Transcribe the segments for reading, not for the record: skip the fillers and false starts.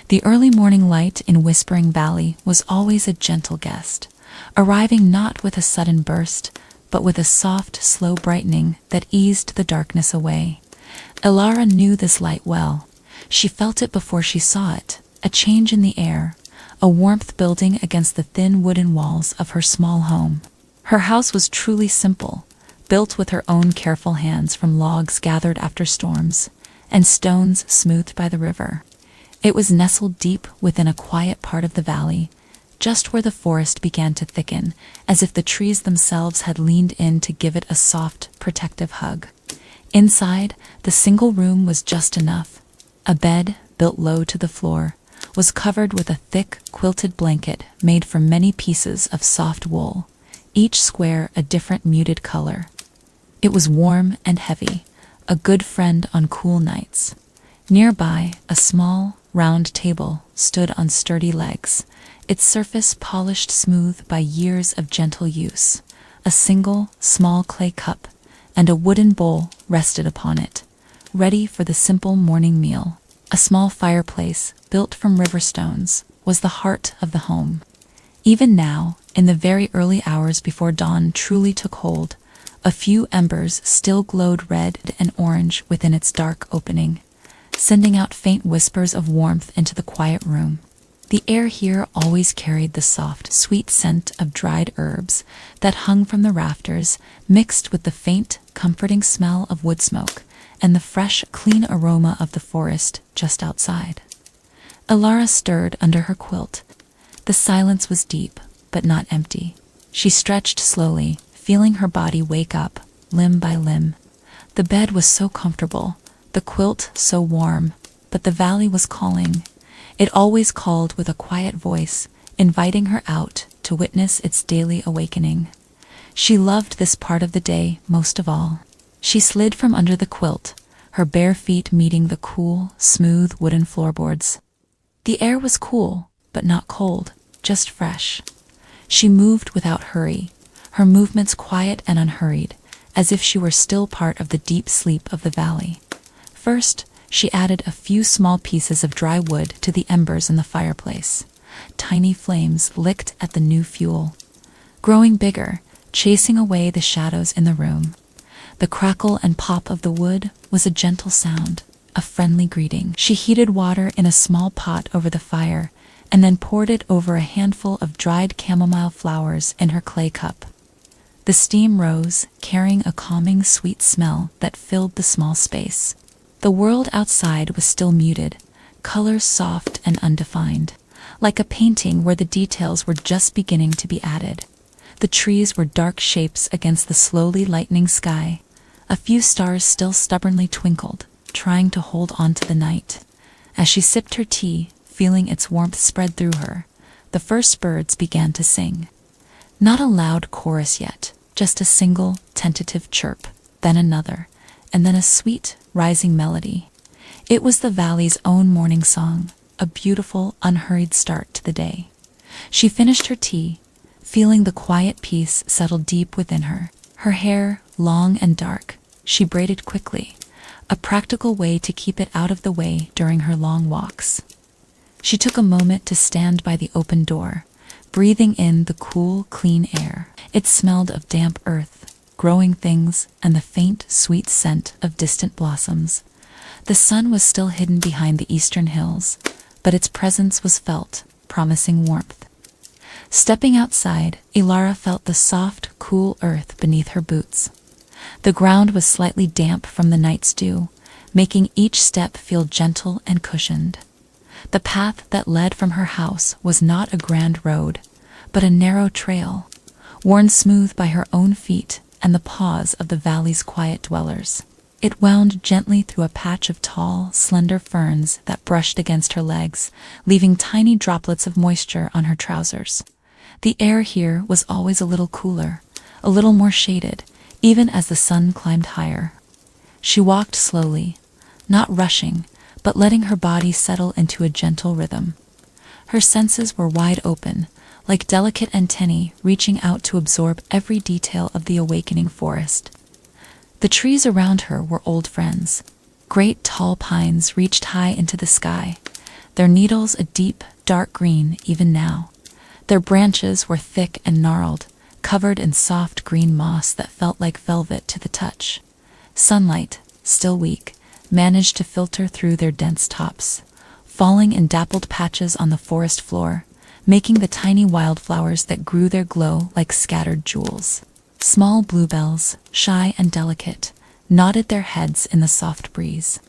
The early morning light in Whispering Valley was always a gentle guest, arriving not with a sudden burst, but with a soft, slow brightening that eased the darkness away. Elara knew this light well. She felt it before she saw it, a change in the air, a warmth building against the thin wooden walls of her small home. Her house was truly simple, built with her own careful hands from logs gathered after storms, and stones smoothed by the river. It was nestled deep within a quiet part of the valley, just where the forest began to thicken, as if the trees themselves had leaned in to give it a soft, protective hug. Inside, the single room was just enough. A bed, built low to the floor, was covered with a thick, quilted blanket made from many pieces of soft wool, each square a different muted color. It was warm and heavy, a good friend on cool nights. Nearby, a small, round table stood on sturdy legs, its surface polished smooth by years of gentle use. A single, small clay cup and a wooden bowl rested upon it, ready for the simple morning meal. A small fireplace, built from river stones, was the heart of the home. Even now, in the very early hours before dawn truly took hold, a few embers still glowed red and orange within its dark opening, sending out faint whispers of warmth into the quiet room. The air here always carried the soft, sweet scent of dried herbs that hung from the rafters, mixed with the faint, comforting smell of wood smoke and the fresh, clean aroma of the forest just outside. Elara stirred under her quilt. The silence was deep, but not empty. She stretched slowly, feeling her body wake up, limb by limb. The bed was so comfortable, the quilt so warm, but the valley was calling. It always called with a quiet voice, inviting her out to witness its daily awakening. She loved this part of the day most of all. She slid from under the quilt, her bare feet meeting the cool, smooth wooden floorboards. The air was cool, but not cold, just fresh. She moved without hurry, her movements quiet and unhurried, as if she were still part of the deep sleep of the valley. First, she added a few small pieces of dry wood to the embers in the fireplace. Tiny flames licked at the new fuel, growing bigger, chasing away the shadows in the room. The crackle and pop of the wood was a gentle sound, a friendly greeting. She heated water in a small pot over the fire, and then poured it over a handful of dried chamomile flowers in her clay cup. The steam rose, carrying a calming, sweet smell that filled the small space. The world outside was still muted, colors soft and undefined, like a painting where the details were just beginning to be added. The trees were dark shapes against the slowly lightening sky. A few stars still stubbornly twinkled, trying to hold on to the night. As she sipped her tea, feeling its warmth spread through her, the first birds began to sing. Not a loud chorus yet, just a single, tentative chirp, then another, and then a sweet, rising melody. It was the valley's own morning song, a beautiful, unhurried start to the day. She finished her tea, feeling the quiet peace settle deep within her. Her hair, long and dark, she braided quickly, a practical way to keep it out of the way during her long walks. She took a moment to stand by the open door, breathing in the cool, clean air. It smelled of damp earth, growing things, and the faint, sweet scent of distant blossoms. The sun was still hidden behind the eastern hills, but its presence was felt, promising warmth. Stepping outside, Elara felt the soft, cool earth beneath her boots. The ground was slightly damp from the night's dew, making each step feel gentle and cushioned. The path that led from her house was not a grand road, but a narrow trail, worn smooth by her own feet and the paws of the valley's quiet dwellers. It wound gently through a patch of tall, slender ferns that brushed against her legs, leaving tiny droplets of moisture on her trousers. The air here was always a little cooler, a little more shaded, even as the sun climbed higher. She walked slowly, not rushing, but letting her body settle into a gentle rhythm. Her senses were wide open, like delicate antennae reaching out to absorb every detail of the awakening forest. The trees around her were old friends. Great tall pines reached high into the sky, their needles a deep, dark green even now. Their branches were thick and gnarled, covered in soft green moss that felt like velvet to the touch. Sunlight, still weak, managed to filter through their dense tops, falling in dappled patches on the forest floor, making the tiny wildflowers that grew there glow like scattered jewels. Small bluebells, shy and delicate, nodded their heads in the soft breeze.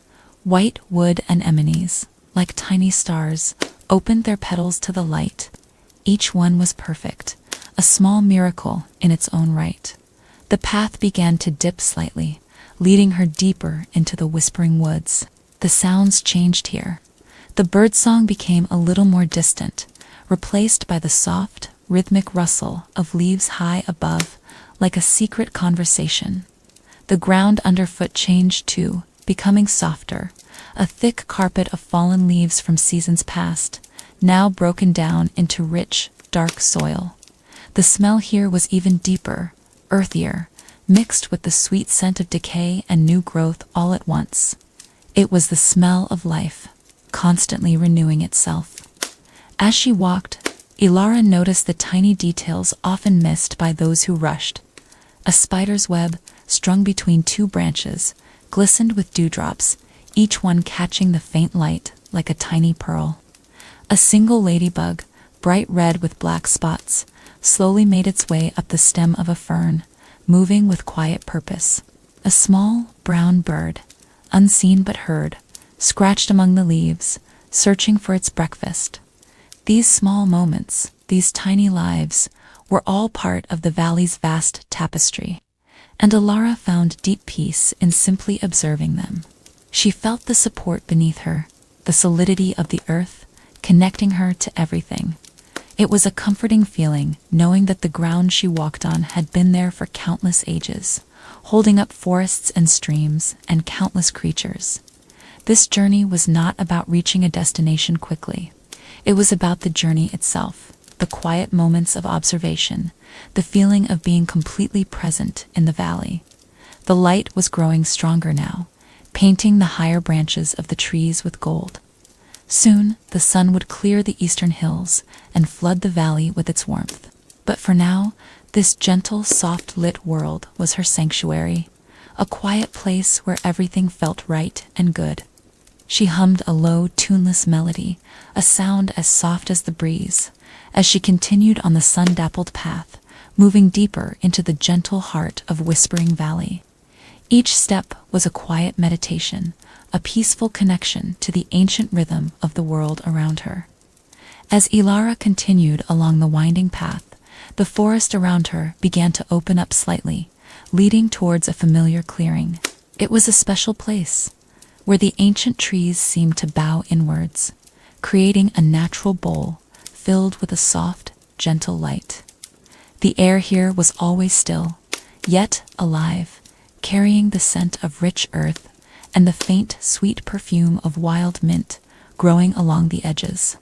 White wood anemones, like tiny stars, opened their petals to the light. Each one was perfect, a small miracle in its own right. The path began to dip slightly, leading her deeper into the whispering woods. The sounds changed here. The birdsong became a little more distant, replaced by the soft, rhythmic rustle of leaves high above, like a secret conversation. The ground underfoot changed too, becoming softer, a thick carpet of fallen leaves from seasons past, now broken down into rich, dark soil. The smell here was even deeper, earthier, mixed with the sweet scent of decay and new growth all at once. It was the smell of life, constantly renewing itself. As she walked, Elara noticed the tiny details often missed by those who rushed. A spider's web, strung between two branches, glistened with dewdrops, each one catching the faint light like a tiny pearl. A single ladybug, bright red with black spots, slowly made its way up the stem of a fern, moving with quiet purpose. A small, brown bird, unseen but heard, scratched among the leaves, searching for its breakfast. These small moments, these tiny lives, were all part of the valley's vast tapestry, and Elara found deep peace in simply observing them. She felt the support beneath her, the solidity of the earth, connecting her to everything. It was a comforting feeling, knowing that the ground she walked on had been there for countless ages, holding up forests and streams and countless creatures. This journey was not about reaching a destination quickly. It was about the journey itself, the quiet moments of observation, the feeling of being completely present in the valley. The light was growing stronger now, painting the higher branches of the trees with gold. Soon, the sun would clear the eastern hills and flood the valley with its warmth. But for now, this gentle, soft-lit world was her sanctuary, a quiet place where everything felt right and good. She hummed a low, tuneless melody, a sound as soft as the breeze, as she continued on the sun-dappled path, moving deeper into the gentle heart of Whispering Valley. Each step was a quiet meditation, a peaceful connection to the ancient rhythm of the world around her. As Elara continued along the winding path, the forest around her began to open up slightly, leading towards a familiar clearing. It was a special place, where the ancient trees seemed to bow inwards, creating a natural bowl filled with a soft, gentle light. The air here was always still, yet alive, carrying the scent of rich earth and the faint, sweet perfume of wild mint growing along the edges.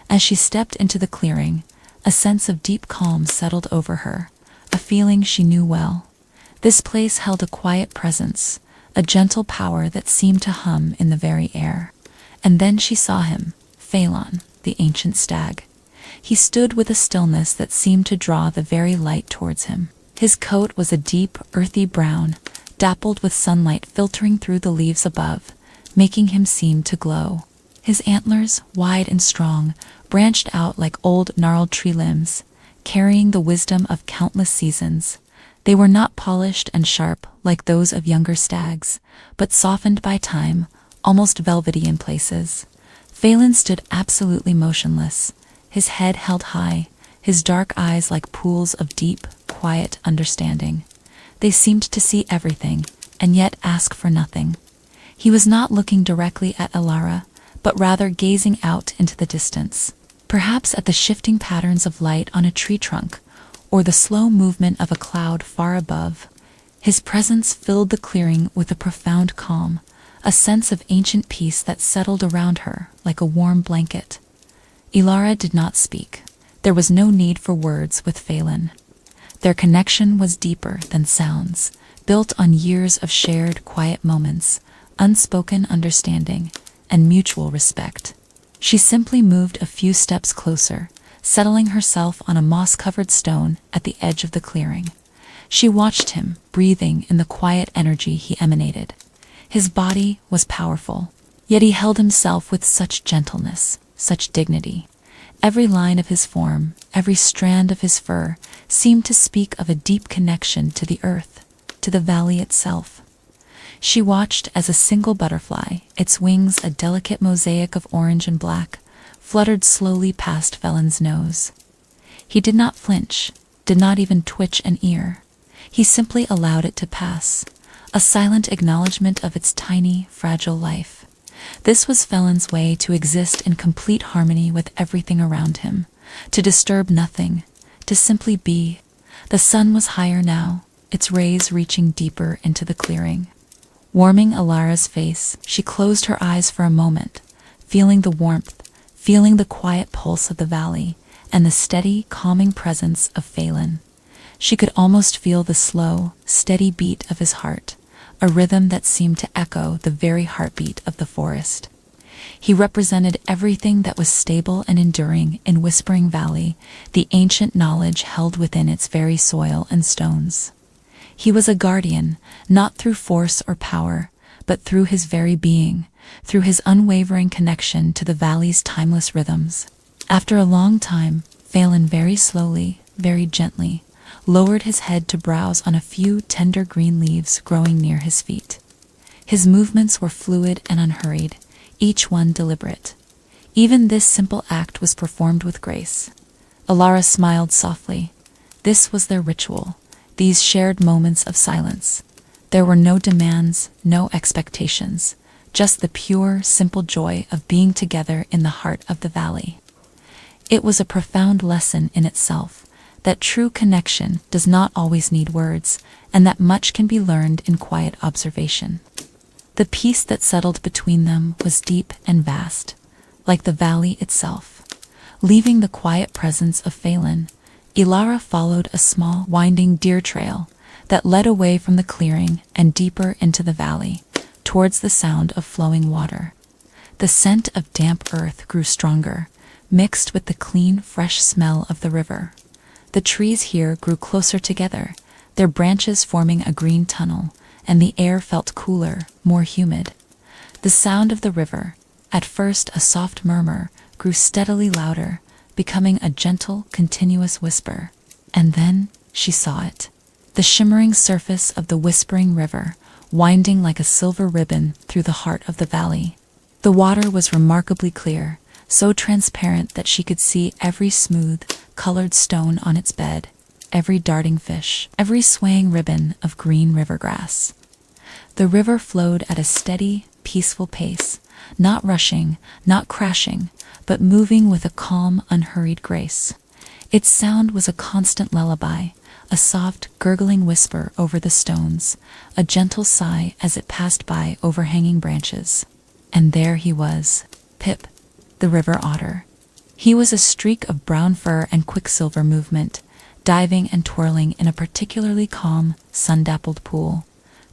As she stepped into the clearing, a sense of deep calm settled over her, a feeling she knew well. This place held a quiet presence, a gentle power that seemed to hum in the very air. And then she saw him, Faelan, the ancient stag. He stood with a stillness that seemed to draw the very light towards him. His coat was a deep, earthy brown, dappled with sunlight filtering through the leaves above, making him seem to glow. His antlers, wide and strong, branched out like old gnarled tree limbs, carrying the wisdom of countless seasons. They were not polished and sharp like those of younger stags, but softened by time, almost velvety in places. Faelan stood absolutely motionless, his head held high, his dark eyes like pools of deep, quiet understanding. They seemed to see everything, and yet ask for nothing. He was not looking directly at Elara, but rather gazing out into the distance, perhaps at the shifting patterns of light on a tree trunk, or the slow movement of a cloud far above. His presence filled the clearing with a profound calm, a sense of ancient peace that settled around her like a warm blanket. Elara did not speak. There was no need for words with Faelan. Their connection was deeper than sounds, built on years of shared quiet moments, unspoken understanding, and mutual respect. She simply moved a few steps closer, settling herself on a moss-covered stone at the edge of the clearing. She watched him, breathing in the quiet energy he emanated. His body was powerful, yet he held himself with such gentleness, such dignity. Every line of his form, every strand of his fur, seemed to speak of a deep connection to the earth, to the valley itself. She watched as a single butterfly, its wings a delicate mosaic of orange and black, fluttered slowly past Faelan's nose. He did not flinch, did not even twitch an ear. He simply allowed it to pass, a silent acknowledgement of its tiny, fragile life. This was Faelan's way to exist in complete harmony with everything around him, to disturb nothing, to simply be. The sun was higher now, its rays reaching deeper into the clearing. Warming Elara's face, she closed her eyes for a moment, feeling the warmth, feeling the quiet pulse of the valley, and the steady, calming presence of Faelan. She could almost feel the slow, steady beat of his heart, a rhythm that seemed to echo the very heartbeat of the forest. He represented everything that was stable and enduring in Whispering Valley, the ancient knowledge held within its very soil and stones. He was a guardian, not through force or power, but through his very being, through his unwavering connection to the valley's timeless rhythms. After a long time, Faelan very slowly, very gently, lowered his head to browse on a few tender green leaves growing near his feet. His movements were fluid and unhurried, each one deliberate. Even this simple act was performed with grace. Elara smiled softly. This was their ritual, these shared moments of silence. There were no demands, no expectations, just the pure, simple joy of being together in the heart of the valley. It was a profound lesson in itself, that true connection does not always need words, and that much can be learned in quiet observation. The peace that settled between them was deep and vast, like the valley itself. Leaving the quiet presence of Faelan, Elara followed a small, winding deer trail that led away from the clearing and deeper into the valley, towards the sound of flowing water. The scent of damp earth grew stronger, mixed with the clean, fresh smell of the river. The trees here grew closer together, their branches forming a green tunnel, and the air felt cooler, more humid. The sound of the river, at first a soft murmur, grew steadily louder, becoming a gentle, continuous whisper. And then she saw it. The shimmering surface of the Whispering River, winding like a silver ribbon through the heart of the valley. The water was remarkably clear, so transparent that she could see every smooth, colored stone on its bed, every darting fish, every swaying ribbon of green river grass. The river flowed at a steady, peaceful pace, not rushing, not crashing, but moving with a calm, unhurried grace. Its sound was a constant lullaby, a soft, gurgling whisper over the stones, a gentle sigh as it passed by overhanging branches. And there he was, Pip, the river otter. He was a streak of brown fur and quicksilver movement, diving and twirling in a particularly calm, sun-dappled pool.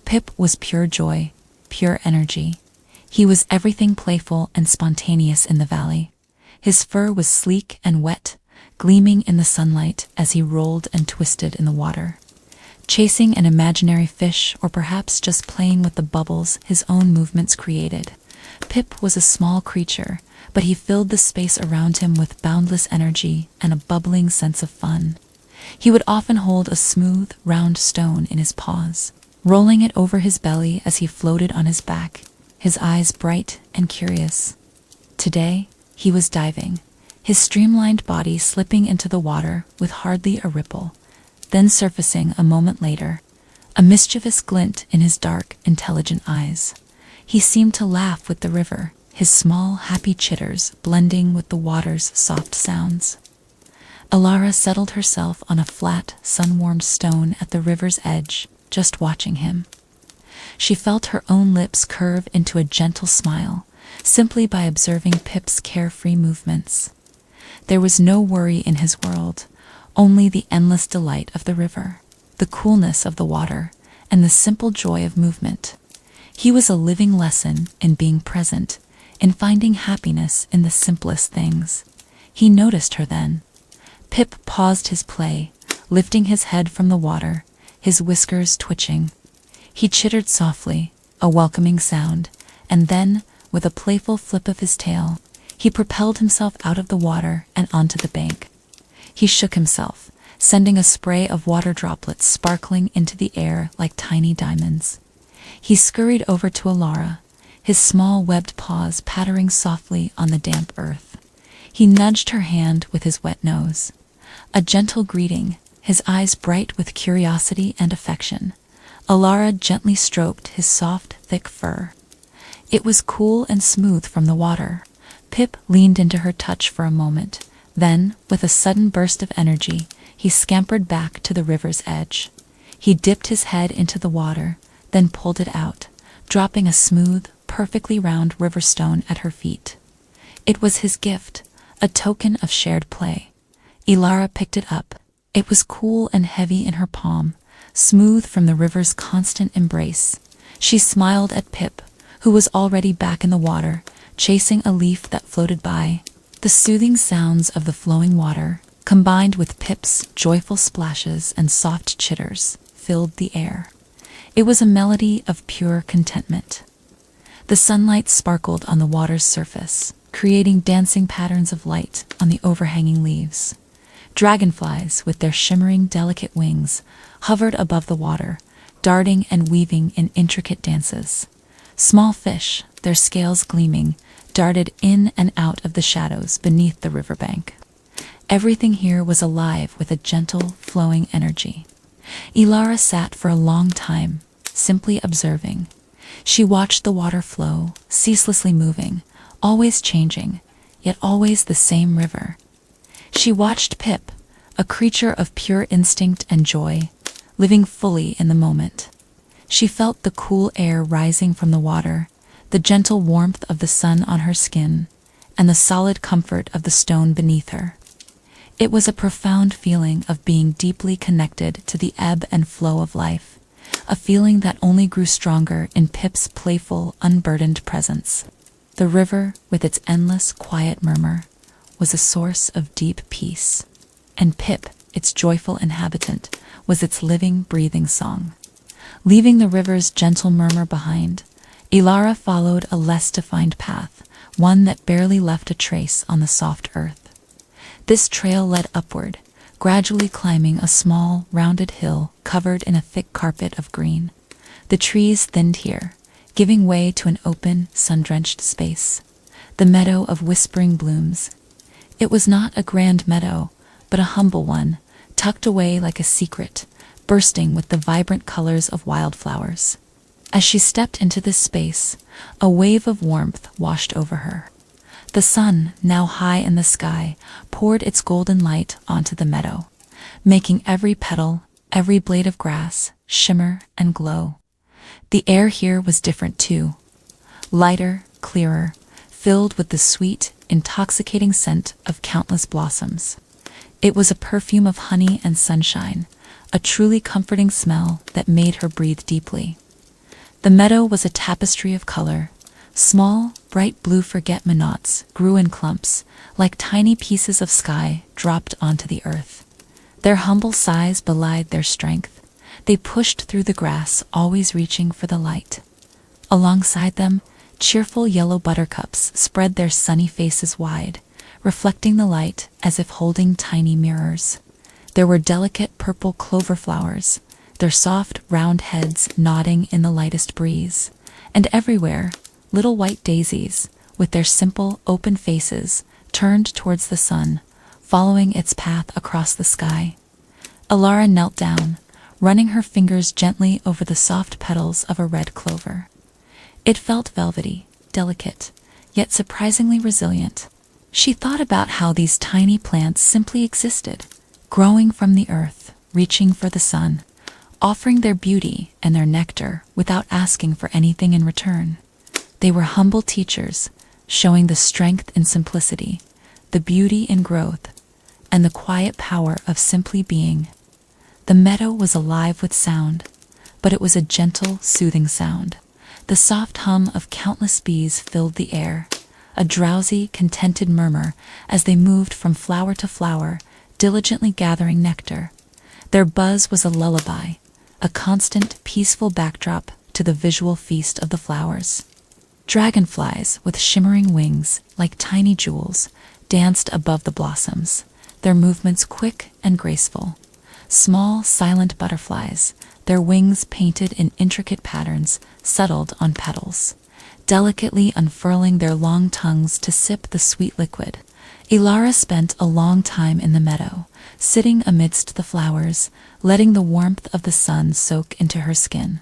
Pip was pure joy, pure energy. He was everything playful and spontaneous in the valley. His fur was sleek and wet, gleaming in the sunlight as he rolled and twisted in the water. Chasing an imaginary fish or perhaps just playing with the bubbles his own movements created. Pip was a small creature, but he filled the space around him with boundless energy and a bubbling sense of fun. He would often hold a smooth, round stone in his paws, rolling it over his belly as he floated on his back, his eyes bright and curious. Today, he was diving, his streamlined body slipping into the water with hardly a ripple, then surfacing a moment later, a mischievous glint in his dark, intelligent eyes. He seemed to laugh with the river, his small, happy chitters blending with the water's soft sounds. Elara settled herself on a flat, sun-warmed stone at the river's edge, just watching him. She felt her own lips curve into a gentle smile, simply by observing Pip's carefree movements. There was no worry in his world, only the endless delight of the river, the coolness of the water, and the simple joy of movement. He was a living lesson in being present, in finding happiness in the simplest things. He noticed her then. Pip paused his play, lifting his head from the water, his whiskers twitching. He chittered softly, a welcoming sound, and then, with a playful flip of his tail, he propelled himself out of the water and onto the bank. He shook himself, sending a spray of water droplets sparkling into the air like tiny diamonds. He scurried over to Elara, his small webbed paws pattering softly on the damp earth. He nudged her hand with his wet nose. A gentle greeting, his eyes bright with curiosity and affection. Elara gently stroked his soft, thick fur. It was cool and smooth from the water. Pip leaned into her touch for a moment. Then, with a sudden burst of energy, he scampered back to the river's edge. He dipped his head into the water, then pulled it out, dropping a smooth, perfectly round river stone at her feet. It was his gift, a token of shared play. Elara picked it up. It was cool and heavy in her palm, smooth from the river's constant embrace. She smiled at Pip, who was already back in the water, chasing a leaf that floated by. The soothing sounds of the flowing water, combined with Pip's joyful splashes and soft chitters, filled the air. It was a melody of pure contentment. The sunlight sparkled on the water's surface, creating dancing patterns of light on the overhanging leaves. Dragonflies, with their shimmering, delicate wings, hovered above the water, darting and weaving in intricate dances. Small fish, their scales gleaming, darted in and out of the shadows beneath the riverbank. Everything here was alive with a gentle, flowing energy. Elara sat for a long time, simply observing. She watched the water flow, ceaselessly moving, always changing, yet always the same river. She watched Pip, a creature of pure instinct and joy, living fully in the moment. She felt the cool air rising from the water, the gentle warmth of the sun on her skin, and the solid comfort of the stone beneath her. It was a profound feeling of being deeply connected to the ebb and flow of life, a feeling that only grew stronger in Pip's playful, unburdened presence. The river, with its endless, quiet murmur, was a source of deep peace, and Pip, its joyful inhabitant, was its living, breathing song. Leaving the river's gentle murmur behind, Elara followed a less defined path, one that barely left a trace on the soft earth. This trail led upward, gradually climbing a small, rounded hill covered in a thick carpet of green. The trees thinned here, giving way to an open, sun-drenched space, the meadow of whispering blooms. It was not a grand meadow, but a humble one, tucked away like a secret, bursting with the vibrant colors of wildflowers. As she stepped into this space, a wave of warmth washed over her. The sun, now high in the sky, poured its golden light onto the meadow, making every petal, every blade of grass, shimmer and glow. The air here was different too. Lighter, clearer, filled with the sweet, intoxicating scent of countless blossoms. It was a perfume of honey and sunshine, a truly comforting smell that made her breathe deeply. The meadow was a tapestry of color. Small, bright blue forget-me-nots grew in clumps, like tiny pieces of sky dropped onto the earth. Their humble size belied their strength. They pushed through the grass, always reaching for the light. Alongside them, cheerful yellow buttercups spread their sunny faces wide, reflecting the light as if holding tiny mirrors. There were delicate purple clover flowers, their soft, round heads nodding in the lightest breeze. And everywhere, little white daisies, with their simple, open faces, turned towards the sun, following its path across the sky. Elara knelt down, running her fingers gently over the soft petals of a red clover. It felt velvety, delicate, yet surprisingly resilient. She thought about how these tiny plants simply existed, growing from the earth, reaching for the sun, offering their beauty and their nectar without asking for anything in return. They were humble teachers, showing the strength in simplicity, the beauty in growth, and the quiet power of simply being. The meadow was alive with sound, but it was a gentle, soothing sound. The soft hum of countless bees filled the air, a drowsy, contented murmur as they moved from flower to flower, diligently gathering nectar. Their buzz was a lullaby, a constant, peaceful backdrop to the visual feast of the flowers. Dragonflies, with shimmering wings like tiny jewels, danced above the blossoms, their movements quick and graceful. Small, silent butterflies, their wings painted in intricate patterns, settled on petals, delicately unfurling their long tongues to sip the sweet liquid. Elara spent a long time in the meadow, sitting amidst the flowers, letting the warmth of the sun soak into her skin.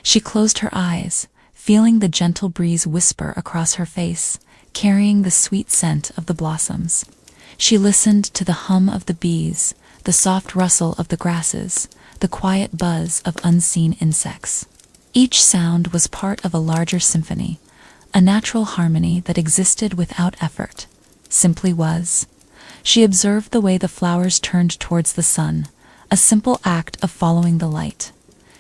She closed her eyes, feeling the gentle breeze whisper across her face, carrying the sweet scent of the blossoms. She listened to the hum of the bees, the soft rustle of the grasses, the quiet buzz of unseen insects. Each sound was part of a larger symphony, a natural harmony that existed without effort, simply was. She observed the way the flowers turned towards the sun, a simple act of following the light.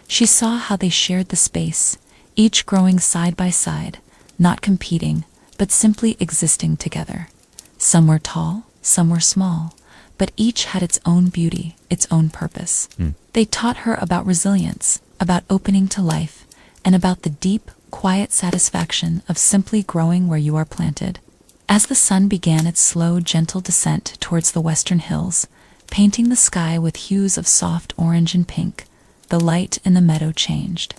She saw how they shared the space, each growing side by side, not competing, but simply existing together. Some were tall, some were small, but each had its own beauty, its own purpose. They taught her about resilience, about opening to life, and about the deep, quiet satisfaction of simply growing where you are planted. As the sun began its slow, gentle descent towards the western hills, painting the sky with hues of soft orange and pink, the light in the meadow changed.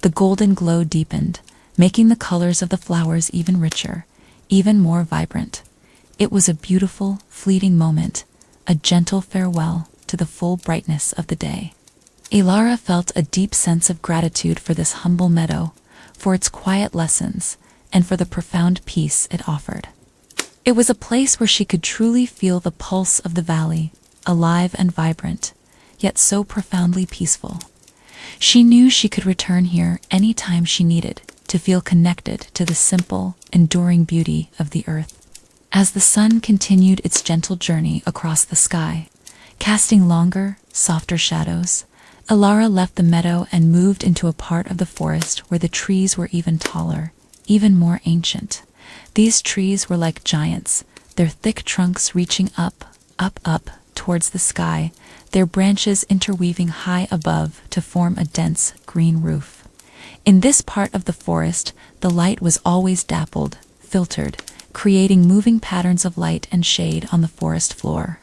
The golden glow deepened, making the colors of the flowers even richer, even more vibrant. It was a beautiful, fleeting moment, a gentle farewell to the full brightness of the day. Elara felt a deep sense of gratitude for this humble meadow, for its quiet lessons, and for the profound peace it offered. It was a place where she could truly feel the pulse of the valley, alive and vibrant, yet so profoundly peaceful. She knew she could return here any time she needed to feel connected to the simple, enduring beauty of the earth. As the sun continued its gentle journey across the sky, casting longer, softer shadows, Elara left the meadow and moved into a part of the forest where the trees were even taller, even more ancient. These trees were like giants, their thick trunks reaching up towards the sky, their branches interweaving high above to form a dense green roof. In this part of the forest, the light was always dappled, filtered, creating moving patterns of light and shade on the forest floor.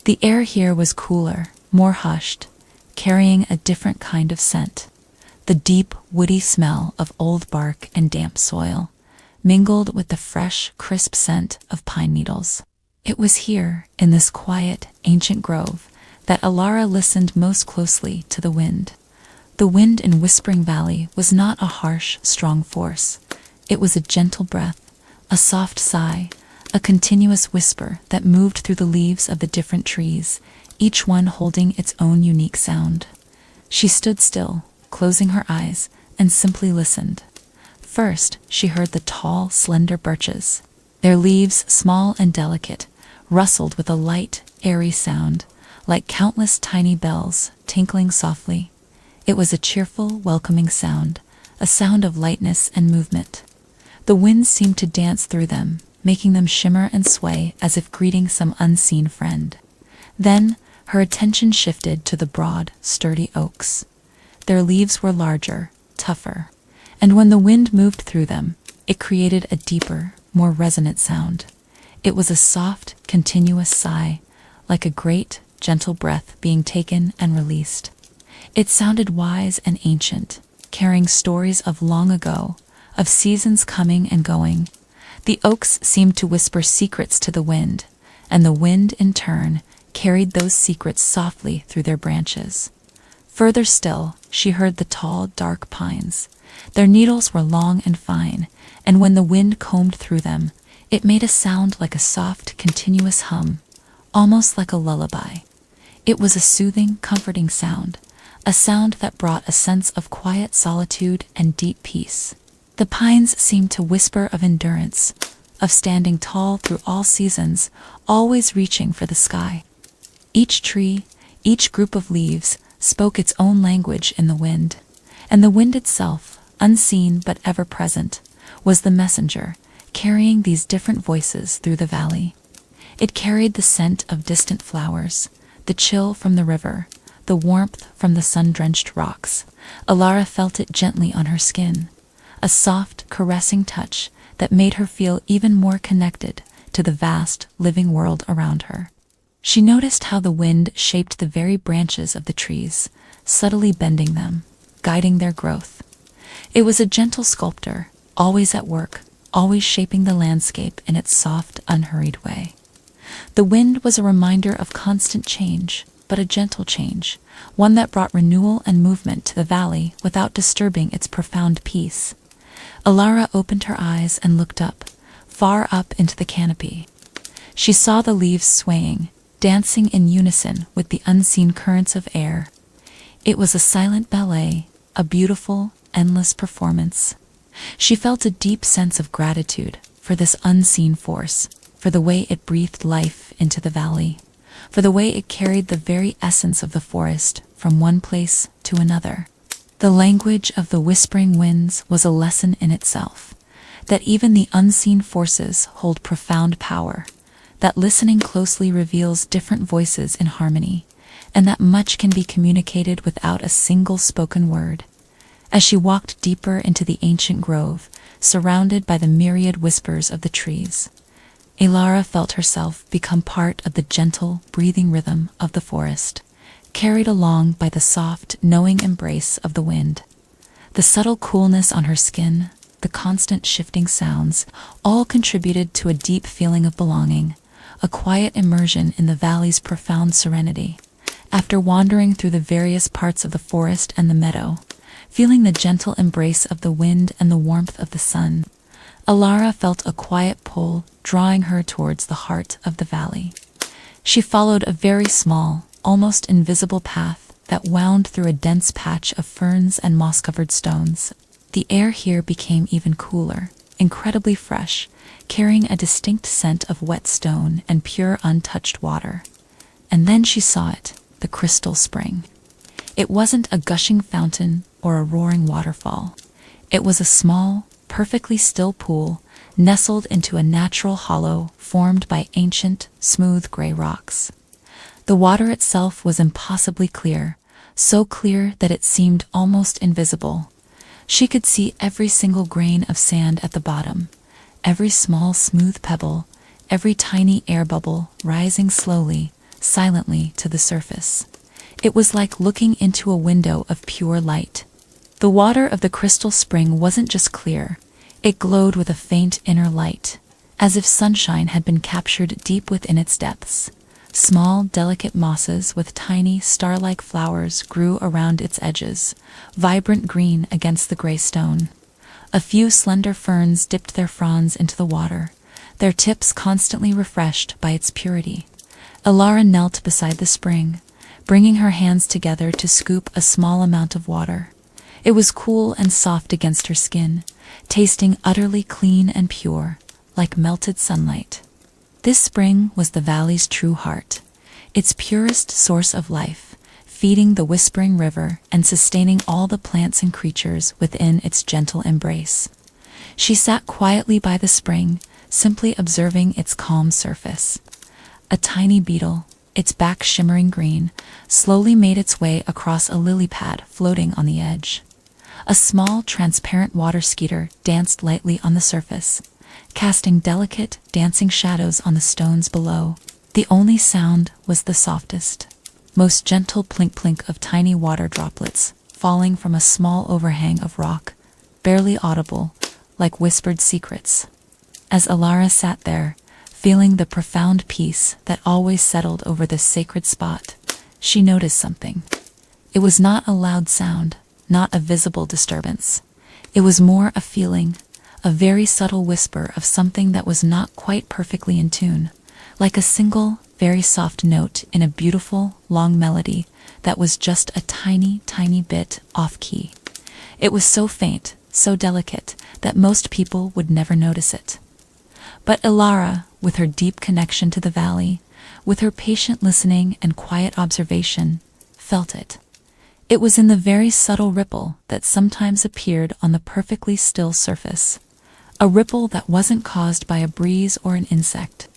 The air here was cooler, more hushed, carrying a different kind of scent. The deep, woody smell of old bark and damp soil, mingled with the fresh, crisp scent of pine needles. It was here, in this quiet, ancient grove, that Elara listened most closely to the wind. The wind in Whispering Valley was not a harsh, strong force. It was a gentle breath, a soft sigh, a continuous whisper that moved through the leaves of the different trees, each one holding its own unique sound. She stood still, closing her eyes, and simply listened. First, she heard the tall, slender birches. Their leaves, small and delicate, rustled with a light, airy sound, like countless tiny bells tinkling softly. It was a cheerful, welcoming sound, a sound of lightness and movement. The wind seemed to dance through them, making them shimmer and sway as if greeting some unseen friend. Then, her attention shifted to the broad, sturdy oaks. Their leaves were larger, tougher, and when the wind moved through them, it created a deeper, more resonant sound. It was a soft, continuous sigh, like a great, gentle breath being taken and released. It sounded wise and ancient, carrying stories of long ago, of seasons coming and going. The oaks seemed to whisper secrets to the wind, and the wind, in turn, carried those secrets softly through their branches. Further still, she heard the tall, dark pines. Their needles were long and fine, and when the wind combed through them, it made a sound like a soft, continuous hum, almost like a lullaby. It was a soothing, comforting sound, a sound that brought a sense of quiet solitude and deep peace. The pines seemed to whisper of endurance, of standing tall through all seasons, always reaching for the sky. Each tree, each group of leaves, spoke its own language in the wind, and the wind itself, unseen but ever present, was the messenger, carrying these different voices through the valley. It carried the scent of distant flowers, the chill from the river, the warmth from the sun-drenched rocks. Elara felt it gently on her skin, a soft, caressing touch that made her feel even more connected to the vast, living world around her. She noticed how the wind shaped the very branches of the trees, subtly bending them, guiding their growth. It was a gentle sculptor, always at work, always shaping the landscape in its soft, unhurried way. The wind was a reminder of constant change, but a gentle change, one that brought renewal and movement to the valley without disturbing its profound peace. Elara opened her eyes and looked up, far up into the canopy. She saw the leaves swaying, dancing in unison with the unseen currents of air. It was a silent ballet, a beautiful, endless performance. She felt a deep sense of gratitude for this unseen force, for the way it breathed life into the valley, for the way it carried the very essence of the forest from one place to another. The language of the whispering winds was a lesson in itself, that even the unseen forces hold profound power, that listening closely reveals different voices in harmony, and that much can be communicated without a single spoken word. As she walked deeper into the ancient grove, surrounded by the myriad whispers of the trees, Elara felt herself become part of the gentle, breathing rhythm of the forest, carried along by the soft, knowing embrace of the wind. The subtle coolness on her skin, the constant shifting sounds, all contributed to a deep feeling of belonging, a quiet immersion in the valley's profound serenity. After wandering through the various parts of the forest and the meadow, feeling the gentle embrace of the wind and the warmth of the sun, Elara felt a quiet pull drawing her towards the heart of the valley. She followed a very small, almost invisible path that wound through a dense patch of ferns and moss-covered stones. The air here became even cooler, incredibly fresh, carrying a distinct scent of wet stone and pure untouched water. And then she saw it, the crystal spring. It wasn't a gushing fountain or a roaring waterfall. It was a small, perfectly still pool nestled into a natural hollow formed by ancient, smooth gray rocks. The water itself was impossibly clear, so clear that it seemed almost invisible. She could see every single grain of sand at the bottom, every small smooth pebble, every tiny air bubble rising slowly, silently to the surface. It was like looking into a window of pure light. The water of the crystal spring wasn't just clear, it glowed with a faint inner light, as if sunshine had been captured deep within its depths. Small, delicate mosses with tiny, star-like flowers grew around its edges, vibrant green against the gray stone. A few slender ferns dipped their fronds into the water, their tips constantly refreshed by its purity. Elara knelt beside the spring, bringing her hands together to scoop a small amount of water. It was cool and soft against her skin, tasting utterly clean and pure, like melted sunlight. This spring was the valley's true heart, its purest source of life, feeding the whispering river and sustaining all the plants and creatures within its gentle embrace. She sat quietly by the spring, simply observing its calm surface. A tiny beetle, its back shimmering green, slowly made its way across a lily pad floating on the edge. A small, transparent water skeeter danced lightly on the surface, casting delicate, dancing shadows on the stones below. The only sound was the softest, most gentle plink-plink of tiny water droplets falling from a small overhang of rock, barely audible, like whispered secrets. As Elara sat there, feeling the profound peace that always settled over this sacred spot, she noticed something. It was not a loud sound, not a visible disturbance. It was more a feeling, a very subtle whisper of something that was not quite perfectly in tune, like a single, very soft note in a beautiful, long melody that was just a tiny, tiny bit off-key. It was so faint, so delicate, that most people would never notice it. But Elara, with her deep connection to the valley, with her patient listening and quiet observation, felt it. It was in the very subtle ripple that sometimes appeared on the perfectly still surface, a ripple that wasn't caused by a breeze or an insect.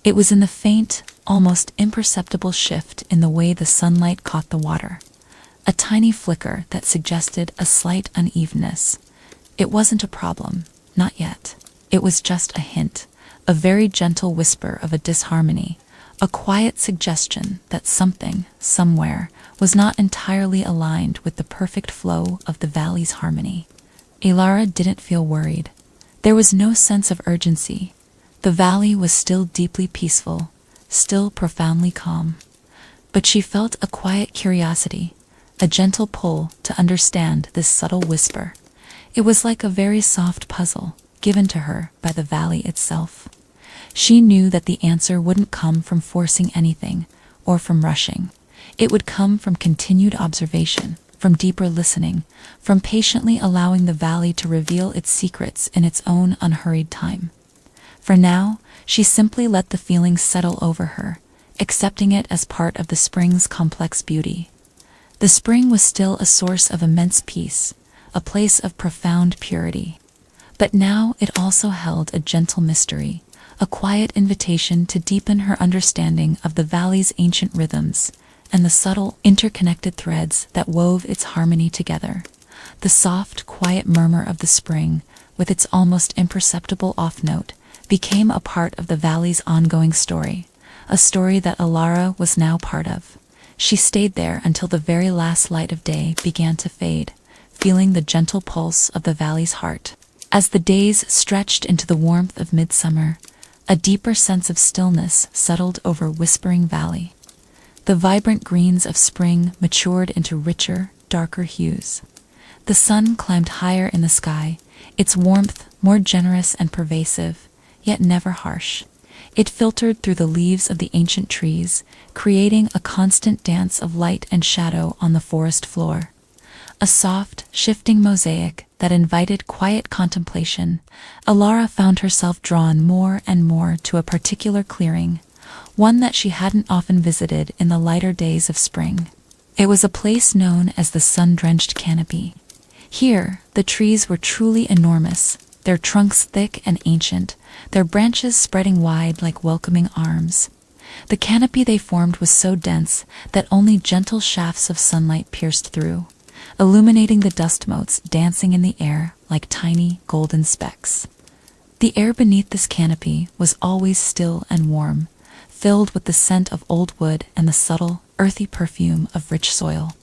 It was in the faint, almost imperceptible shift in the way the sunlight caught the water, a tiny flicker that suggested a slight unevenness. It wasn't a problem, not yet. It was just a hint, a very gentle whisper of a disharmony, a quiet suggestion that something, somewhere, was not entirely aligned with the perfect flow of the valley's harmony. Elara didn't feel worried. There was no sense of urgency. The valley was still deeply peaceful, still profoundly calm. But she felt a quiet curiosity, a gentle pull to understand this subtle whisper. It was like a very soft puzzle given to her by the valley itself. She knew that the answer wouldn't come from forcing anything or from rushing. It would come from continued observation, from deeper listening, from patiently allowing the valley to reveal its secrets in its own unhurried time. For now, she simply let the feeling settle over her, accepting it as part of the spring's complex beauty. The spring was still a source of immense peace, a place of profound purity. But now it also held a gentle mystery, a quiet invitation to deepen her understanding of the valley's ancient rhythms and the subtle, interconnected threads that wove its harmony together. The soft, quiet murmur of the spring, with its almost imperceptible off-note, became a part of the valley's ongoing story, a story that Elara was now part of. She stayed there until the very last light of day began to fade, feeling the gentle pulse of the valley's heart. As the days stretched into the warmth of midsummer, a deeper sense of stillness settled over Whispering Valley. The vibrant greens of spring matured into richer, darker hues. The sun climbed higher in the sky, its warmth more generous and pervasive, yet never harsh. It filtered through the leaves of the ancient trees, creating a constant dance of light and shadow on the forest floor. A soft, shifting mosaic that invited quiet contemplation. Elara found herself drawn more and more to a particular clearing, one that she hadn't often visited in the lighter days of spring. It was a place known as the sun-drenched canopy. Here, the trees were truly enormous, their trunks thick and ancient, their branches spreading wide like welcoming arms. The canopy they formed was so dense that only gentle shafts of sunlight pierced through, illuminating the dust motes dancing in the air like tiny golden specks. The air beneath this canopy was always still and warm, filled with the scent of old wood and the subtle, earthy perfume of rich soil.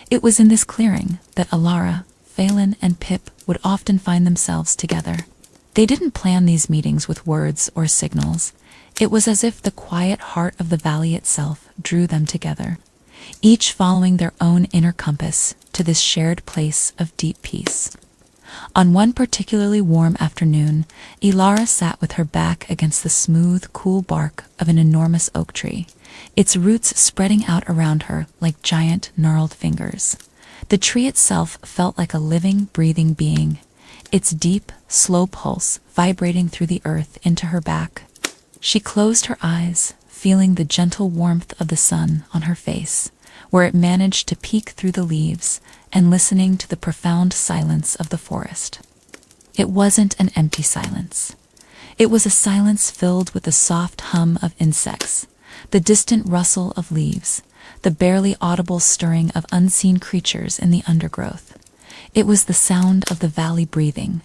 It was in this clearing that Elara, Faelan, and Pip would often find themselves together. They didn't plan these meetings with words or signals. It was as if the quiet heart of the valley itself drew them together, each following their own inner compass to this shared place of deep peace. On one particularly warm afternoon, Elara sat with her back against the smooth, cool bark of an enormous oak tree, its roots spreading out around her like giant, gnarled fingers. The tree itself felt like a living, breathing being, its deep, slow pulse vibrating through the earth into her back. She closed her eyes, feeling the gentle warmth of the sun on her face, where it managed to peek through the leaves, and listening to the profound silence of the forest. It wasn't an empty silence. It was a silence filled with the soft hum of insects, the distant rustle of leaves, the barely audible stirring of unseen creatures in the undergrowth. It was the sound of the valley breathing.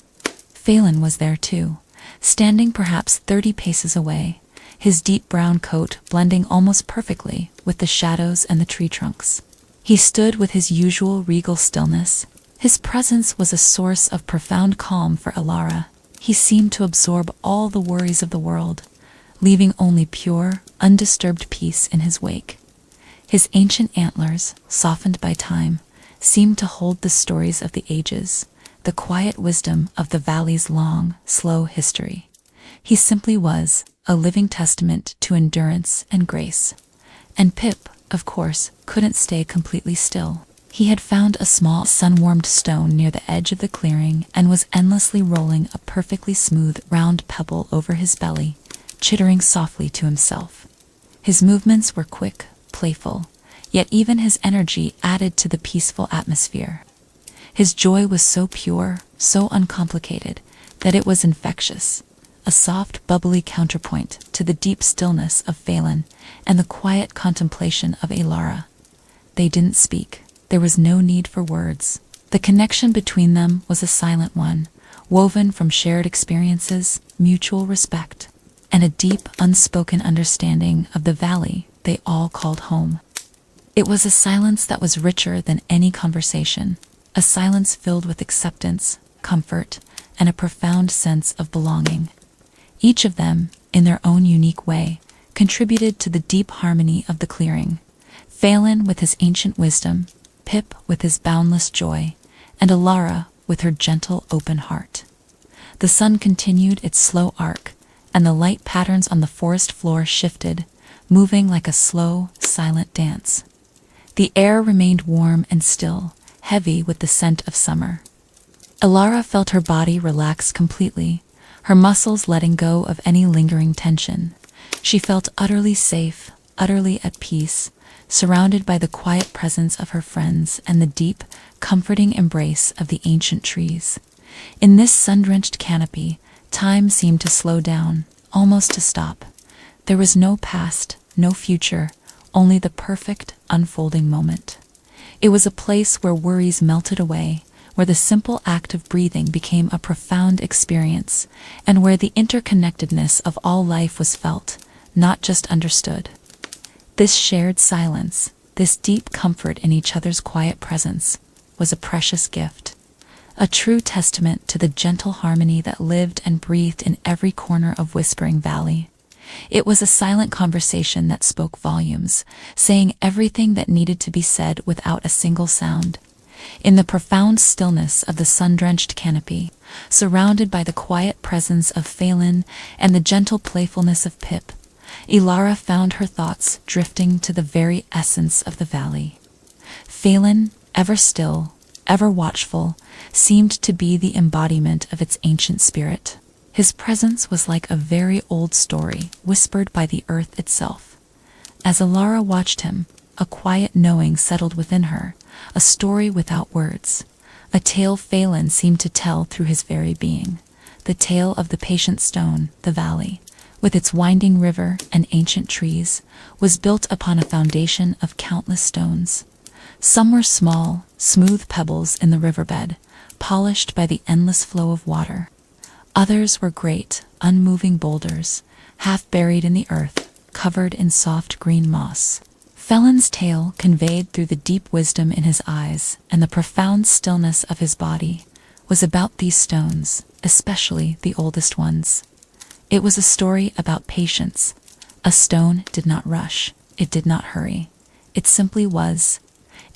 Faelan was there too, standing perhaps 30 paces away, his deep brown coat blending almost perfectly with the shadows and the tree trunks. He stood with his usual regal stillness. His presence was a source of profound calm for Elara. He seemed to absorb all the worries of the world, leaving only pure, undisturbed peace in his wake. His ancient antlers, softened by time, seemed to hold the stories of the ages, the quiet wisdom of the valley's long, slow history. He simply was a living testament to endurance and grace. And Pip, of course, couldn't stay completely still. He had found a small sun-warmed stone near the edge of the clearing and was endlessly rolling a perfectly smooth, round pebble over his belly, chittering softly to himself. His movements were quick, playful, yet even his energy added to the peaceful atmosphere. His joy was so pure, so uncomplicated, that it was infectious, a soft, bubbly counterpoint to the deep stillness of Faelan and the quiet contemplation of Elara. They didn't speak. There was no need for words. The connection between them was a silent one, woven from shared experiences, mutual respect, and a deep, unspoken understanding of the valley they all called home. It was a silence that was richer than any conversation, a silence filled with acceptance, comfort, and a profound sense of belonging. Each of them, in their own unique way, contributed to the deep harmony of the clearing. Faelan with his ancient wisdom, Pip with his boundless joy, and Elara with her gentle, open heart. The sun continued its slow arc, and the light patterns on the forest floor shifted, moving like a slow, silent dance. The air remained warm and still, heavy with the scent of summer. Elara felt her body relax completely, her muscles letting go of any lingering tension. She felt utterly safe, utterly at peace, surrounded by the quiet presence of her friends and the deep, comforting embrace of the ancient trees. In this sun-drenched canopy, time seemed to slow down, almost to stop. There was no past, no future, only the perfect, unfolding moment. It was a place where worries melted away, where the simple act of breathing became a profound experience, and where the interconnectedness of all life was felt, not just understood. This shared silence, this deep comfort in each other's quiet presence, was a precious gift, a true testament to the gentle harmony that lived and breathed in every corner of Whispering Valley. It was a silent conversation that spoke volumes, saying everything that needed to be said without a single sound. In the profound stillness of the sun-drenched canopy, surrounded by the quiet presence of Faelan and the gentle playfulness of Pip, Elara found her thoughts drifting to the very essence of the valley. Faelan, ever still, ever watchful, seemed to be the embodiment of its ancient spirit. His presence was like a very old story whispered by the earth itself. As Elara watched him, a quiet knowing settled within her, a story without words, a tale Faelan seemed to tell through his very being, the tale of the patient stone, the valley, with its winding river and ancient trees, was built upon a foundation of countless stones. Some were small, smooth pebbles in the riverbed, polished by the endless flow of water. Others were great, unmoving boulders, half buried in the earth, covered in soft green moss. Faelan's tale conveyed through the deep wisdom in his eyes and the profound stillness of his body was about these stones, especially the oldest ones. It was a story about patience. A stone did not rush, it did not hurry. It simply was.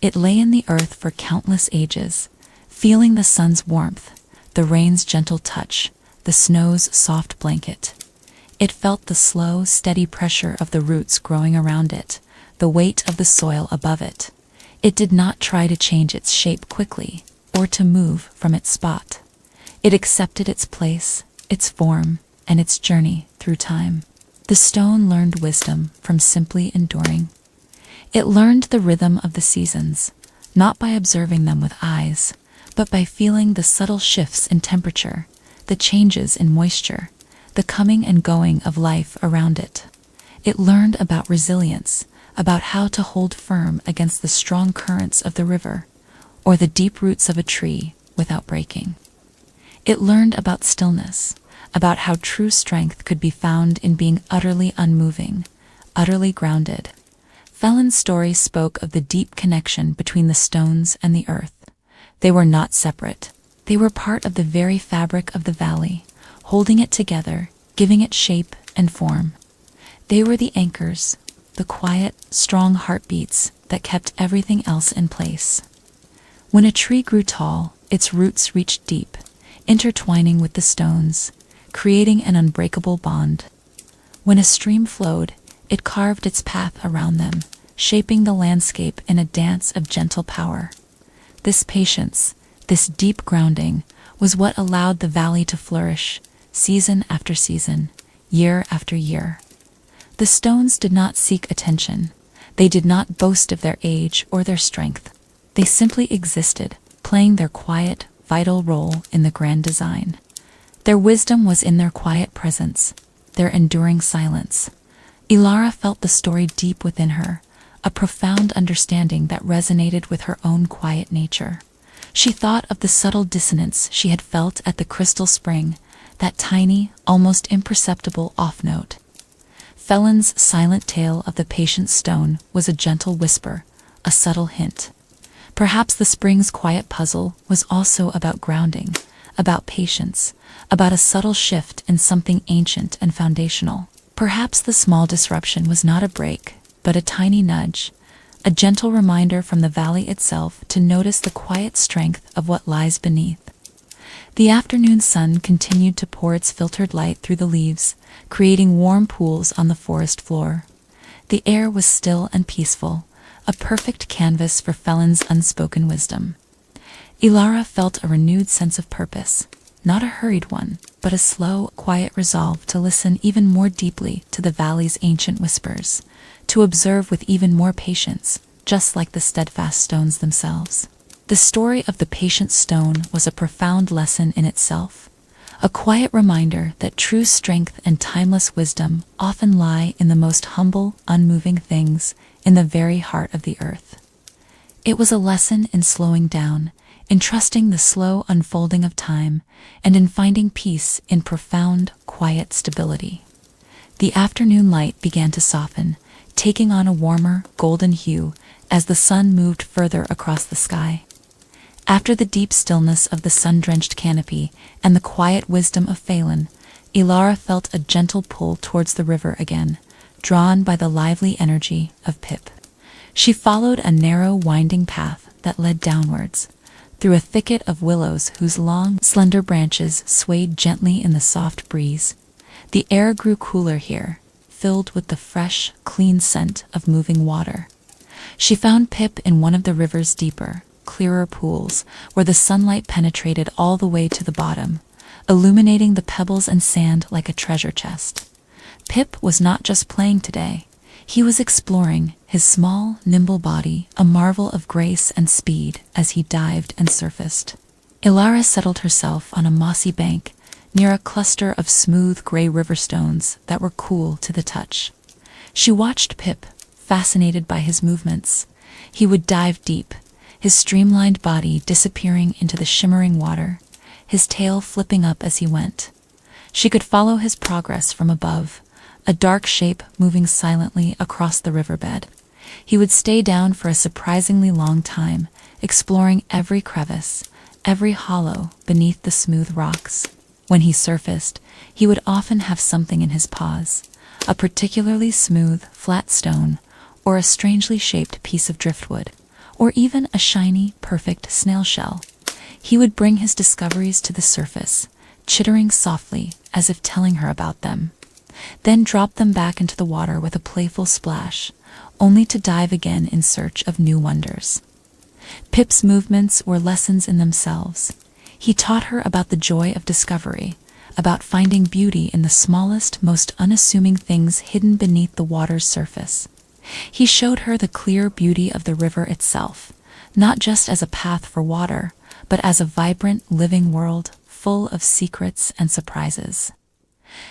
It lay in the earth for countless ages, feeling the sun's warmth, the rain's gentle touch, the snow's soft blanket. It felt the slow, steady pressure of the roots growing around it, the weight of the soil above it. It did not try to change its shape quickly or to move from its spot. It accepted its place, its form, and its journey through time. The stone learned wisdom from simply enduring. It learned the rhythm of the seasons, not by observing them with eyes, but by feeling the subtle shifts in temperature, the changes in moisture, the coming and going of life around it. It learned about resilience, about how to hold firm against the strong currents of the river, or the deep roots of a tree without breaking. It learned about stillness, about how true strength could be found in being utterly unmoving, utterly grounded. Faelan's story spoke of the deep connection between the stones and the earth. They were not separate. They were part of the very fabric of the valley, holding it together, giving it shape and form. They were the anchors, the quiet, strong heartbeats that kept everything else in place. When a tree grew tall, its roots reached deep, intertwining with the stones, creating an unbreakable bond. When a stream flowed, it carved its path around them, shaping the landscape in a dance of gentle power. This patience, this deep grounding, was what allowed the valley to flourish, season after season, year after year. The stones did not seek attention. They did not boast of their age or their strength. They simply existed, playing their quiet, vital role in the grand design. Their wisdom was in their quiet presence, their enduring silence. Elara felt the story deep within her, a profound understanding that resonated with her own quiet nature. She thought of the subtle dissonance she had felt at the crystal spring, that tiny, almost imperceptible off-note. Faelan's silent tale of the patient stone was a gentle whisper, a subtle hint. Perhaps the spring's quiet puzzle was also about grounding, about patience, about a subtle shift in something ancient and foundational. Perhaps the small disruption was not a break, but a tiny nudge, a gentle reminder from the valley itself to notice the quiet strength of what lies beneath. The afternoon sun continued to pour its filtered light through the leaves, creating warm pools on the forest floor. The air was still and peaceful, a perfect canvas for Faelan's unspoken wisdom. Elara felt a renewed sense of purpose, not a hurried one, but a slow, quiet resolve to listen even more deeply to the valley's ancient whispers, to observe with even more patience, just like the steadfast stones themselves. The story of the patient stone was a profound lesson in itself, a quiet reminder that true strength and timeless wisdom often lie in the most humble, unmoving things, in the very heart of the earth. It was a lesson in slowing down, in trusting the slow unfolding of time, and in finding peace in profound, quiet stability. The afternoon light began to soften, taking on a warmer, golden hue as the sun moved further across the sky. After the deep stillness of the sun-drenched canopy and the quiet wisdom of Faelan, Elara felt a gentle pull towards the river again, drawn by the lively energy of Pip. She followed a narrow, winding path that led downwards, through a thicket of willows whose long, slender branches swayed gently in the soft breeze. The air grew cooler here, filled with the fresh, clean scent of moving water. She found Pip in one of the river's deeper, clearer pools, where the sunlight penetrated all the way to the bottom, illuminating the pebbles and sand like a treasure chest. Pip was not just playing today. He was exploring, his small, nimble body a marvel of grace and speed as he dived and surfaced. Elara settled herself on a mossy bank near a cluster of smooth gray river stones that were cool to the touch. She watched Pip, fascinated by his movements. He would dive deep, his streamlined body disappearing into the shimmering water, his tail flipping up as he went. She could follow his progress from above, a dark shape moving silently across the riverbed. He would stay down for a surprisingly long time, exploring every crevice, every hollow beneath the smooth rocks. When he surfaced, he would often have something in his paws, a particularly smooth, flat stone, or a strangely shaped piece of driftwood, or even a shiny, perfect snail shell. He would bring his discoveries to the surface, chittering softly as if telling her about them, then drop them back into the water with a playful splash, only to dive again in search of new wonders. Pip's movements were lessons in themselves. He taught her about the joy of discovery, about finding beauty in the smallest, most unassuming things hidden beneath the water's surface. He showed her the clear beauty of the river itself, not just as a path for water, but as a vibrant, living world full of secrets and surprises.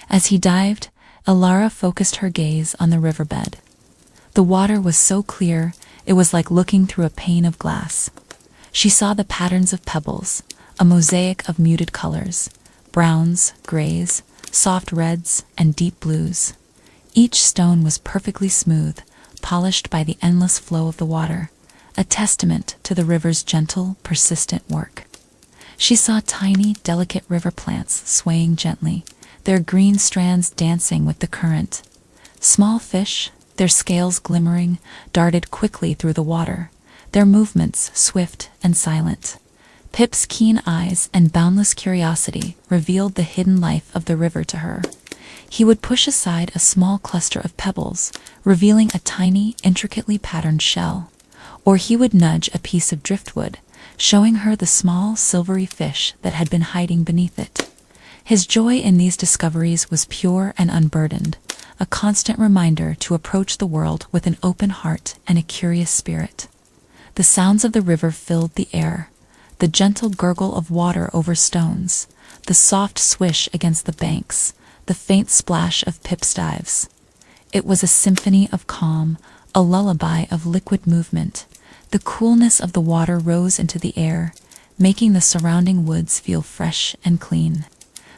As he dived, Elara focused her gaze on the riverbed. The water was so clear, it was like looking through a pane of glass. She saw the patterns of pebbles, a mosaic of muted colors, browns, grays, soft reds, and deep blues. Each stone was perfectly smooth, polished by the endless flow of the water, a testament to the river's gentle, persistent work. She saw tiny, delicate river plants swaying gently, their green strands dancing with the current. Small fish, their scales glimmering, darted quickly through the water, their movements swift and silent. Pip's keen eyes and boundless curiosity revealed the hidden life of the river to her. He would push aside a small cluster of pebbles, revealing a tiny, intricately patterned shell, or he would nudge a piece of driftwood, showing her the small, silvery fish that had been hiding beneath it. His joy in these discoveries was pure and unburdened, a constant reminder to approach the world with an open heart and a curious spirit. The sounds of the river filled the air, the gentle gurgle of water over stones, the soft swish against the banks, the faint splash of Pip's dives. It was a symphony of calm, a lullaby of liquid movement. The coolness of the water rose into the air, making the surrounding woods feel fresh and clean.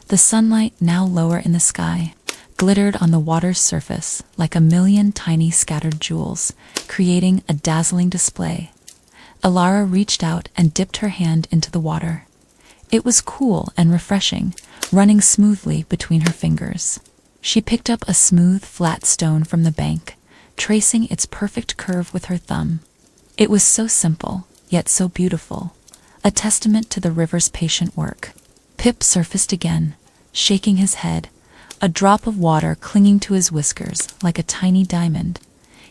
The sunlight, now lower in the sky, glittered on the water's surface like a million tiny scattered jewels, creating a dazzling display. Elara reached out and dipped her hand into the water. It was cool and refreshing, running smoothly between her fingers. She picked up a smooth, flat stone from the bank, tracing its perfect curve with her thumb. It was so simple, yet so beautiful, a testament to the river's patient work. Pip surfaced again, shaking his head, a drop of water clinging to his whiskers like a tiny diamond.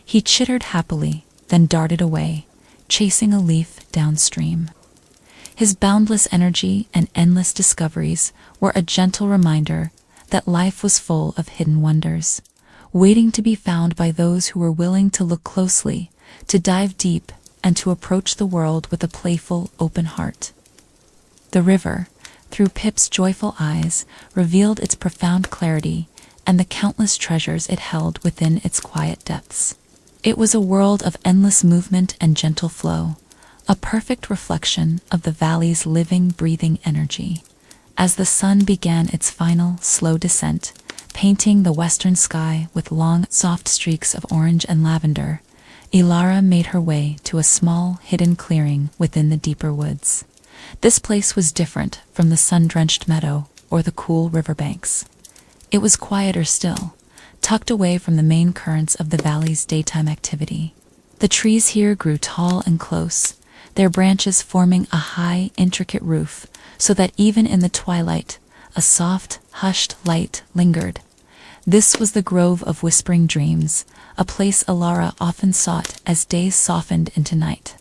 He chittered happily, then darted away, chasing a leaf downstream. His boundless energy and endless discoveries were a gentle reminder that life was full of hidden wonders, waiting to be found by those who were willing to look closely, to dive deep, and to approach the world with a playful, open heart. The river, through Pip's joyful eyes, revealed its profound clarity and the countless treasures it held within its quiet depths. It was a world of endless movement and gentle flow, a perfect reflection of the valley's living, breathing energy. As the sun began its final, slow descent, painting the western sky with long, soft streaks of orange and lavender, Elara made her way to a small, hidden clearing within the deeper woods. This place was different from the sun-drenched meadow or the cool riverbanks. It was quieter still, tucked away from the main currents of the valley's daytime activity. The trees here grew tall and close, their branches forming a high, intricate roof, so that even in the twilight, a soft, hushed light lingered. This was the Grove of Whispering Dreams, a place Elara often sought as days softened into night.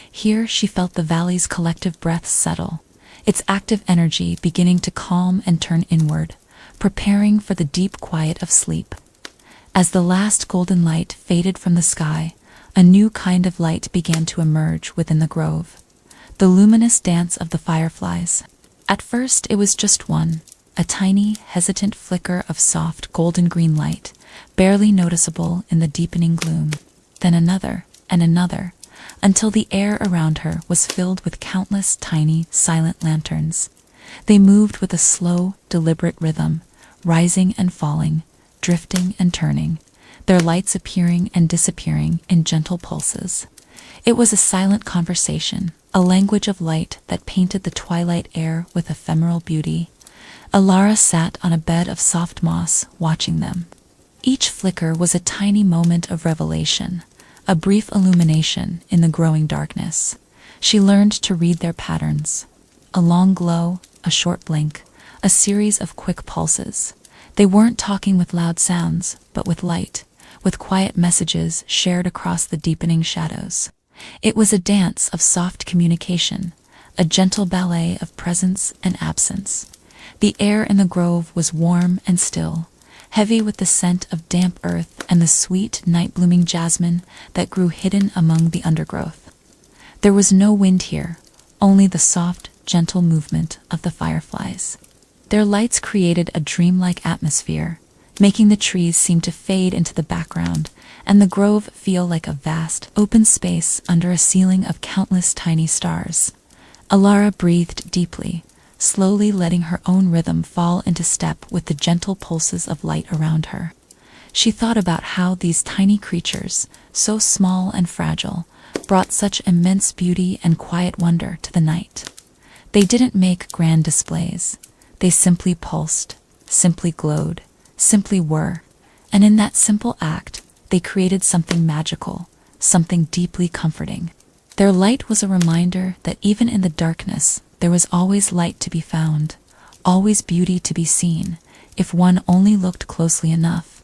Here she felt the valley's collective breaths settle, its active energy beginning to calm and turn inward, preparing for the deep quiet of sleep. As the last golden light faded from the sky, a new kind of light began to emerge within the grove. The luminous dance of the fireflies. At first it was just one, a tiny, hesitant flicker of soft golden-green light, barely noticeable in the deepening gloom. Then another, and another, until the air around her was filled with countless tiny, silent lanterns. They moved with a slow, deliberate rhythm, rising and falling, drifting and turning, their lights appearing and disappearing in gentle pulses. It was a silent conversation, a language of light that painted the twilight air with ephemeral beauty. Elara sat on a bed of soft moss, watching them. Each flicker was a tiny moment of revelation, a brief illumination in the growing darkness. She learned to read their patterns. A long glow, a short blink, a series of quick pulses. They weren't talking with loud sounds, but with light, with quiet messages shared across the deepening shadows. It was a dance of soft communication, a gentle ballet of presence and absence. The air in the grove was warm and still, heavy with the scent of damp earth and the sweet, night-blooming jasmine that grew hidden among the undergrowth. There was no wind here, only the soft, gentle movement of the fireflies. Their lights created a dreamlike atmosphere, making the trees seem to fade into the background and the grove feel like a vast, open space under a ceiling of countless tiny stars. Elara breathed deeply, slowly letting her own rhythm fall into step with the gentle pulses of light around her. She thought about how these tiny creatures, so small and fragile, brought such immense beauty and quiet wonder to the night. They didn't make grand displays. They simply pulsed, simply glowed, simply were, and in that simple act, they created something magical, something deeply comforting. Their light was a reminder that even in the darkness, there was always light to be found, always beauty to be seen, if one only looked closely enough.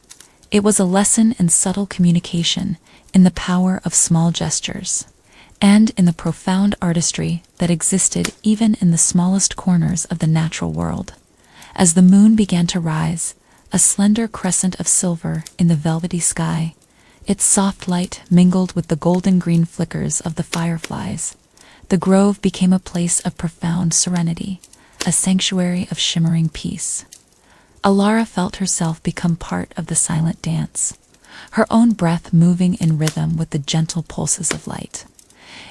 It was a lesson in subtle communication, in the power of small gestures, and in the profound artistry that existed even in the smallest corners of the natural world. As the moon began to rise, a slender crescent of silver in the velvety sky, its soft light mingled with the golden-green flickers of the fireflies. The grove became a place of profound serenity, a sanctuary of shimmering peace. Elara felt herself become part of the silent dance, her own breath moving in rhythm with the gentle pulses of light.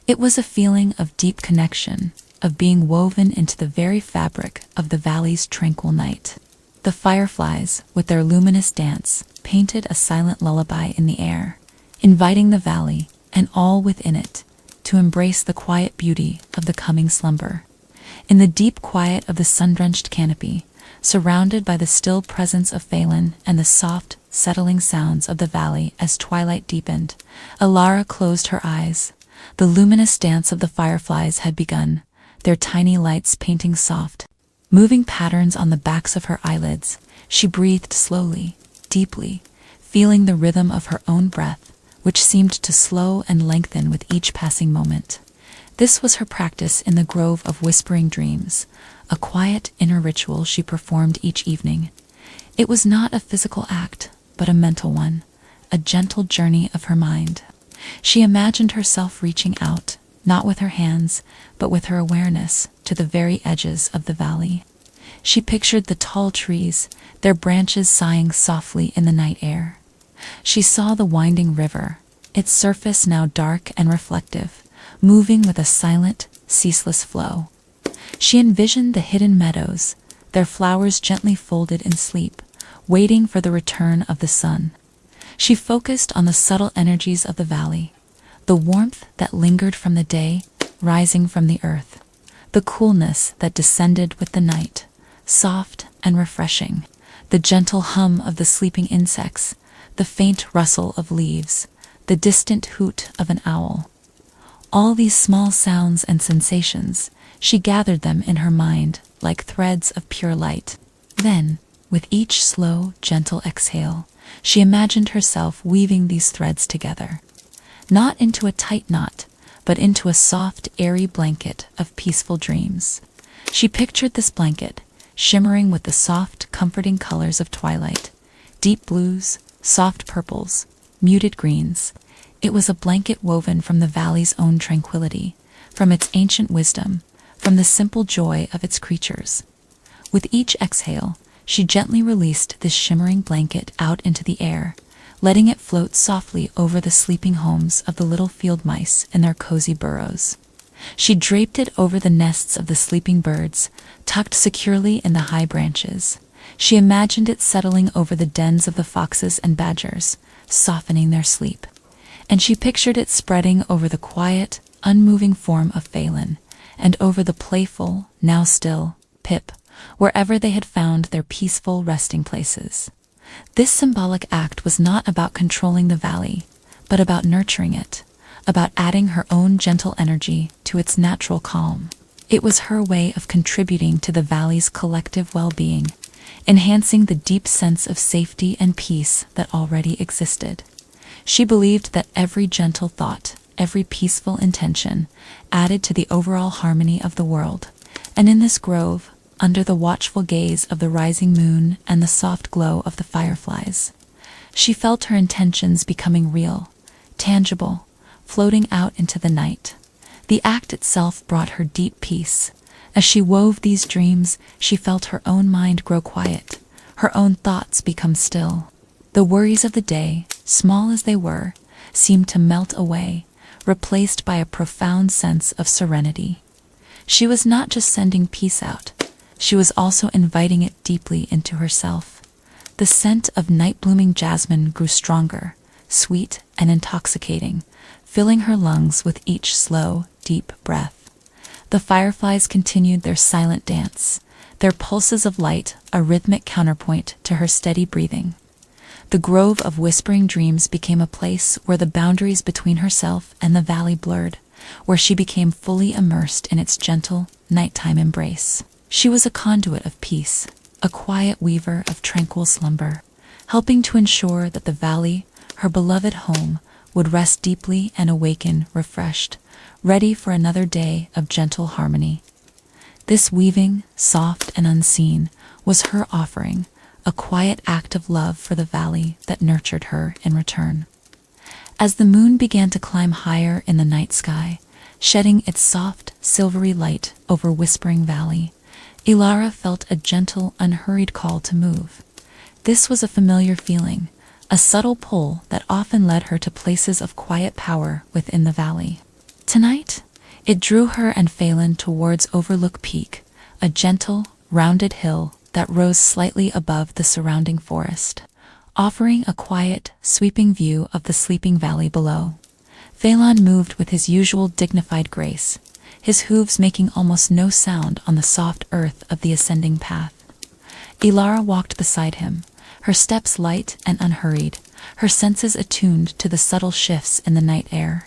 It was a feeling of deep connection, of being woven into the very fabric of the valley's tranquil night. The fireflies, with their luminous dance, painted a silent lullaby in the air, inviting the valley, and all within it, to embrace the quiet beauty of the coming slumber. In the deep quiet of the sun-drenched canopy, surrounded by the still presence of Faelan and the soft, settling sounds of the valley as twilight deepened, Elara closed her eyes. The luminous dance of the fireflies had begun, their tiny lights painting soft, moving patterns on the backs of her eyelids. She breathed slowly, deeply, feeling the rhythm of her own breath, which seemed to slow and lengthen with each passing moment. This was her practice in the Grove of Whispering Dreams, a quiet inner ritual she performed each evening. It was not a physical act, but a mental one, a gentle journey of her mind. She imagined herself reaching out, not with her hands, but with her awareness, to the very edges of the valley. She pictured the tall trees, their branches sighing softly in the night air. She saw the winding river, its surface now dark and reflective, moving with a silent, ceaseless flow. She envisioned the hidden meadows, their flowers gently folded in sleep, waiting for the return of the sun. She focused on the subtle energies of the valley, the warmth that lingered from the day, rising from the earth, the coolness that descended with the night, soft and refreshing, the gentle hum of the sleeping insects, the faint rustle of leaves, the distant hoot of an owl. All these small sounds and sensations, she gathered them in her mind like threads of pure light. Then, with each slow, gentle exhale, she imagined herself weaving these threads together, not into a tight knot, but into a soft, airy blanket of peaceful dreams. She pictured this blanket, shimmering with the soft, comforting colors of twilight, deep blues, soft purples, muted greens. It was a blanket woven from the valley's own tranquility, from its ancient wisdom, from the simple joy of its creatures. With each exhale, she gently released this shimmering blanket out into the air, letting it float softly over the sleeping homes of the little field mice in their cozy burrows. She draped it over the nests of the sleeping birds, tucked securely in the high branches. She imagined it settling over the dens of the foxes and badgers, softening their sleep. And she pictured it spreading over the quiet, unmoving form of Faelan, and over the playful, now still, Pip, wherever they had found their peaceful resting places. This symbolic act was not about controlling the valley, but about nurturing it, about adding her own gentle energy to its natural calm. It was her way of contributing to the valley's collective well-being, enhancing the deep sense of safety and peace that already existed. She believed that every gentle thought, every peaceful intention, added to the overall harmony of the world. And in this grove, under the watchful gaze of the rising moon and the soft glow of the fireflies, she felt her intentions becoming real, tangible, floating out into the night. The act itself brought her deep peace. As she wove these dreams, she felt her own mind grow quiet, her own thoughts become still. The worries of the day, small as they were, seemed to melt away, replaced by a profound sense of serenity. She was not just sending peace out, she was also inviting it deeply into herself. The scent of night-blooming jasmine grew stronger, sweet and intoxicating, filling her lungs with each slow, deep breath. The fireflies continued their silent dance, their pulses of light a rhythmic counterpoint to her steady breathing. The Grove of Whispering Dreams became a place where the boundaries between herself and the valley blurred, where she became fully immersed in its gentle, nighttime embrace. She was a conduit of peace, a quiet weaver of tranquil slumber, helping to ensure that the valley, her beloved home, would rest deeply and awaken refreshed, ready for another day of gentle harmony. This weaving, soft and unseen, was her offering, a quiet act of love for the valley that nurtured her in return. As the moon began to climb higher in the night sky, shedding its soft, silvery light over Whispering Valley, Elara felt a gentle, unhurried call to move. This was a familiar feeling, a subtle pull that often led her to places of quiet power within the valley. Tonight, it drew her and Faelan towards Overlook Peak, a gentle, rounded hill that rose slightly above the surrounding forest, offering a quiet, sweeping view of the sleeping valley below. Faelan moved with his usual dignified grace, his hooves making almost no sound on the soft earth of the ascending path. Elara walked beside him, her steps light and unhurried, her senses attuned to the subtle shifts in the night air.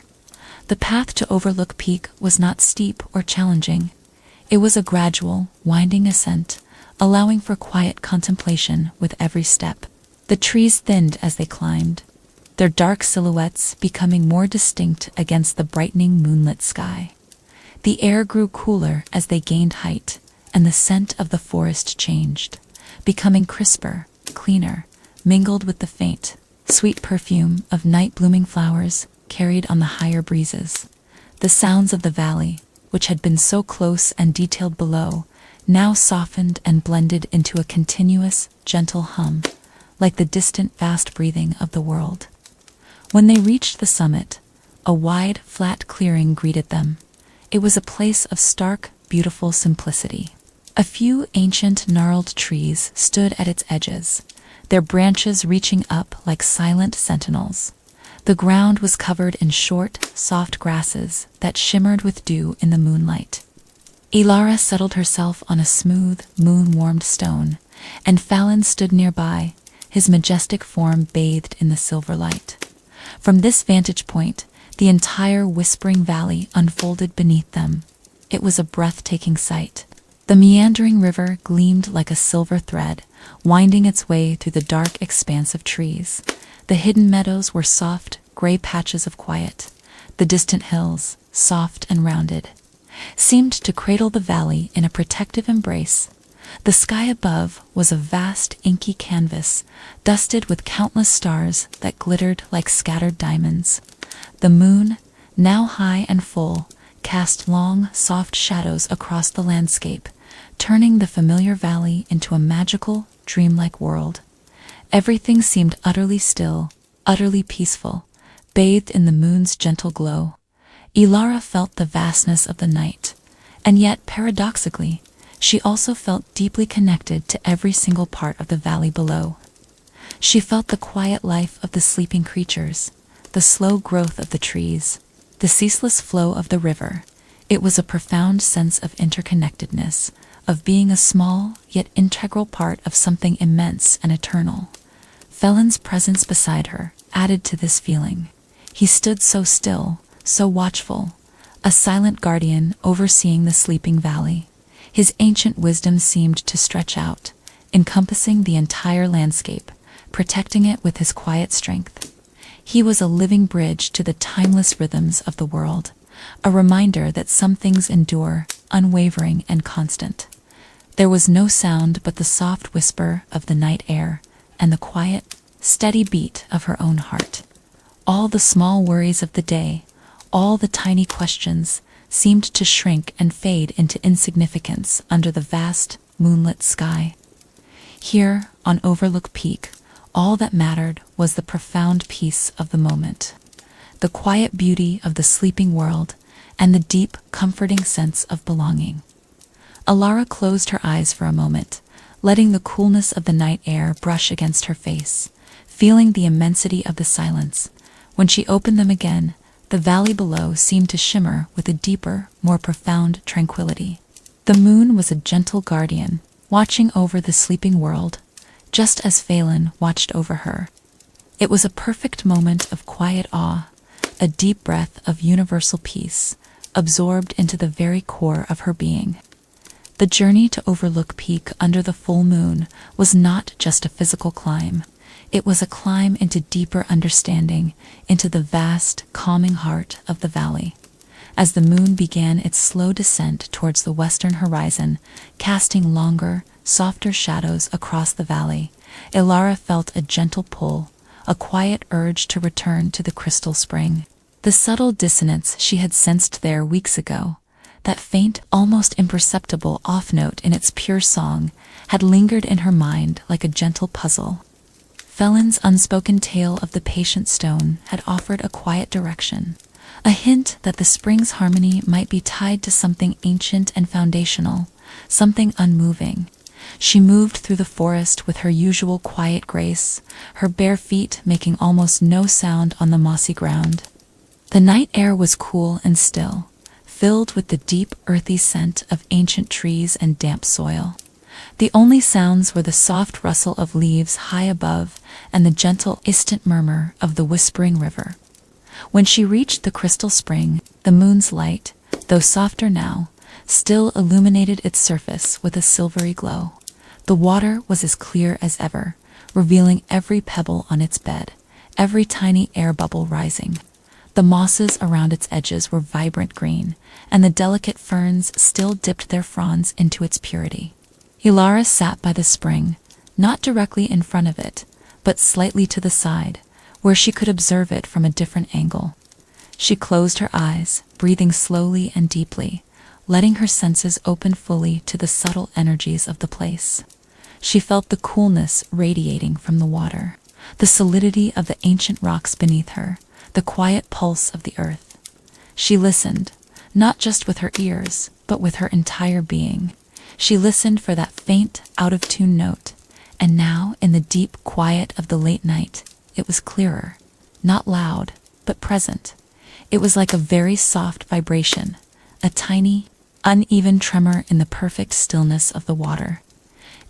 The path to Overlook Peak was not steep or challenging. It was a gradual, winding ascent, allowing for quiet contemplation with every step. The trees thinned as they climbed, their dark silhouettes becoming more distinct against the brightening moonlit sky. The air grew cooler as they gained height, and the scent of the forest changed, becoming crisper, cleaner, mingled with the faint, sweet perfume of night-blooming flowers carried on the higher breezes. The sounds of the valley, which had been so close and detailed below, now softened and blended into a continuous, gentle hum, like the distant fast breathing of the world. When they reached the summit, a wide, flat clearing greeted them. It was a place of stark, beautiful simplicity. A few ancient, gnarled trees stood at its edges, their branches reaching up like silent sentinels. The ground was covered in short, soft grasses that shimmered with dew in the moonlight. Elara settled herself on a smooth, moon-warmed stone, and Faelan stood nearby, his majestic form bathed in the silver light. From this vantage point, the entire whispering valley unfolded beneath them. It was a breathtaking sight. The meandering river gleamed like a silver thread, winding its way through the dark expanse of trees. The hidden meadows were soft, gray patches of quiet. The distant hills, soft and rounded, seemed to cradle the valley in a protective embrace. The sky above was a vast, inky canvas, dusted with countless stars that glittered like scattered diamonds. The moon, now high and full, cast long, soft shadows across the landscape, turning the familiar valley into a magical, dreamlike world. Everything seemed utterly still, utterly peaceful, bathed in the moon's gentle glow. Elara felt the vastness of the night, and yet, paradoxically, she also felt deeply connected to every single part of the valley below. She felt the quiet life of the sleeping creatures, the slow growth of the trees, the ceaseless flow of the river. It was a profound sense of interconnectedness, of being a small yet integral part of something immense and eternal. Faelan's presence beside her added to this feeling. He stood so still, so watchful, a silent guardian overseeing the sleeping valley. His ancient wisdom seemed to stretch out, encompassing the entire landscape, protecting it with his quiet strength. He was a living bridge to the timeless rhythms of the world, a reminder that some things endure, unwavering and constant. There was no sound but the soft whisper of the night air and the quiet, steady beat of her own heart. All the small worries of the day, all the tiny questions, seemed to shrink and fade into insignificance under the vast, moonlit sky. Here, on Overlook Peak, all that mattered was the profound peace of the moment, the quiet beauty of the sleeping world, and the deep, comforting sense of belonging. Elara closed her eyes for a moment, letting the coolness of the night air brush against her face, feeling the immensity of the silence. When she opened them again, the valley below seemed to shimmer with a deeper, more profound tranquility. The moon was a gentle guardian, watching over the sleeping world, just as Faelan watched over her. It was a perfect moment of quiet awe, a deep breath of universal peace, absorbed into the very core of her being. The journey to Overlook Peak under the full moon was not just a physical climb. It was a climb into deeper understanding, into the vast, calming heart of the valley. As the moon began its slow descent towards the western horizon, casting longer, softer shadows across the valley, Elara felt a gentle pull, a quiet urge to return to the crystal spring. The subtle dissonance she had sensed there weeks ago, That faint, almost imperceptible off-note in its pure song had lingered in her mind like a gentle puzzle. Faelan's unspoken tale of the patient stone had offered a quiet direction, a hint that the spring's harmony might be tied to something ancient and foundational, something unmoving. She moved through the forest with her usual quiet grace, her bare feet making almost no sound on the mossy ground. The night air was cool and still, filled with the deep, earthy scent of ancient trees and damp soil. The only sounds were the soft rustle of leaves high above and the gentle, distant murmur of the whispering river. When she reached the crystal spring, the moon's light, though softer now, still illuminated its surface with a silvery glow. The water was as clear as ever, revealing every pebble on its bed, every tiny air bubble rising. The mosses around its edges were vibrant green, and the delicate ferns still dipped their fronds into its purity. Elara sat by the spring, not directly in front of it, but slightly to the side, where she could observe it from a different angle. She closed her eyes, breathing slowly and deeply, letting her senses open fully to the subtle energies of the place. She felt the coolness radiating from the water, the solidity of the ancient rocks beneath her, the quiet pulse of the earth. She listened, not just with her ears, but with her entire being. She listened for that faint, out-of-tune note, and now, in the deep quiet of the late night, it was clearer, not loud, but present. It was like a very soft vibration, a tiny, uneven tremor in the perfect stillness of the water.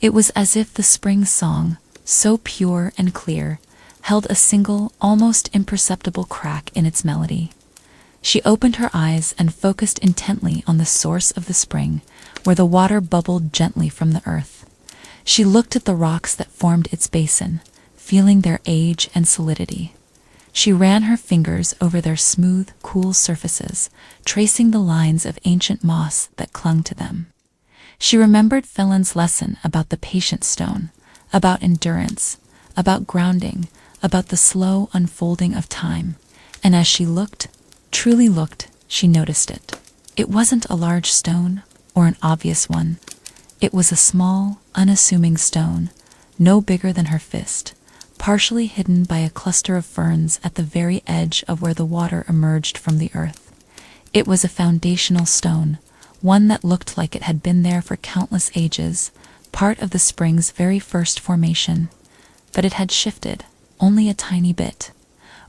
It was as if the spring song, so pure and clear, held a single, almost imperceptible crack in its melody. She opened her eyes and focused intently on the source of the spring, where the water bubbled gently from the earth. She looked at the rocks that formed its basin, feeling their age and solidity. She ran her fingers over their smooth, cool surfaces, tracing the lines of ancient moss that clung to them. She remembered Faelan's lesson about the patient stone, about endurance, about grounding, about the slow unfolding of time, and as she looked, truly looked, she noticed it. It wasn't a large stone, or an obvious one. It was a small, unassuming stone, no bigger than her fist, partially hidden by a cluster of ferns at the very edge of where the water emerged from the earth. It was a foundational stone, one that looked like it had been there for countless ages, part of the spring's very first formation. But it had shifted, only a tiny bit.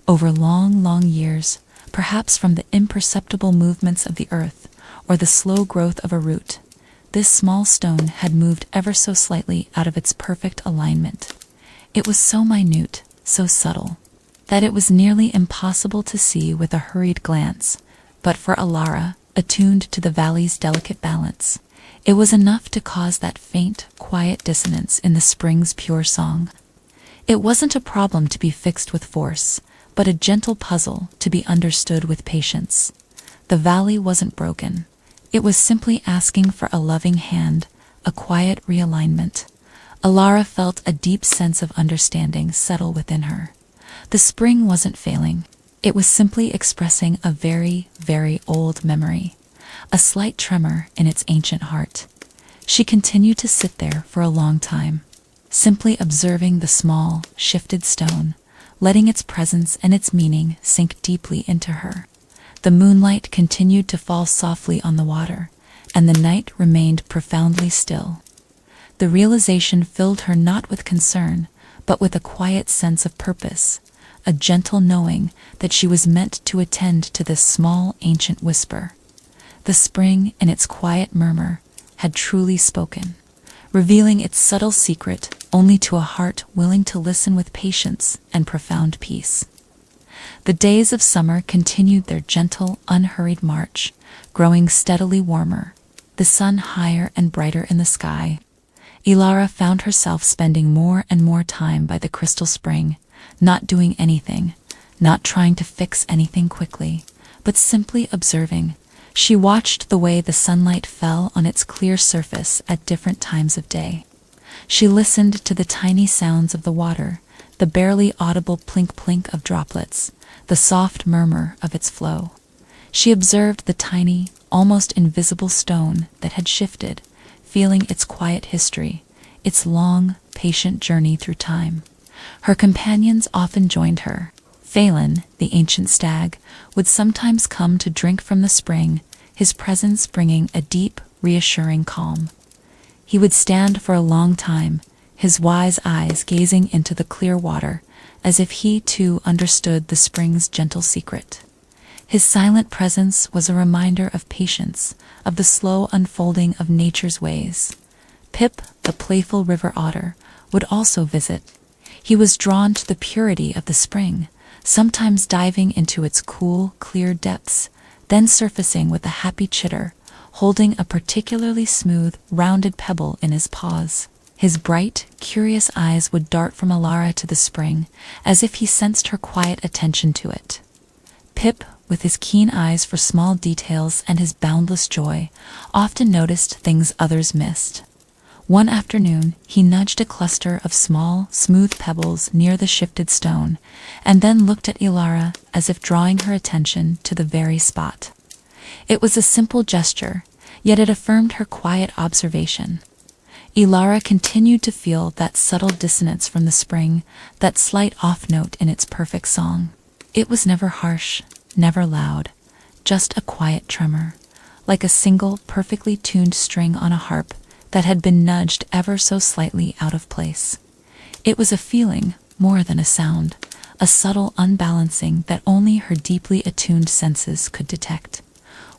Over long, long years, perhaps from the imperceptible movements of the earth, or the slow growth of a root, this small stone had moved ever so slightly out of its perfect alignment. It was so minute, so subtle, that it was nearly impossible to see with a hurried glance, but for Elara, attuned to the valley's delicate balance, it was enough to cause that faint, quiet dissonance in the spring's pure song. It wasn't a problem to be fixed with force, but a gentle puzzle to be understood with patience. The valley wasn't broken. It was simply asking for a loving hand, a quiet realignment. Elara felt a deep sense of understanding settle within her. The spring wasn't failing. It was simply expressing a very, very old memory, a slight tremor in its ancient heart. She continued to sit there for a long time, simply observing the small, shifted stone, letting its presence and its meaning sink deeply into her. The moonlight continued to fall softly on the water, and the night remained profoundly still. The realization filled her not with concern, but with a quiet sense of purpose, a gentle knowing that she was meant to attend to this small, ancient whisper. The spring, in its quiet murmur, had truly spoken, revealing its subtle secret only to a heart willing to listen with patience and profound peace. The days of summer continued their gentle, unhurried march, growing steadily warmer, the sun higher and brighter in the sky. Elara found herself spending more and more time by the crystal spring, not doing anything, not trying to fix anything quickly, but simply observing. She watched the way the sunlight fell on its clear surface at different times of day. She listened to the tiny sounds of the water, the barely audible plink-plink of droplets, the soft murmur of its flow. She observed the tiny, almost invisible stone that had shifted, feeling its quiet history, its long, patient journey through time. Her companions often joined her. Faelan, the ancient stag, would sometimes come to drink from the spring, his presence bringing a deep, reassuring calm. He would stand for a long time, his wise eyes gazing into the clear water, as if he too understood the spring's gentle secret. His silent presence was a reminder of patience, of the slow unfolding of nature's ways. Pip, the playful river otter, would also visit. He was drawn to the purity of the spring, sometimes diving into its cool, clear depths, then surfacing with a happy chitter, holding a particularly smooth, rounded pebble in his paws. His bright, curious eyes would dart from Elara to the spring, as if he sensed her quiet attention to it. Pip, with his keen eyes for small details and his boundless joy, often noticed things others missed. One afternoon, he nudged a cluster of small, smooth pebbles near the shifted stone, and then looked at Elara as if drawing her attention to the very spot. It was a simple gesture, yet it affirmed her quiet observation. Elara continued to feel that subtle dissonance from the spring, that slight off-note in its perfect song. It was never harsh, never loud, just a quiet tremor, like a single, perfectly tuned string on a harp that had been nudged ever so slightly out of place. It was a feeling, more than a sound, a subtle unbalancing that only her deeply attuned senses could detect.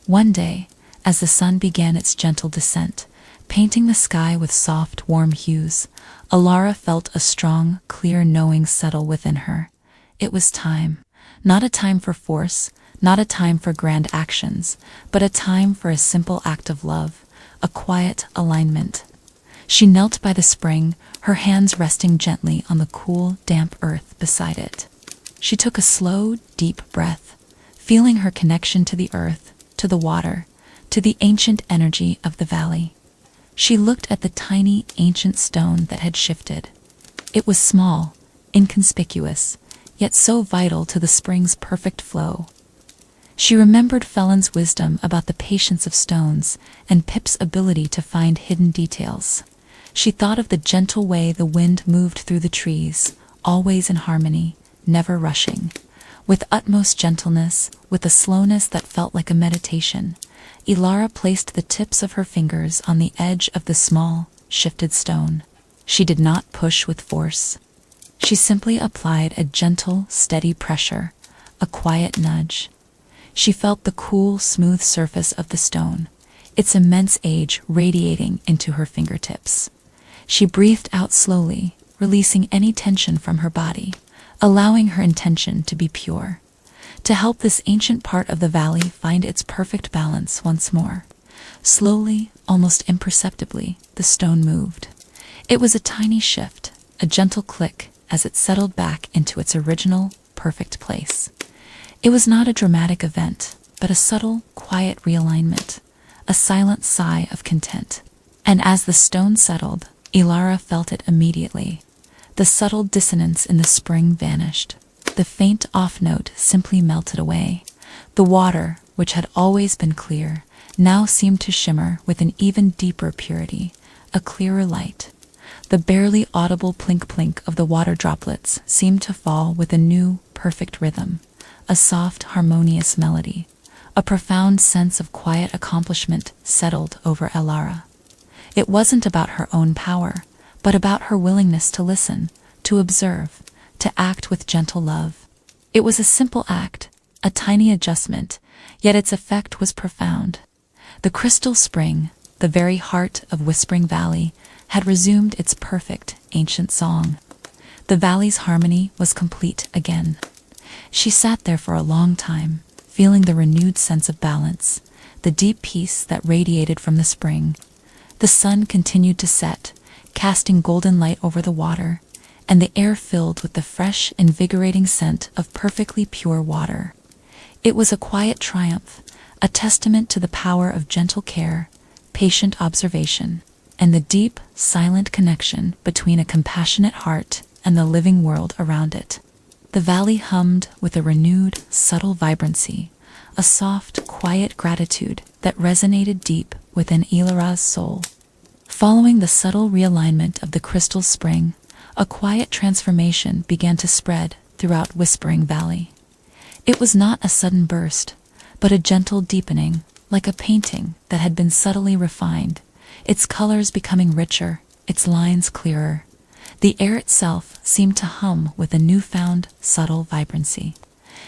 One day, as the sun began its gentle descent, painting the sky with soft, warm hues, Elara felt a strong, clear knowing settle within her. It was time. Not a time for force, not a time for grand actions, but a time for a simple act of love, a quiet alignment. She knelt by the spring, her hands resting gently on the cool, damp earth beside it. She took a slow, deep breath, feeling her connection to the earth, to the water, to the ancient energy of the valley. She looked at the tiny, ancient stone that had shifted. It was small, inconspicuous, yet so vital to the spring's perfect flow. She remembered Faelan's wisdom about the patience of stones and Pip's ability to find hidden details. She thought of the gentle way the wind moved through the trees, always in harmony, never rushing. With utmost gentleness, with a slowness that felt like a meditation, Elara placed the tips of her fingers on the edge of the small, shifted stone. She did not push with force. She simply applied a gentle, steady pressure, a quiet nudge. She felt the cool, smooth surface of the stone, its immense age radiating into her fingertips. She breathed out slowly, releasing any tension from her body, allowing her intention to be pure, to help this ancient part of the valley find its perfect balance once more. Slowly, almost imperceptibly, the stone moved. It was a tiny shift, a gentle click as it settled back into its original, perfect place. It was not a dramatic event, but a subtle, quiet realignment, a silent sigh of content. And as the stone settled, Elara felt it immediately. The subtle dissonance in the spring vanished. The faint off-note simply melted away. The water, which had always been clear, now seemed to shimmer with an even deeper purity, a clearer light. The barely audible plink-plink of the water droplets seemed to fall with a new, perfect rhythm, a soft, harmonious melody. A profound sense of quiet accomplishment settled over Elara. It wasn't about her own power, but about her willingness to listen, to observe, to act with gentle love. It was a simple act, a tiny adjustment, yet its effect was profound. The crystal spring, the very heart of Whispering Valley, had resumed its perfect, ancient song. The valley's harmony was complete again. She sat there for a long time, feeling the renewed sense of balance, the deep peace that radiated from the spring. The sun continued to set, casting golden light over the water, and the air filled with the fresh, invigorating scent of perfectly pure water. It was a quiet triumph, a testament to the power of gentle care, patient observation, and the deep, silent connection between a compassionate heart and the living world around it. The valley hummed with a renewed, subtle vibrancy, a soft, quiet gratitude that resonated deep within Elara's soul. Following the subtle realignment of the crystal spring, a quiet transformation began to spread throughout Whispering Valley. It was not a sudden burst, but a gentle deepening, like a painting that had been subtly refined, its colors becoming richer, its lines clearer. The air itself seemed to hum with a newfound, subtle vibrancy.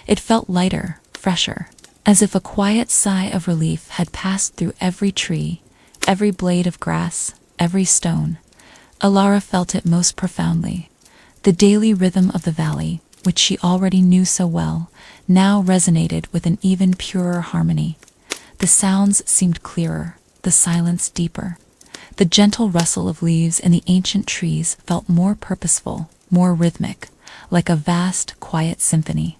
It felt lighter, fresher, as if a quiet sigh of relief had passed through every tree, every blade of grass, every stone. Elara felt it most profoundly. The daily rhythm of the valley, which she already knew so well, now resonated with an even purer harmony. The sounds seemed clearer, the silence deeper. The gentle rustle of leaves in the ancient trees felt more purposeful, more rhythmic, like a vast, quiet symphony.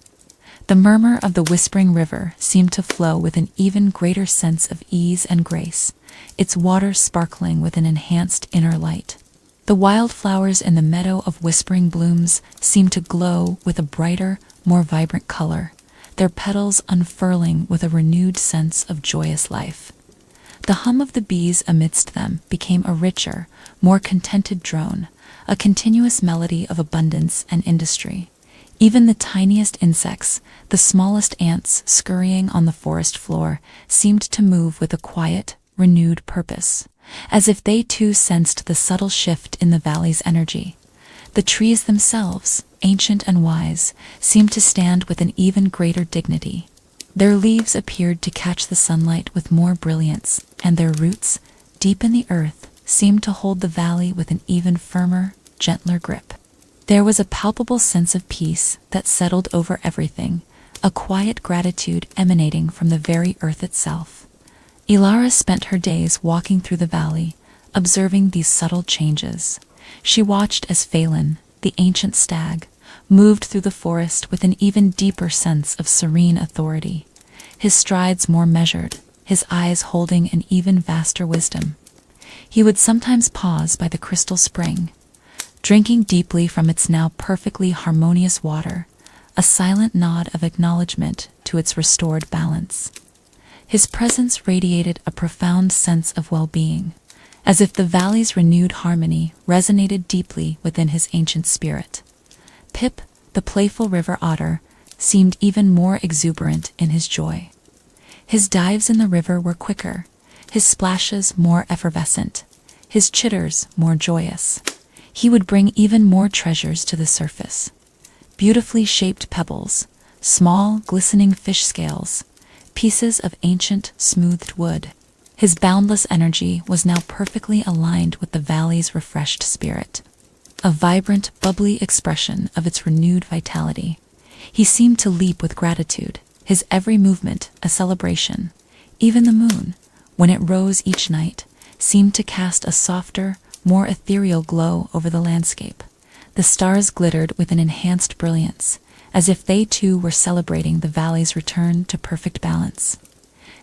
The murmur of the whispering river seemed to flow with an even greater sense of ease and grace, its water sparkling with an enhanced inner light. The wildflowers in the meadow of whispering blooms seemed to glow with a brighter, more vibrant color, their petals unfurling with a renewed sense of joyous life. The hum of the bees amidst them became a richer, more contented drone, a continuous melody of abundance and industry. Even the tiniest insects, the smallest ants scurrying on the forest floor, seemed to move with a quiet, renewed purpose, as if they too sensed the subtle shift in the valley's energy. The trees themselves, ancient and wise, seemed to stand with an even greater dignity. Their leaves appeared to catch the sunlight with more brilliance, and their roots, deep in the earth, seemed to hold the valley with an even firmer, gentler grip. There was a palpable sense of peace that settled over everything, a quiet gratitude emanating from the very earth itself. Elara spent her days walking through the valley, observing these subtle changes. She watched as Faelan, the ancient stag, moved through the forest with an even deeper sense of serene authority, his strides more measured, his eyes holding an even vaster wisdom. He would sometimes pause by the crystal spring, drinking deeply from its now perfectly harmonious water, a silent nod of acknowledgement to its restored balance. His presence radiated a profound sense of well-being, as if the valley's renewed harmony resonated deeply within his ancient spirit. Pip, the playful river otter, seemed even more exuberant in his joy. His dives in the river were quicker, his splashes more effervescent, his chitters more joyous. He would bring even more treasures to the surface. Beautifully shaped pebbles, small, glistening fish scales, pieces of ancient, smoothed wood. His boundless energy was now perfectly aligned with the valley's refreshed spirit, a vibrant, bubbly expression of its renewed vitality. He seemed to leap with gratitude, his every movement a celebration. Even the moon, when it rose each night, seemed to cast a softer, more ethereal glow over the landscape. The stars glittered with an enhanced brilliance, as if they too were celebrating the valley's return to perfect balance.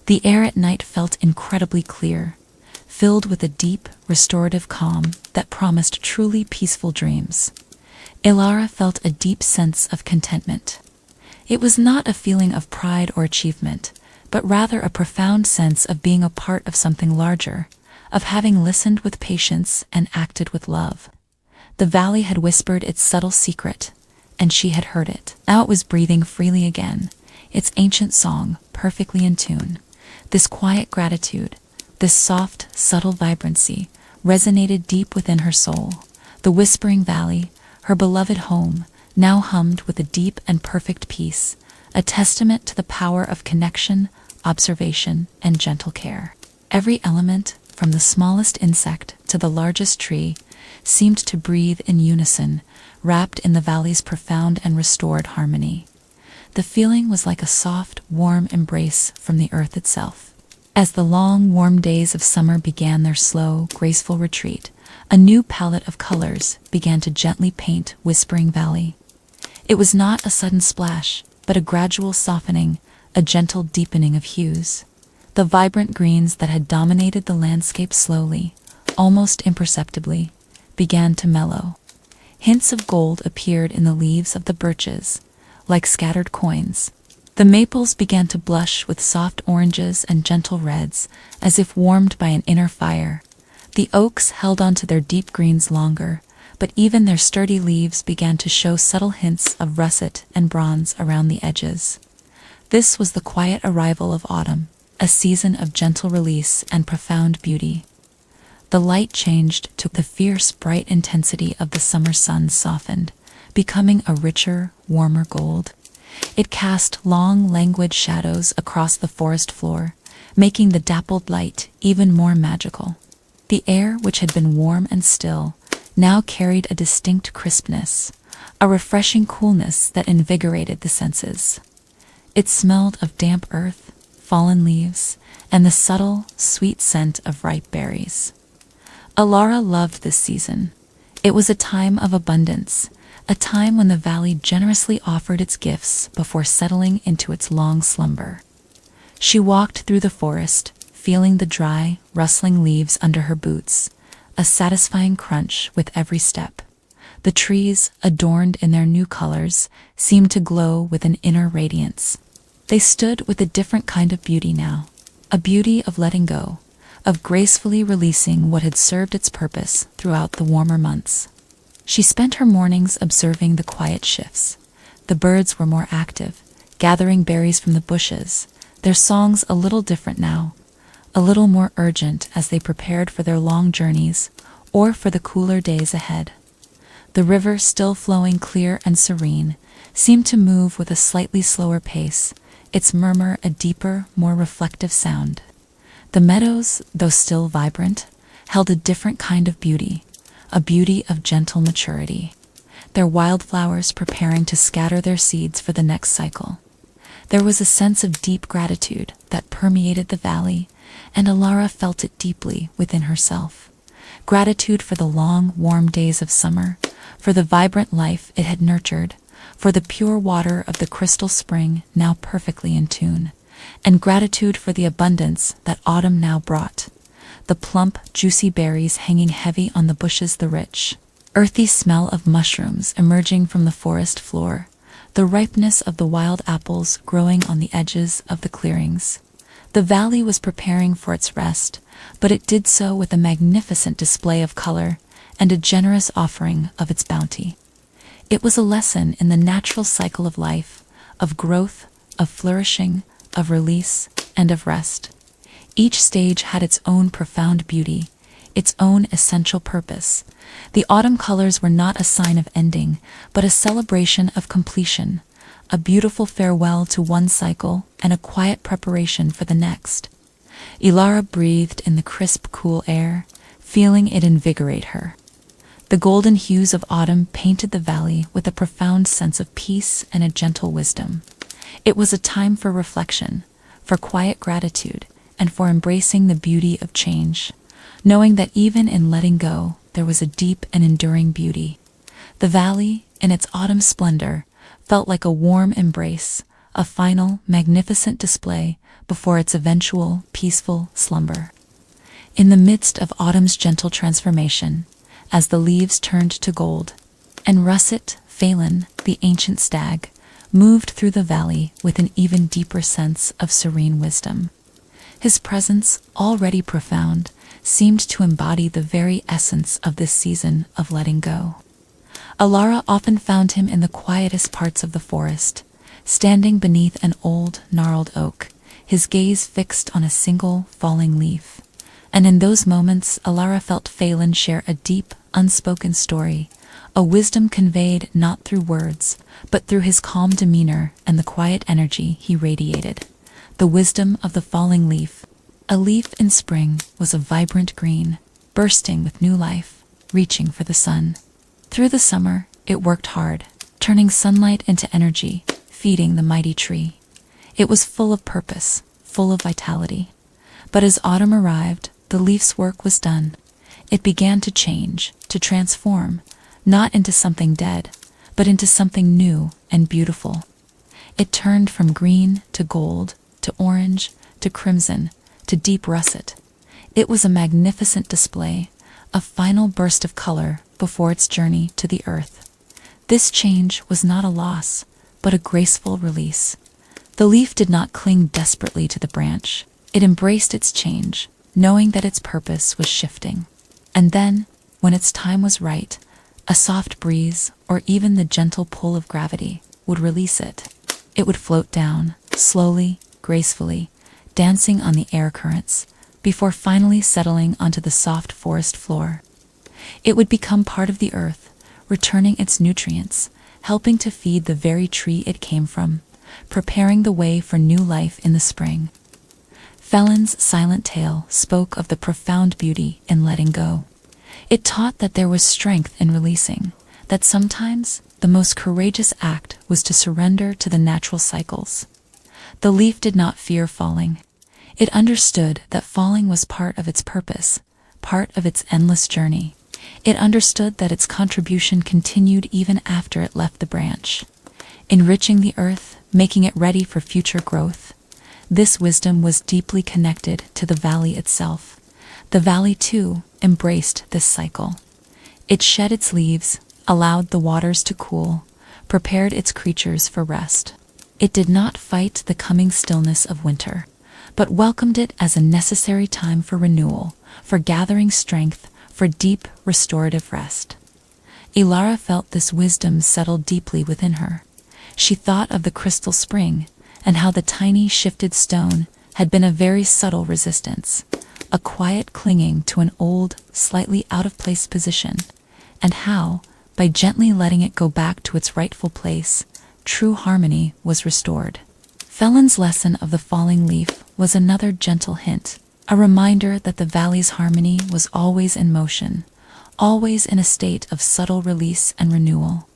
The air at night felt incredibly clear, filled with a deep, restorative calm that promised truly peaceful dreams. Elara felt a deep sense of contentment. It was not a feeling of pride or achievement, but rather a profound sense of being a part of something larger, of having listened with patience and acted with love. The valley had whispered its subtle secret, and she had heard it. Now it was breathing freely again, its ancient song perfectly in tune. This quiet gratitude, this soft, subtle vibrancy, resonated deep within her soul. The Whispering Valley, her beloved home, now hummed with a deep and perfect peace, a testament to the power of connection, observation, and gentle care. Every element, from the smallest insect to the largest tree, seemed to breathe in unison, wrapped in the valley's profound and restored harmony. The feeling was like a soft, warm embrace from the earth itself. As the long, warm days of summer began their slow, graceful retreat, a new palette of colors began to gently paint Whispering Valley. It was not a sudden splash, but a gradual softening, a gentle deepening of hues. The vibrant greens that had dominated the landscape slowly, almost imperceptibly, began to mellow. Hints of gold appeared in the leaves of the birches, like scattered coins. The maples began to blush with soft oranges and gentle reds, as if warmed by an inner fire. The oaks held on to their deep greens longer, but even their sturdy leaves began to show subtle hints of russet and bronze around the edges. This was the quiet arrival of autumn, a season of gentle release and profound beauty. The light changed to the fierce, bright intensity of the summer sun softened, becoming a richer, warmer gold. It cast long, languid shadows across the forest floor, making the dappled light even more magical. The air, which had been warm and still, now carried a distinct crispness, a refreshing coolness that invigorated the senses. It smelled of damp earth, fallen leaves, and the subtle, sweet scent of ripe berries. Elara loved this season. It was a time of abundance, a time when the valley generously offered its gifts before settling into its long slumber. She walked through the forest, feeling the dry, rustling leaves under her boots, a satisfying crunch with every step. The trees, adorned in their new colors, seemed to glow with an inner radiance. They stood with a different kind of beauty now, a beauty of letting go, of gracefully releasing what had served its purpose throughout the warmer months. She spent her mornings observing the quiet shifts. The birds were more active, gathering berries from the bushes, their songs a little different now, a little more urgent as they prepared for their long journeys or for the cooler days ahead. The river, still flowing clear and serene, seemed to move with a slightly slower pace, its murmur a deeper, more reflective sound. The meadows, though still vibrant, held a different kind of beauty, a beauty of gentle maturity, their wildflowers preparing to scatter their seeds for the next cycle. There was a sense of deep gratitude that permeated the valley, and Elara felt it deeply within herself. Gratitude for the long, warm days of summer, for the vibrant life it had nurtured, for the pure water of the crystal spring now perfectly in tune, and gratitude for the abundance that autumn now brought. The plump, juicy berries hanging heavy on the bushes, the rich, earthy smell of mushrooms emerging from the forest floor, the ripeness of the wild apples growing on the edges of the clearings. The valley was preparing for its rest, but it did so with a magnificent display of color and a generous offering of its bounty. It was a lesson in the natural cycle of life, of growth, of flourishing, of release, and of rest. Each stage had its own profound beauty, its own essential purpose. The autumn colors were not a sign of ending, but a celebration of completion, a beautiful farewell to one cycle and a quiet preparation for the next. Elara breathed in the crisp, cool air, feeling it invigorate her. The golden hues of autumn painted the valley with a profound sense of peace and a gentle wisdom. It was a time for reflection, for quiet gratitude, and for embracing the beauty of change, knowing that even in letting go, there was a deep and enduring beauty. The valley, in its autumn splendor, felt like a warm embrace, a final, magnificent display before its eventual, peaceful slumber. In the midst of autumn's gentle transformation, as the leaves turned to gold, and russet, Faelan, the ancient stag, moved through the valley with an even deeper sense of serene wisdom. His presence, already profound, seemed to embody the very essence of this season of letting go. Elara often found him in the quietest parts of the forest, standing beneath an old, gnarled oak, his gaze fixed on a single, falling leaf. And in those moments, Elara felt Faelan share a deep, unspoken story, a wisdom conveyed not through words, but through his calm demeanor and the quiet energy he radiated. The wisdom of the falling leaf. A leaf in spring was a vibrant green, bursting with new life, reaching for the sun. Through the summer, it worked hard, turning sunlight into energy, feeding the mighty tree. It was full of purpose, full of vitality. But as autumn arrived, the leaf's work was done. It began to change, to transform, not into something dead, but into something new and beautiful. It turned from green to gold, to orange, to crimson, to deep russet. It was a magnificent display, a final burst of color before its journey to the earth. This change was not a loss, but a graceful release. The leaf did not cling desperately to the branch. It embraced its change, knowing that its purpose was shifting. And then, when its time was right, a soft breeze, or even the gentle pull of gravity, would release it. It would float down, slowly, gracefully, dancing on the air currents, before finally settling onto the soft forest floor. It would become part of the earth, returning its nutrients, helping to feed the very tree it came from, preparing the way for new life in the spring. Faelan's silent tale spoke of the profound beauty in letting go. It taught that there was strength in releasing, that sometimes the most courageous act was to surrender to the natural cycles. The leaf did not fear falling. It understood that falling was part of its purpose, part of its endless journey. It understood that its contribution continued even after it left the branch, enriching the earth, making it ready for future growth. This wisdom was deeply connected to the valley itself. The valley, too, embraced this cycle. It shed its leaves, allowed the waters to cool, prepared its creatures for rest. It did not fight the coming stillness of winter, but welcomed it as a necessary time for renewal, for gathering strength, for deep, restorative rest. Elara felt this wisdom settle deeply within her. She thought of the crystal spring, and how the tiny shifted stone had been a very subtle resistance, a quiet clinging to an old, slightly out-of-place position, and how, by gently letting it go back to its rightful place, true harmony was restored. Faelan's lesson of the falling leaf was another gentle hint, a reminder that the valley's harmony was always in motion, always in a state of subtle release and renewal.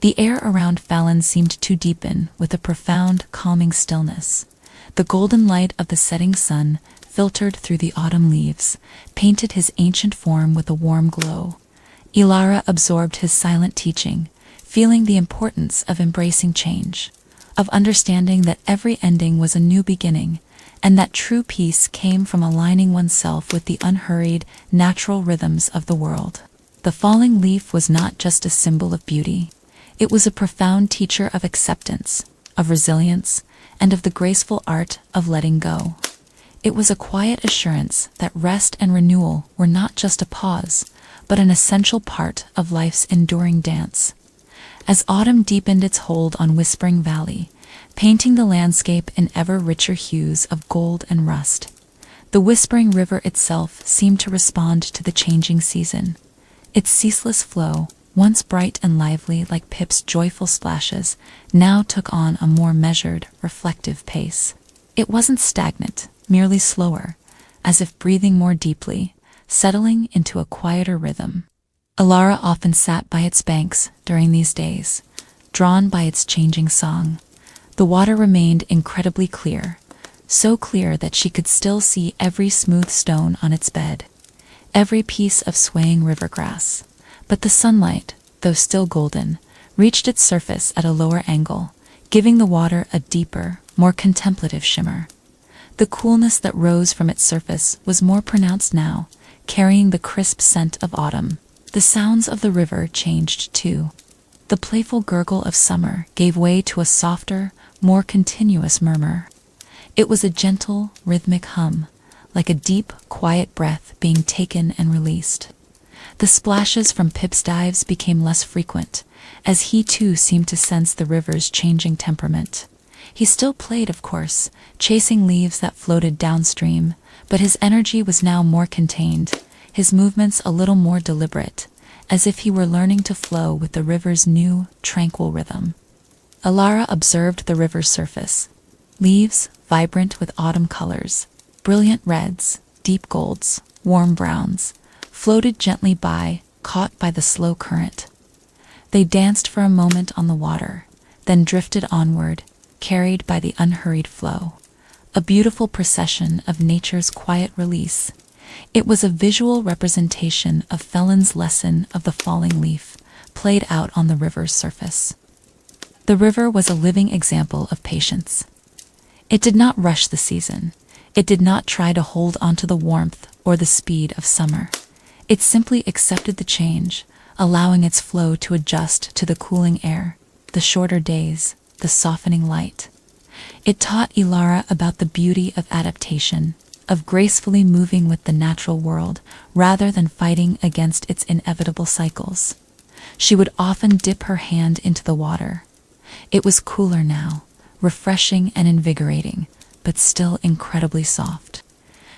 The air around Faelan seemed to deepen with a profound, calming stillness. The golden light of the setting sun filtered through the autumn leaves, painted his ancient form with a warm glow. Elara absorbed his silent teaching, feeling the importance of embracing change, of understanding that every ending was a new beginning, and that true peace came from aligning oneself with the unhurried, natural rhythms of the world. The falling leaf was not just a symbol of beauty. It was a profound teacher of acceptance, of resilience, and of the graceful art of letting go. It was a quiet assurance that rest and renewal were not just a pause, but an essential part of life's enduring dance. As autumn deepened its hold on Whispering Valley, painting the landscape in ever richer hues of gold and rust, the Whispering River itself seemed to respond to the changing season. Its ceaseless flow, once bright and lively like Pip's joyful splashes, now took on a more measured, reflective pace. It wasn't stagnant, merely slower, as if breathing more deeply, settling into a quieter rhythm. Elara often sat by its banks during these days, drawn by its changing song. The water remained incredibly clear, so clear that she could still see every smooth stone on its bed, every piece of swaying river grass. But the sunlight, though still golden, reached its surface at a lower angle, giving the water a deeper, more contemplative shimmer. The coolness that rose from its surface was more pronounced now, carrying the crisp scent of autumn. The sounds of the river changed too. The playful gurgle of summer gave way to a softer, more continuous murmur. It was a gentle, rhythmic hum, like a deep, quiet breath being taken and released. The splashes from Pip's dives became less frequent, as he too seemed to sense the river's changing temperament. He still played, of course, chasing leaves that floated downstream, but his energy was now more contained, his movements a little more deliberate, as if he were learning to flow with the river's new, tranquil rhythm. Elara observed the river's surface. Leaves, vibrant with autumn colors, brilliant reds, deep golds, warm browns, floated gently by, caught by the slow current. They danced for a moment on the water, then drifted onward, carried by the unhurried flow. A beautiful procession of nature's quiet release. It was a visual representation of Faelan's lesson of the falling leaf, played out on the river's surface. The river was a living example of patience. It did not rush the season. It did not try to hold onto the warmth or the speed of summer. It simply accepted the change, allowing its flow to adjust to the cooling air, the shorter days, the softening light. It taught Elara about the beauty of adaptation, of gracefully moving with the natural world rather than fighting against its inevitable cycles. She would often dip her hand into the water. It was cooler now, refreshing and invigorating, but still incredibly soft.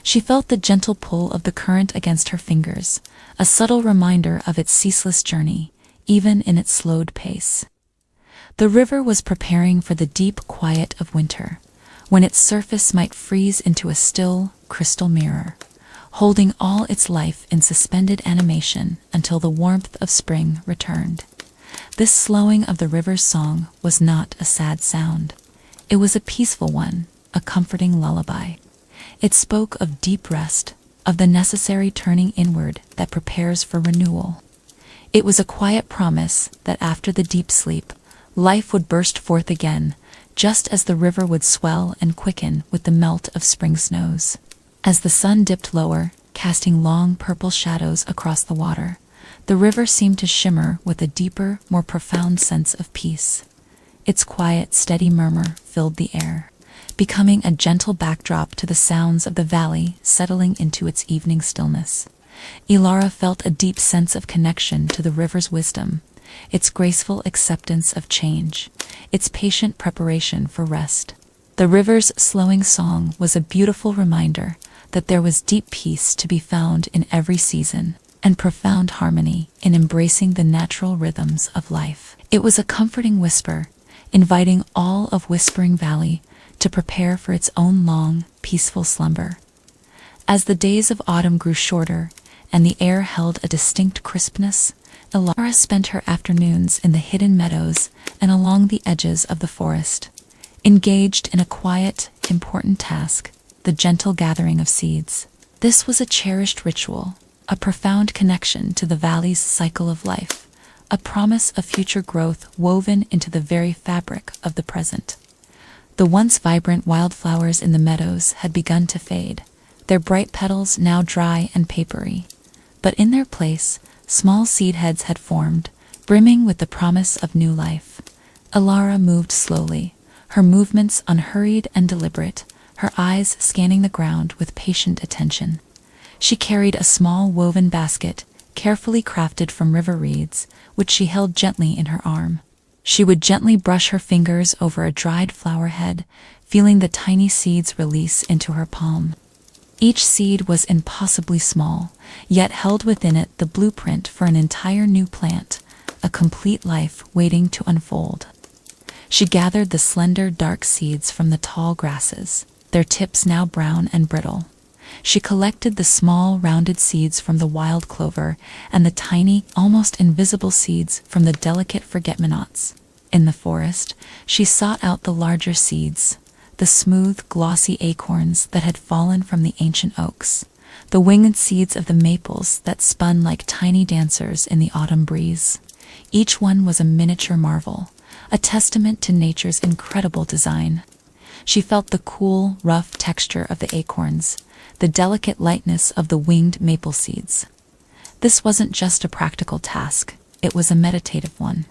She felt the gentle pull of the current against her fingers, a subtle reminder of its ceaseless journey, even in its slowed pace. The river was preparing for the deep quiet of winter, when its surface might freeze into a still, crystal mirror, holding all its life in suspended animation until the warmth of spring returned. This slowing of the river's song was not a sad sound. It was a peaceful one, a comforting lullaby. It spoke of deep rest, of the necessary turning inward that prepares for renewal. It was a quiet promise that after the deep sleep, life would burst forth again, just as the river would swell and quicken with the melt of spring snows. As the sun dipped lower, casting long purple shadows across the water, the river seemed to shimmer with a deeper, more profound sense of peace. Its quiet, steady murmur filled the air, becoming a gentle backdrop to the sounds of the valley settling into its evening stillness. Elara felt a deep sense of connection to the river's wisdom, its graceful acceptance of change, its patient preparation for rest. The river's slowing song was a beautiful reminder that there was deep peace to be found in every season, and profound harmony in embracing the natural rhythms of life. It was a comforting whisper, inviting all of Whispering Valley to prepare for its own long, peaceful slumber. As the days of autumn grew shorter, and the air held a distinct crispness, Elara spent her afternoons in the hidden meadows and along the edges of the forest, engaged in a quiet, important task, the gentle gathering of seeds. This was a cherished ritual, a profound connection to the valley's cycle of life, a promise of future growth woven into the very fabric of the present. The once vibrant wildflowers in the meadows had begun to fade, their bright petals now dry and papery. But in their place, small seed heads had formed, brimming with the promise of new life. Elara moved slowly, her movements unhurried and deliberate, her eyes scanning the ground with patient attention. She carried a small woven basket, carefully crafted from river reeds, which she held gently in her arm. She would gently brush her fingers over a dried flower head, feeling the tiny seeds release into her palm. Each seed was impossibly small, yet held within it the blueprint for an entire new plant, a complete life waiting to unfold. She gathered the slender, dark seeds from the tall grasses, their tips now brown and brittle. She collected the small, rounded seeds from the wild clover and the tiny, almost invisible seeds from the delicate forget-me-nots. In the forest, she sought out the larger seeds, the smooth, glossy acorns that had fallen from the ancient oaks, the winged seeds of the maples that spun like tiny dancers in the autumn breeze. Each one was a miniature marvel, a testament to nature's incredible design. She felt the cool, rough texture of the acorns, the delicate lightness of the winged maple seeds. This wasn't just a practical task, it was a meditative one.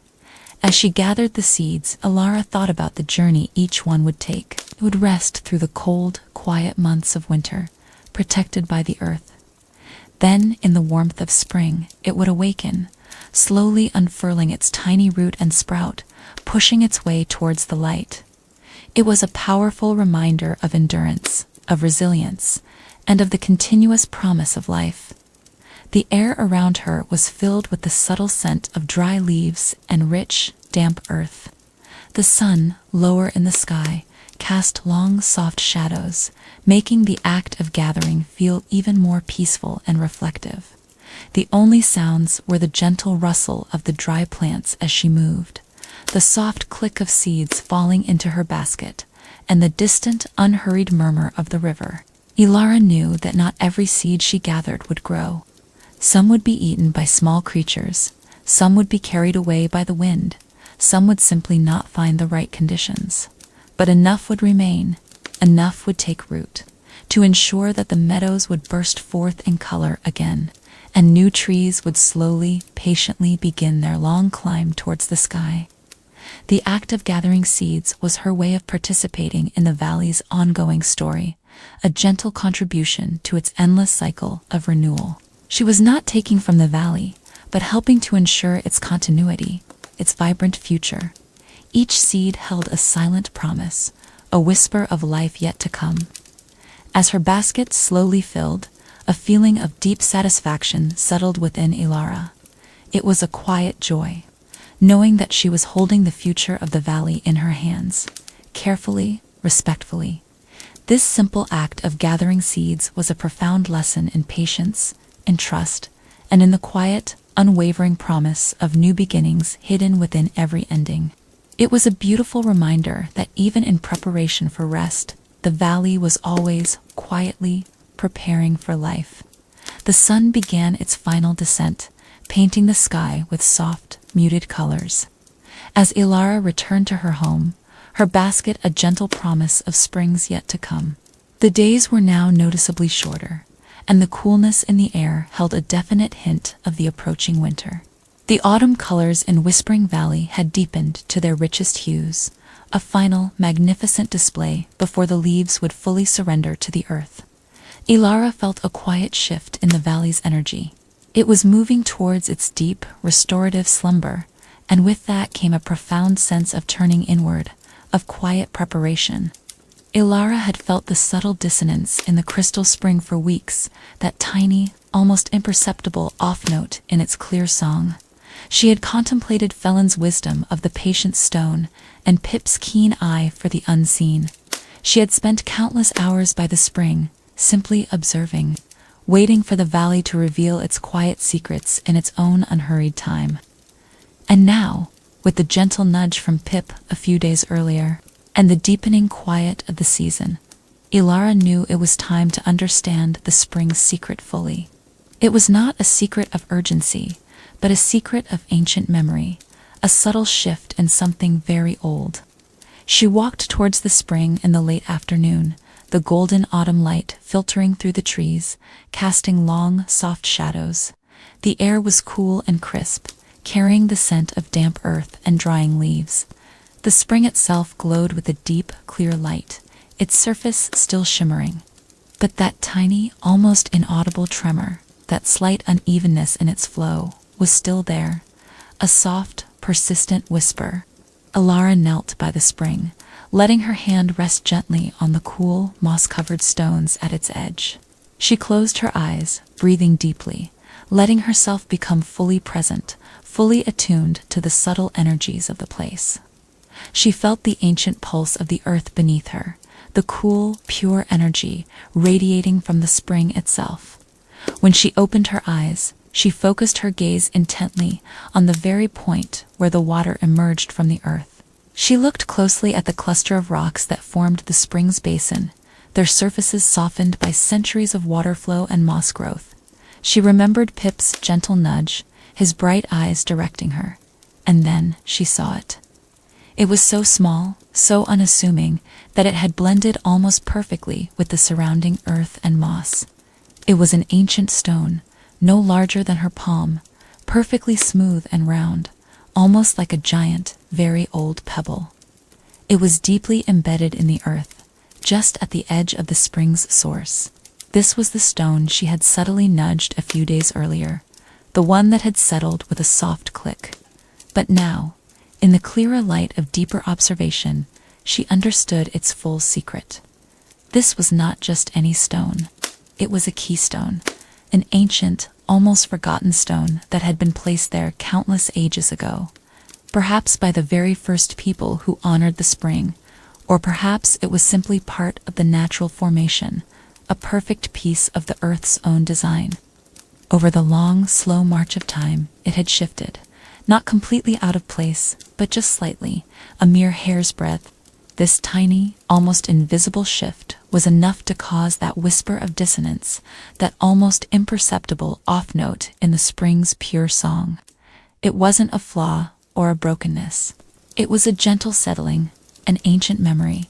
As she gathered the seeds, Elara thought about the journey each one would take. It would rest through the cold, quiet months of winter, protected by the earth. Then, in the warmth of spring, it would awaken, slowly unfurling its tiny root and sprout, pushing its way towards the light. It was a powerful reminder of endurance, of resilience, and of the continuous promise of life. The air around her was filled with the subtle scent of dry leaves and rich, damp earth. The sun, lower in the sky, cast long, soft shadows, making the act of gathering feel even more peaceful and reflective. The only sounds were the gentle rustle of the dry plants as she moved, the soft click of seeds falling into her basket, and the distant, unhurried murmur of the river. Elara knew that not every seed she gathered would grow. Some would be eaten by small creatures, some would be carried away by the wind, some would simply not find the right conditions. But enough would remain, enough would take root, to ensure that the meadows would burst forth in color again, and new trees would slowly, patiently begin their long climb towards the sky. The act of gathering seeds was her way of participating in the valley's ongoing story, a gentle contribution to its endless cycle of renewal. She was not taking from the valley, but helping to ensure its continuity, its vibrant future. Each seed held a silent promise, a whisper of life yet to come. As her basket slowly filled, a feeling of deep satisfaction settled within Elara. It was a quiet joy, knowing that she was holding the future of the valley in her hands, carefully, respectfully. This simple act of gathering seeds was a profound lesson in patience, in trust, and in the quiet, unwavering promise of new beginnings hidden within every ending. It was a beautiful reminder that even in preparation for rest, the valley was always quietly preparing for life. The sun began its final descent, painting the sky with soft, muted colors. As Elara returned to her home, her basket a gentle promise of springs yet to come. The days were now noticeably shorter, and the coolness in the air held a definite hint of the approaching winter. The autumn colors in Whispering Valley had deepened to their richest hues, a final, magnificent display before the leaves would fully surrender to the earth. Elara felt a quiet shift in the valley's energy. It was moving towards its deep, restorative slumber, and with that came a profound sense of turning inward, of quiet preparation. Elara had felt the subtle dissonance in the crystal spring for weeks, that tiny, almost imperceptible off-note in its clear song. She had contemplated Faelan's wisdom of the patient stone and Pip's keen eye for the unseen. She had spent countless hours by the spring, simply observing, waiting for the valley to reveal its quiet secrets in its own unhurried time. And now, with the gentle nudge from Pip a few days earlier, and the deepening quiet of the season, Elara knew it was time to understand the spring's secret fully. It was not a secret of urgency, but a secret of ancient memory, a subtle shift in something very old. She walked towards the spring in the late afternoon, the golden autumn light filtering through the trees, casting long, soft shadows. The air was cool and crisp, carrying the scent of damp earth and drying leaves. The spring itself glowed with a deep, clear light, its surface still shimmering. But that tiny, almost inaudible tremor, that slight unevenness in its flow, was still there, a soft, persistent whisper. Elara knelt by the spring, letting her hand rest gently on the cool, moss-covered stones at its edge. She closed her eyes, breathing deeply, letting herself become fully present, fully attuned to the subtle energies of the place. She felt the ancient pulse of the earth beneath her, the cool, pure energy radiating from the spring itself. When she opened her eyes, she focused her gaze intently on the very point where the water emerged from the earth. She looked closely at the cluster of rocks that formed the spring's basin, their surfaces softened by centuries of water flow and moss growth. She remembered Pip's gentle nudge, his bright eyes directing her, and then she saw it. It was so small, so unassuming, that it had blended almost perfectly with the surrounding earth and moss. It was an ancient stone, no larger than her palm, perfectly smooth and round, almost like a giant, very old pebble. It was deeply embedded in the earth, just at the edge of the spring's source. This was the stone she had subtly nudged a few days earlier, the one that had settled with a soft click. But now, in the clearer light of deeper observation, she understood its full secret. This was not just any stone. It was a keystone, an ancient, almost forgotten stone that had been placed there countless ages ago, perhaps by the very first people who honored the spring, or perhaps it was simply part of the natural formation, a perfect piece of the earth's own design. Over the long, slow march of time, it had shifted, not completely out of place, but just slightly, a mere hair's breadth. This tiny, almost invisible shift was enough to cause that whisper of dissonance, that almost imperceptible off-note in the spring's pure song. It wasn't a flaw or a brokenness. It was a gentle settling, an ancient memory,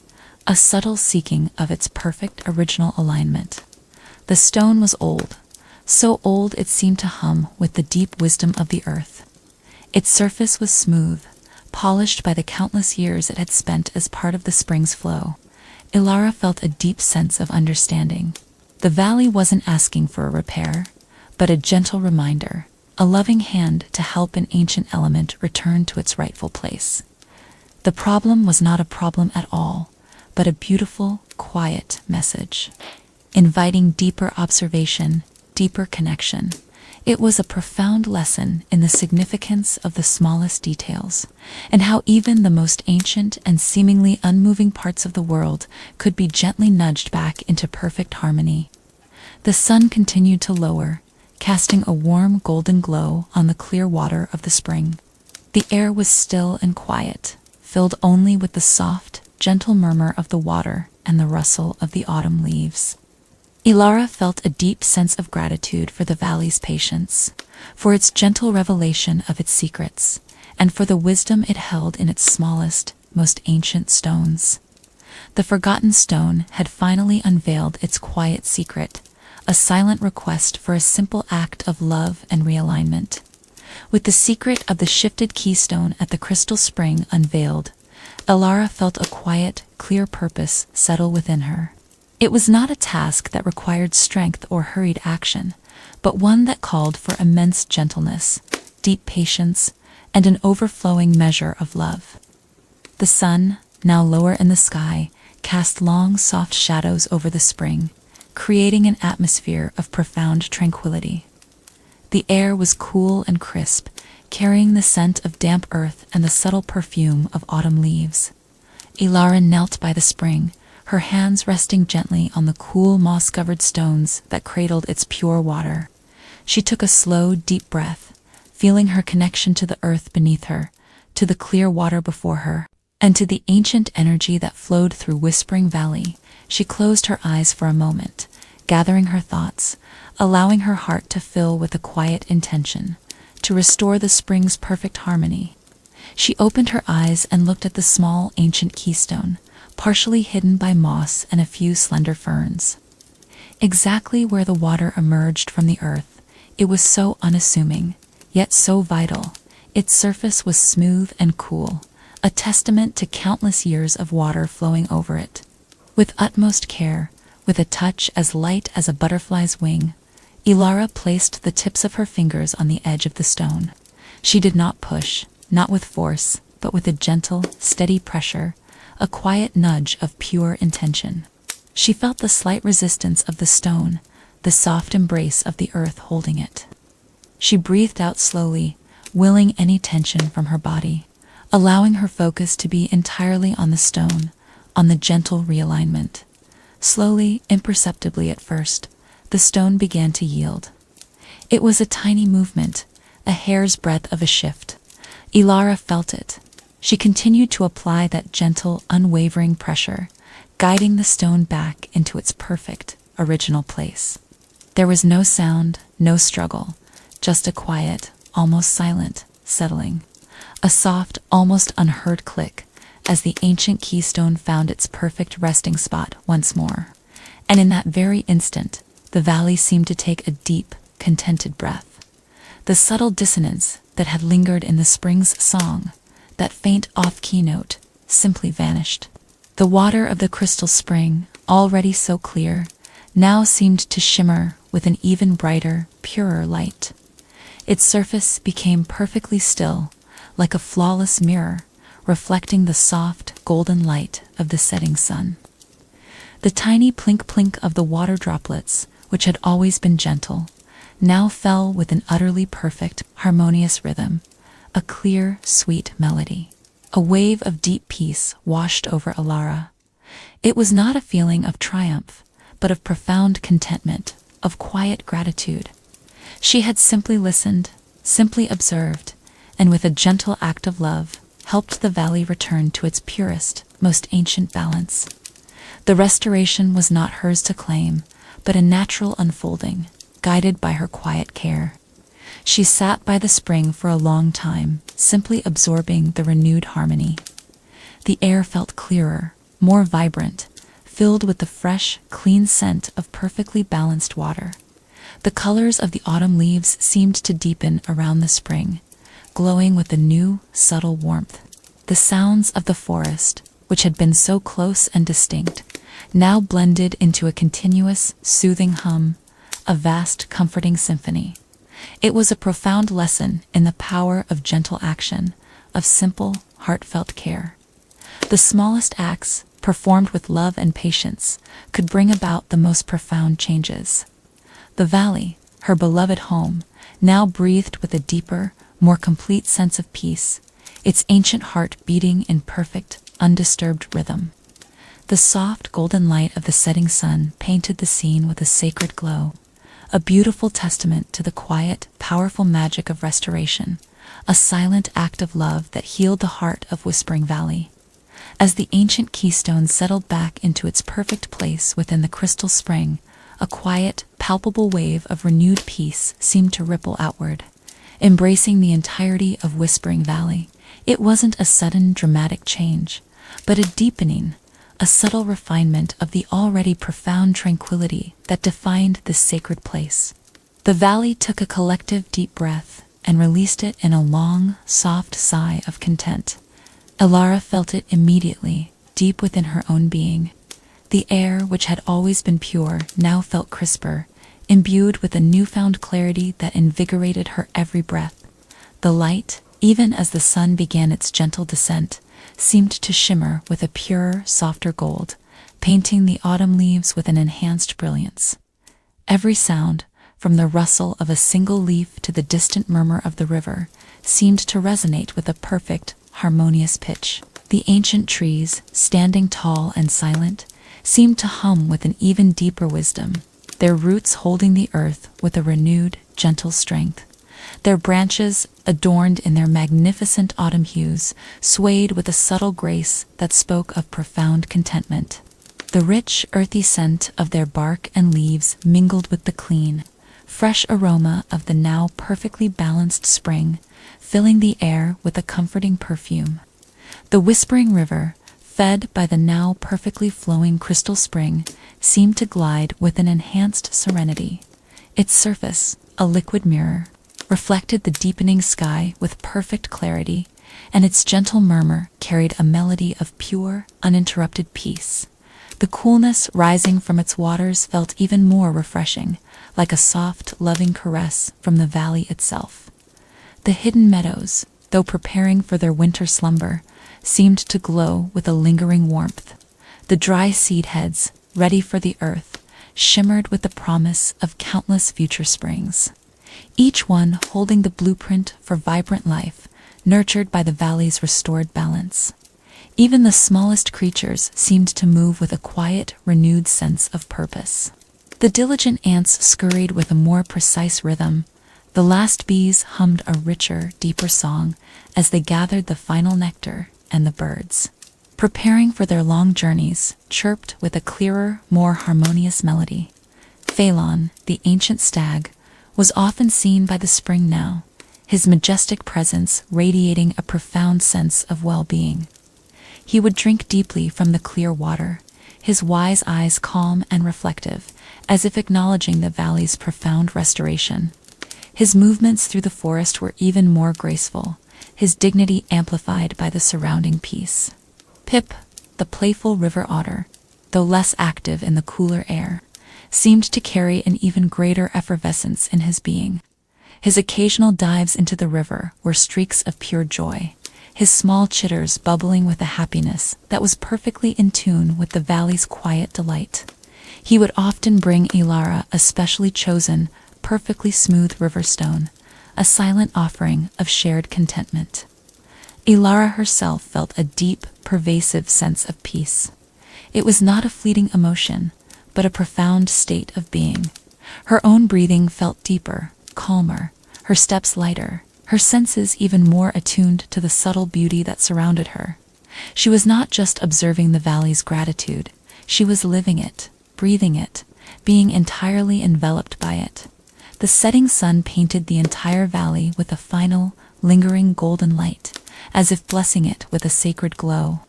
a subtle seeking of its perfect original alignment. The stone was old, so old it seemed to hum with the deep wisdom of the earth. Its surface was smooth, polished by the countless years it had spent as part of the spring's flow. Elara felt a deep sense of understanding. The valley wasn't asking for a repair, but a gentle reminder, a loving hand to help an ancient element return to its rightful place. The problem was not a problem at all, but a beautiful, quiet message, inviting deeper observation, deeper connection. It was a profound lesson in the significance of the smallest details, and how even the most ancient and seemingly unmoving parts of the world could be gently nudged back into perfect harmony. The sun continued to lower, casting a warm golden glow on the clear water of the spring. The air was still and quiet, filled only with the soft, gentle murmur of the water and the rustle of the autumn leaves. Elara felt a deep sense of gratitude for the valley's patience, for its gentle revelation of its secrets, and for the wisdom it held in its smallest, most ancient stones. The forgotten stone had finally unveiled its quiet secret, a silent request for a simple act of love and realignment. With the secret of the shifted keystone at the crystal spring unveiled, Elara felt a quiet, clear purpose settle within her. It was not a task that required strength or hurried action, but one that called for immense gentleness, deep patience, and an overflowing measure of love. The sun, now lower in the sky, cast long, soft shadows over the spring, creating an atmosphere of profound tranquility. The air was cool and crisp, carrying the scent of damp earth and the subtle perfume of autumn leaves. Elara knelt by the spring, her hands resting gently on the cool moss-covered stones that cradled its pure water. She took a slow, deep breath, feeling her connection to the earth beneath her, to the clear water before her, and to the ancient energy that flowed through Whispering Valley. She closed her eyes for a moment, gathering her thoughts, allowing her heart to fill with a quiet intention, to restore the spring's perfect harmony. She opened her eyes and looked at the small, ancient keystone, partially hidden by moss and a few slender ferns. Exactly where the water emerged from the earth, it was so unassuming, yet so vital. Its surface was smooth and cool, a testament to countless years of water flowing over it. With utmost care, with a touch as light as a butterfly's wing, Elara placed the tips of her fingers on the edge of the stone. She did not push, not with force, but with a gentle, steady pressure, a quiet nudge of pure intention. She felt the slight resistance of the stone, the soft embrace of the earth holding it. She breathed out slowly, willing any tension from her body, allowing her focus to be entirely on the stone, on the gentle realignment. Slowly, imperceptibly at first, the stone began to yield. It was a tiny movement, a hair's breadth of a shift. Elara felt it. She continued to apply that gentle, unwavering pressure, guiding the stone back into its perfect, original place. There was no sound, no struggle, just a quiet, almost silent, settling. A soft, almost unheard click, as the ancient keystone found its perfect resting spot once more. And in that very instant, the valley seemed to take a deep, contented breath. The subtle dissonance that had lingered in the spring's song, that faint off-key note, simply vanished. The water of the crystal spring, already so clear, now seemed to shimmer with an even brighter, purer light. Its surface became perfectly still, like a flawless mirror, reflecting the soft, golden light of the setting sun. The tiny plink-plink of the water droplets, which had always been gentle, now fell with an utterly perfect, harmonious rhythm, a clear, sweet melody. A wave of deep peace washed over Elara. It was not a feeling of triumph, but of profound contentment, of quiet gratitude. She had simply listened, simply observed, and with a gentle act of love, helped the valley return to its purest, most ancient balance. The restoration was not hers to claim, but a natural unfolding, guided by her quiet care. She sat by the spring for a long time, simply absorbing the renewed harmony. The air felt clearer, more vibrant, filled with the fresh, clean scent of perfectly balanced water. The colors of the autumn leaves seemed to deepen around the spring, glowing with a new, subtle warmth. the sounds of the forest, which had been so close and distinct, now blended into a continuous, soothing hum, a vast, comforting symphony. It was a profound lesson in the power of gentle action, of simple, heartfelt care. The smallest acts, performed with love and patience, could bring about the most profound changes. The valley, her beloved home, now breathed with a deeper, more complete sense of peace, its ancient heart beating in perfect, undisturbed rhythm. The soft golden light of the setting sun painted the scene with a sacred glow, a beautiful testament to the quiet, powerful magic of restoration, a silent act of love that healed the heart of Whispering Valley. As the ancient keystone settled back into its perfect place within the crystal spring, a quiet, palpable wave of renewed peace seemed to ripple outward, embracing the entirety of Whispering Valley. It wasn't a sudden, dramatic change, but a deepening, a subtle refinement of the already profound tranquility that defined this sacred place. The valley took a collective deep breath and released it in a long, soft sigh of content. Elara felt it immediately, deep within her own being. The air, which had always been pure, now felt crisper, imbued with a newfound clarity that invigorated her every breath. The light, even as the sun began its gentle descent, seemed to shimmer with a purer, softer gold, painting the autumn leaves with an enhanced brilliance. Every sound, from the rustle of a single leaf to the distant murmur of the river, seemed to resonate with a perfect, harmonious pitch. The ancient trees, standing tall and silent, seemed to hum with an even deeper wisdom, their roots holding the earth with a renewed, gentle strength. Their branches, adorned in their magnificent autumn hues, swayed with a subtle grace that spoke of profound contentment. The rich, earthy scent of their bark and leaves mingled with the clean, fresh aroma of the now perfectly balanced spring, filling the air with a comforting perfume. The Whispering River, fed by the now perfectly flowing crystal spring, seemed to glide with an enhanced serenity. Its surface, a liquid mirror, reflected the deepening sky with perfect clarity, and its gentle murmur carried a melody of pure, uninterrupted peace. The coolness rising from its waters felt even more refreshing, like a soft, loving caress from the valley itself. The hidden meadows, though preparing for their winter slumber, seemed to glow with a lingering warmth. The dry seed heads, ready for the earth, shimmered with the promise of countless future springs, each one holding the blueprint for vibrant life, nurtured by the valley's restored balance. Even the smallest creatures seemed to move with a quiet, renewed sense of purpose. The diligent ants scurried with a more precise rhythm. The last bees hummed a richer, deeper song as they gathered the final nectar, and the birds, preparing for their long journeys, chirped with a clearer, more harmonious melody. Faelan, the ancient stag, was often seen by the spring now, his majestic presence radiating a profound sense of well-being. He would drink deeply from the clear water, his wise eyes calm and reflective, as if acknowledging the valley's profound restoration. His movements through the forest were even more graceful, his dignity amplified by the surrounding peace. Pip, the playful river otter, though less active in the cooler air, seemed to carry an even greater effervescence in his being. His occasional dives into the river were streaks of pure joy, his small chitters bubbling with a happiness that was perfectly in tune with the valley's quiet delight. He would often bring Elara a specially chosen, perfectly smooth river stone, a silent offering of shared contentment. Elara herself felt a deep, pervasive sense of peace. It was not a fleeting emotion, but a profound state of being. Her own breathing felt deeper, calmer, her steps lighter, her senses even more attuned to the subtle beauty that surrounded her. She was not just observing the valley's gratitude, she was living it, breathing it, being entirely enveloped by it. The setting sun painted the entire valley with a final, lingering golden light, as if blessing it with a sacred glow.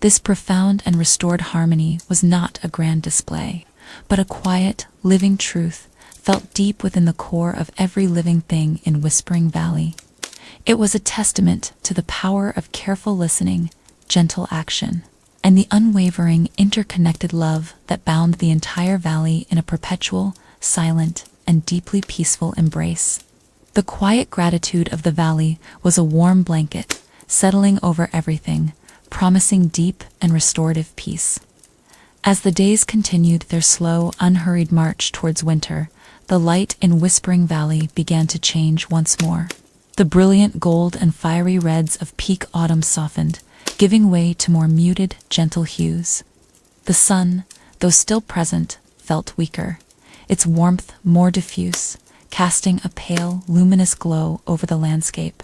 This profound and restored harmony was not a grand display, but a quiet, living truth felt deep within the core of every living thing in Whispering Valley. It was a testament to the power of careful listening, gentle action, and the unwavering, interconnected love that bound the entire valley in a perpetual, silent, and deeply peaceful embrace. The quiet gratitude of the valley was a warm blanket, settling over everything, promising deep and restorative peace. As the days continued their slow, unhurried march towards winter, the light in Whispering Valley began to change once more. The brilliant gold and fiery reds of peak autumn softened, giving way to more muted, gentle hues. The sun, though still present, felt weaker, its warmth more diffuse, casting a pale, luminous glow over the landscape.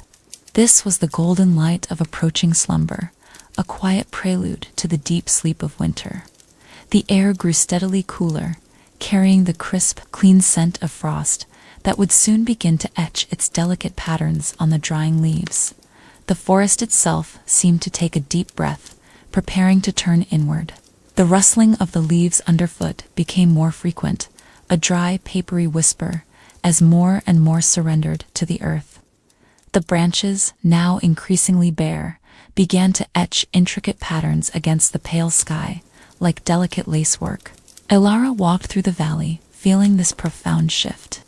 This was the golden light of approaching slumber, a quiet prelude to the deep sleep of winter. The air grew steadily cooler, carrying the crisp, clean scent of frost that would soon begin to etch its delicate patterns on the drying leaves. The forest itself seemed to take a deep breath, preparing to turn inward. The rustling of the leaves underfoot became more frequent, a dry, papery whisper, as more and more surrendered to the earth. The branches, now increasingly bare, began to etch intricate patterns against the pale sky, like delicate lacework. Elara walked through the valley, feeling this profound shift.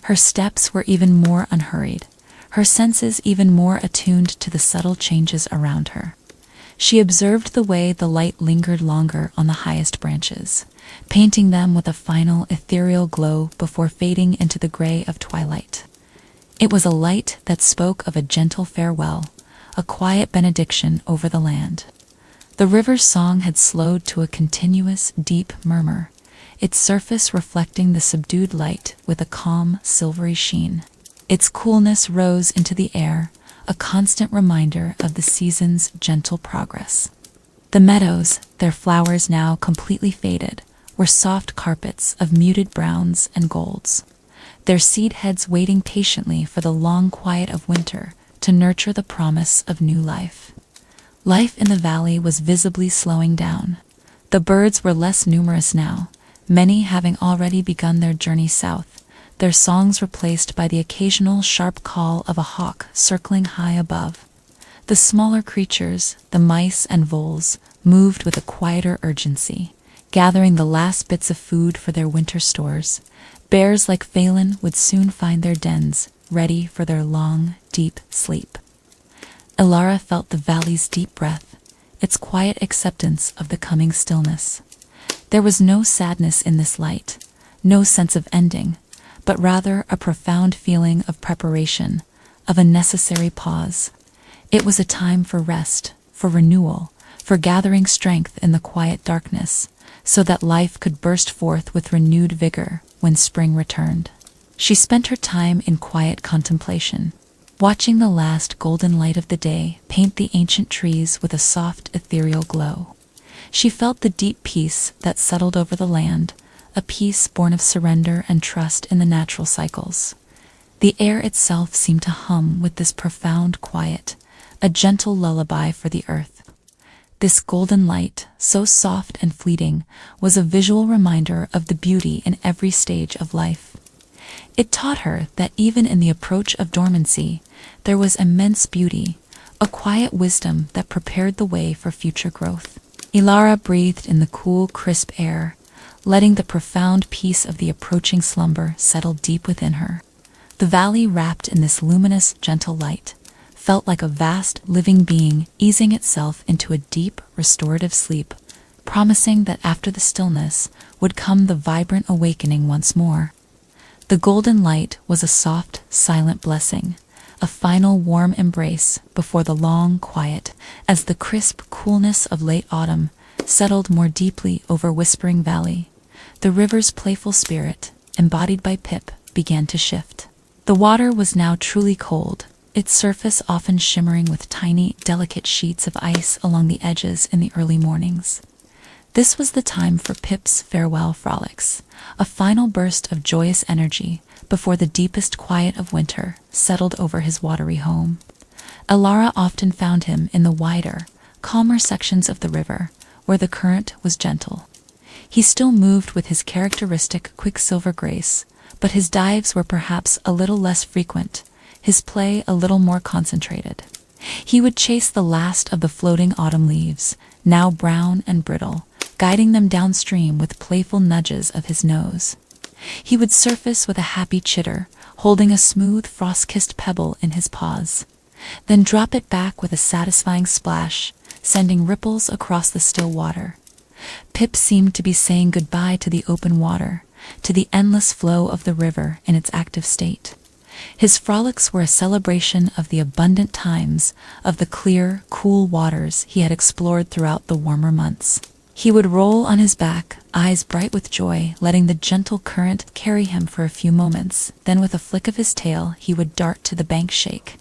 Her steps were even more unhurried, her senses even more attuned to the subtle changes around her. She observed the way the light lingered longer on the highest branches, painting them with a final ethereal glow before fading into the gray of twilight. It was a light that spoke of a gentle farewell, a quiet benediction over the land. The river's song had slowed to a continuous, deep murmur, its surface reflecting the subdued light with a calm, silvery sheen. Its coolness rose into the air, a constant reminder of the season's gentle progress. The meadows, their flowers now completely faded, were soft carpets of muted browns and golds, their seed heads waiting patiently for the long quiet of winter to nurture the promise of new life. Life in the valley was visibly slowing down. The birds were less numerous now, many having already begun their journey south, their songs replaced by the occasional sharp call of a hawk circling high above. The smaller creatures, the mice and voles, moved with a quieter urgency, gathering the last bits of food for their winter stores. Bears like Faelan would soon find their dens, ready for their long, deep sleep. Elara felt the valley's deep breath, its quiet acceptance of the coming stillness. There was no sadness in this light, no sense of ending, but rather a profound feeling of preparation, of a necessary pause. It was a time for rest, for renewal, for gathering strength in the quiet darkness, so that life could burst forth with renewed vigor when spring returned. She spent her time in quiet contemplation, watching the last golden light of the day paint the ancient trees with a soft, ethereal glow. She felt the deep peace that settled over the land, a peace born of surrender and trust in the natural cycles. The air itself seemed to hum with this profound quiet, a gentle lullaby for the earth. This golden light, so soft and fleeting, was a visual reminder of the beauty in every stage of life. It taught her that even in the approach of dormancy, there was immense beauty, a quiet wisdom that prepared the way for future growth. Elara breathed in the cool, crisp air, letting the profound peace of the approaching slumber settle deep within her. The valley, wrapped in this luminous, gentle light, felt like a vast, living being easing itself into a deep, restorative sleep, promising that after the stillness would come the vibrant awakening once more. The golden light was a soft, silent blessing, a final warm embrace before the long quiet, as the crisp coolness of late autumn settled more deeply over Whispering Valley. The river's playful spirit, embodied by Pip, began to shift. The water was now truly cold, its surface often shimmering with tiny, delicate sheets of ice along the edges in the early mornings. This was the time for Pip's farewell frolics, a final burst of joyous energy before the deepest quiet of winter settled over his watery home. Elara often found him in the wider, calmer sections of the river, where the current was gentle. He still moved with his characteristic quicksilver grace, but his dives were perhaps a little less frequent, his play a little more concentrated. He would chase the last of the floating autumn leaves, now brown and brittle, guiding them downstream with playful nudges of his nose. He would surface with a happy chitter, holding a smooth frost-kissed pebble in his paws, then drop it back with a satisfying splash, sending ripples across the still water. Pip seemed to be saying goodbye to the open water, to the endless flow of the river in its active state. His frolics were a celebration of the abundant times, of the clear, cool waters he had explored throughout the warmer months. He would roll on his back, eyes bright with joy, letting the gentle current carry him for a few moments. Then with a flick of his tail, he would dart to the bank shake,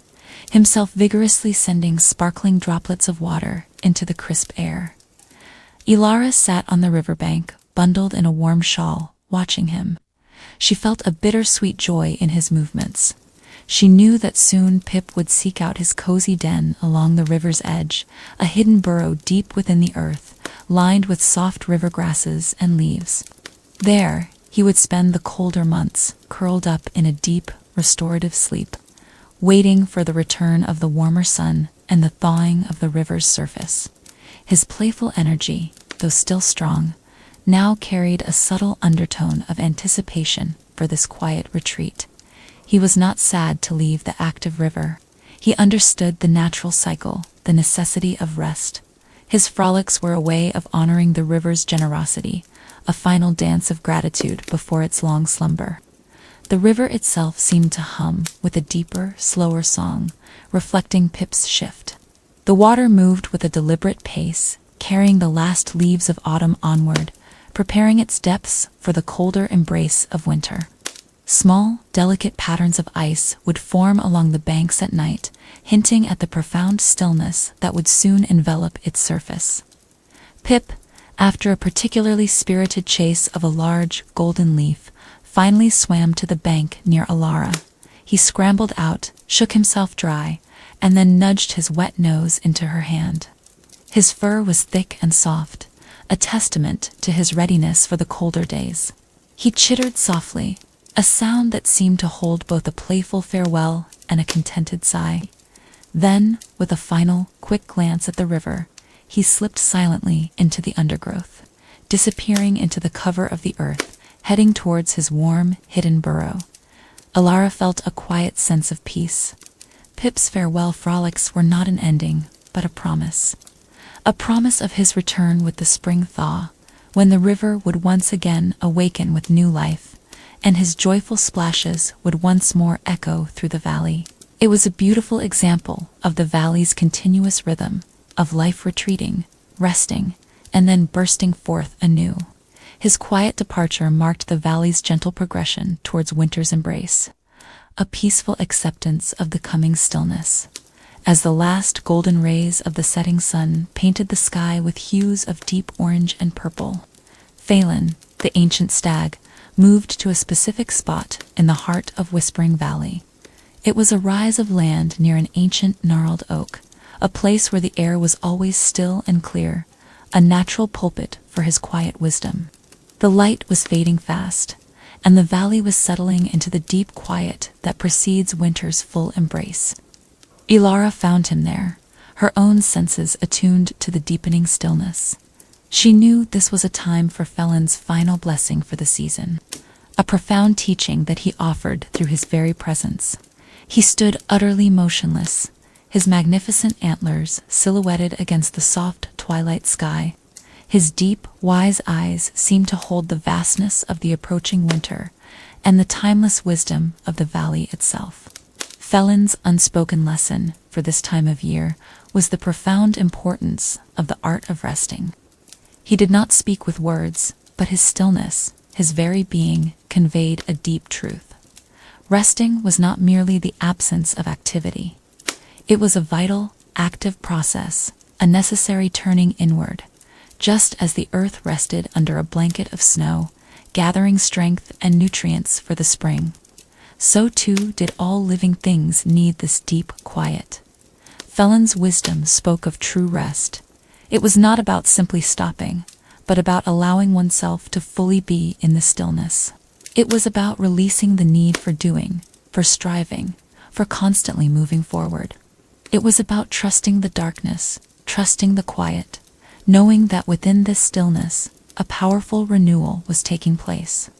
himself vigorously sending sparkling droplets of water into the crisp air. Elara sat on the riverbank, bundled in a warm shawl, watching him. She felt a bittersweet joy in his movements. She knew that soon Pip would seek out his cozy den along the river's edge, a hidden burrow deep within the earth, lined with soft river grasses and leaves. There, he would spend the colder months, curled up in a deep, restorative sleep, waiting for the return of the warmer sun and the thawing of the river's surface. His playful energy, though still strong, now carried a subtle undertone of anticipation for this quiet retreat. He was not sad to leave the active river. He understood the natural cycle, the necessity of rest. His frolics were a way of honoring the river's generosity, a final dance of gratitude before its long slumber. The river itself seemed to hum with a deeper, slower song, reflecting Pip's shift. The water moved with a deliberate pace, carrying the last leaves of autumn onward, preparing its depths for the colder embrace of winter. Small, delicate patterns of ice would form along the banks at night, hinting at the profound stillness that would soon envelop its surface. Pip, after a particularly spirited chase of a large, golden leaf, finally swam to the bank near Elara. He scrambled out, shook himself dry, and then nudged his wet nose into her hand. His fur was thick and soft, a testament to his readiness for the colder days. He chittered softly, a sound that seemed to hold both a playful farewell and a contented sigh. Then, with a final, quick glance at the river, he slipped silently into the undergrowth, disappearing into the cover of the earth, heading towards his warm, hidden burrow. Elara felt a quiet sense of peace. Pip's farewell frolics were not an ending, but a promise. A promise of his return with the spring thaw, when the river would once again awaken with new life, and his joyful splashes would once more echo through the valley. It was a beautiful example of the valley's continuous rhythm, of life retreating, resting, and then bursting forth anew. His quiet departure marked the valley's gentle progression towards winter's embrace, a peaceful acceptance of the coming stillness. As the last golden rays of the setting sun painted the sky with hues of deep orange and purple, Faelan, the ancient stag, moved to a specific spot in the heart of Whispering Valley. It was a rise of land near an ancient gnarled oak, a place where the air was always still and clear, a natural pulpit for his quiet wisdom. The light was fading fast, and the valley was settling into the deep quiet that precedes winter's full embrace. Elara found him there, her own senses attuned to the deepening stillness. She knew this was a time for Faelan's final blessing for the season, a profound teaching that he offered through his very presence. He stood utterly motionless, his magnificent antlers silhouetted against the soft twilight sky. His deep, wise eyes seemed to hold the vastness of the approaching winter and the timeless wisdom of the valley itself. Faelan's unspoken lesson for this time of year was the profound importance of the art of resting. He did not speak with words, but his stillness, his very being, conveyed a deep truth. Resting was not merely the absence of activity. It was a vital, active process, a necessary turning inward, just as the earth rested under a blanket of snow, gathering strength and nutrients for the spring. So too did all living things need this deep quiet. Faelan's wisdom spoke of true rest. It was not about simply stopping, but about allowing oneself to fully be in the stillness. It was about releasing the need for doing, for striving, for constantly moving forward. It was about trusting the darkness, trusting the quiet, knowing that within this stillness, a powerful renewal was taking place.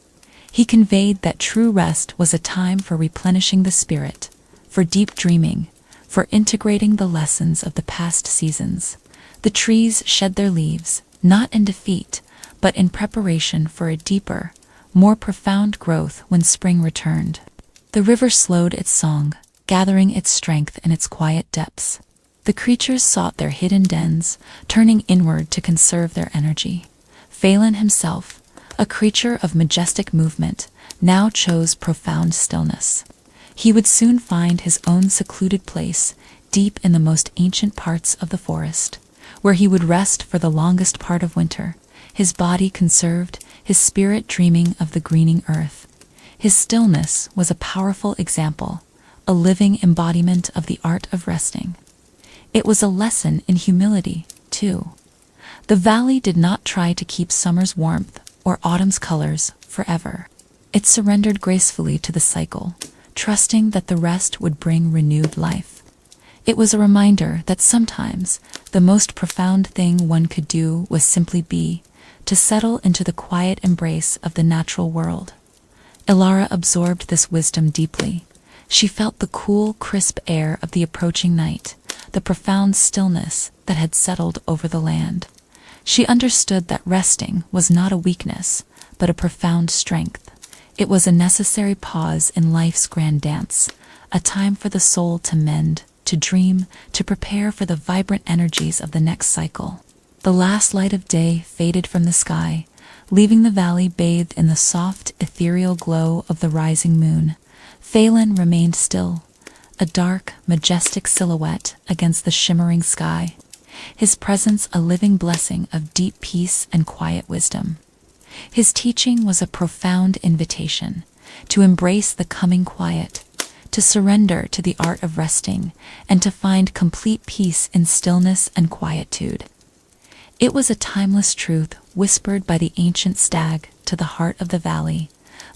He conveyed that true rest was a time for replenishing the spirit, for deep dreaming, for integrating the lessons of the past seasons. The trees shed their leaves, not in defeat, but in preparation for a deeper, more profound growth when spring returned. The river slowed its song, gathering its strength in its quiet depths. The creatures sought their hidden dens, turning inward to conserve their energy. Faelan himself, a creature of majestic movement, now chose profound stillness. He would soon find his own secluded place, deep in the most ancient parts of the forest, where he would rest for the longest part of winter, his body conserved, his spirit dreaming of the greening earth. His stillness was a powerful example, a living embodiment of the art of resting. It was a lesson in humility, too. The valley did not try to keep summer's warmth or autumn's colors forever. It surrendered gracefully to the cycle, trusting that the rest would bring renewed life. It was a reminder that sometimes the most profound thing one could do was simply be, to settle into the quiet embrace of the natural world. Elara absorbed this wisdom deeply. She felt the cool, crisp air of the approaching night, the profound stillness that had settled over the land. She understood that resting was not a weakness, but a profound strength. It was a necessary pause in life's grand dance, a time for the soul to mend, to dream, to prepare for the vibrant energies of the next cycle. The last light of day faded from the sky, leaving the valley bathed in the soft, ethereal glow of the rising moon. Faelan remained still, a dark, majestic silhouette against the shimmering sky, his presence a living blessing of deep peace and quiet wisdom. His teaching was a profound invitation to embrace the coming quiet, to surrender to the art of resting, and to find complete peace in stillness and quietude. It was a timeless truth whispered by the ancient stag to the heart of the valley,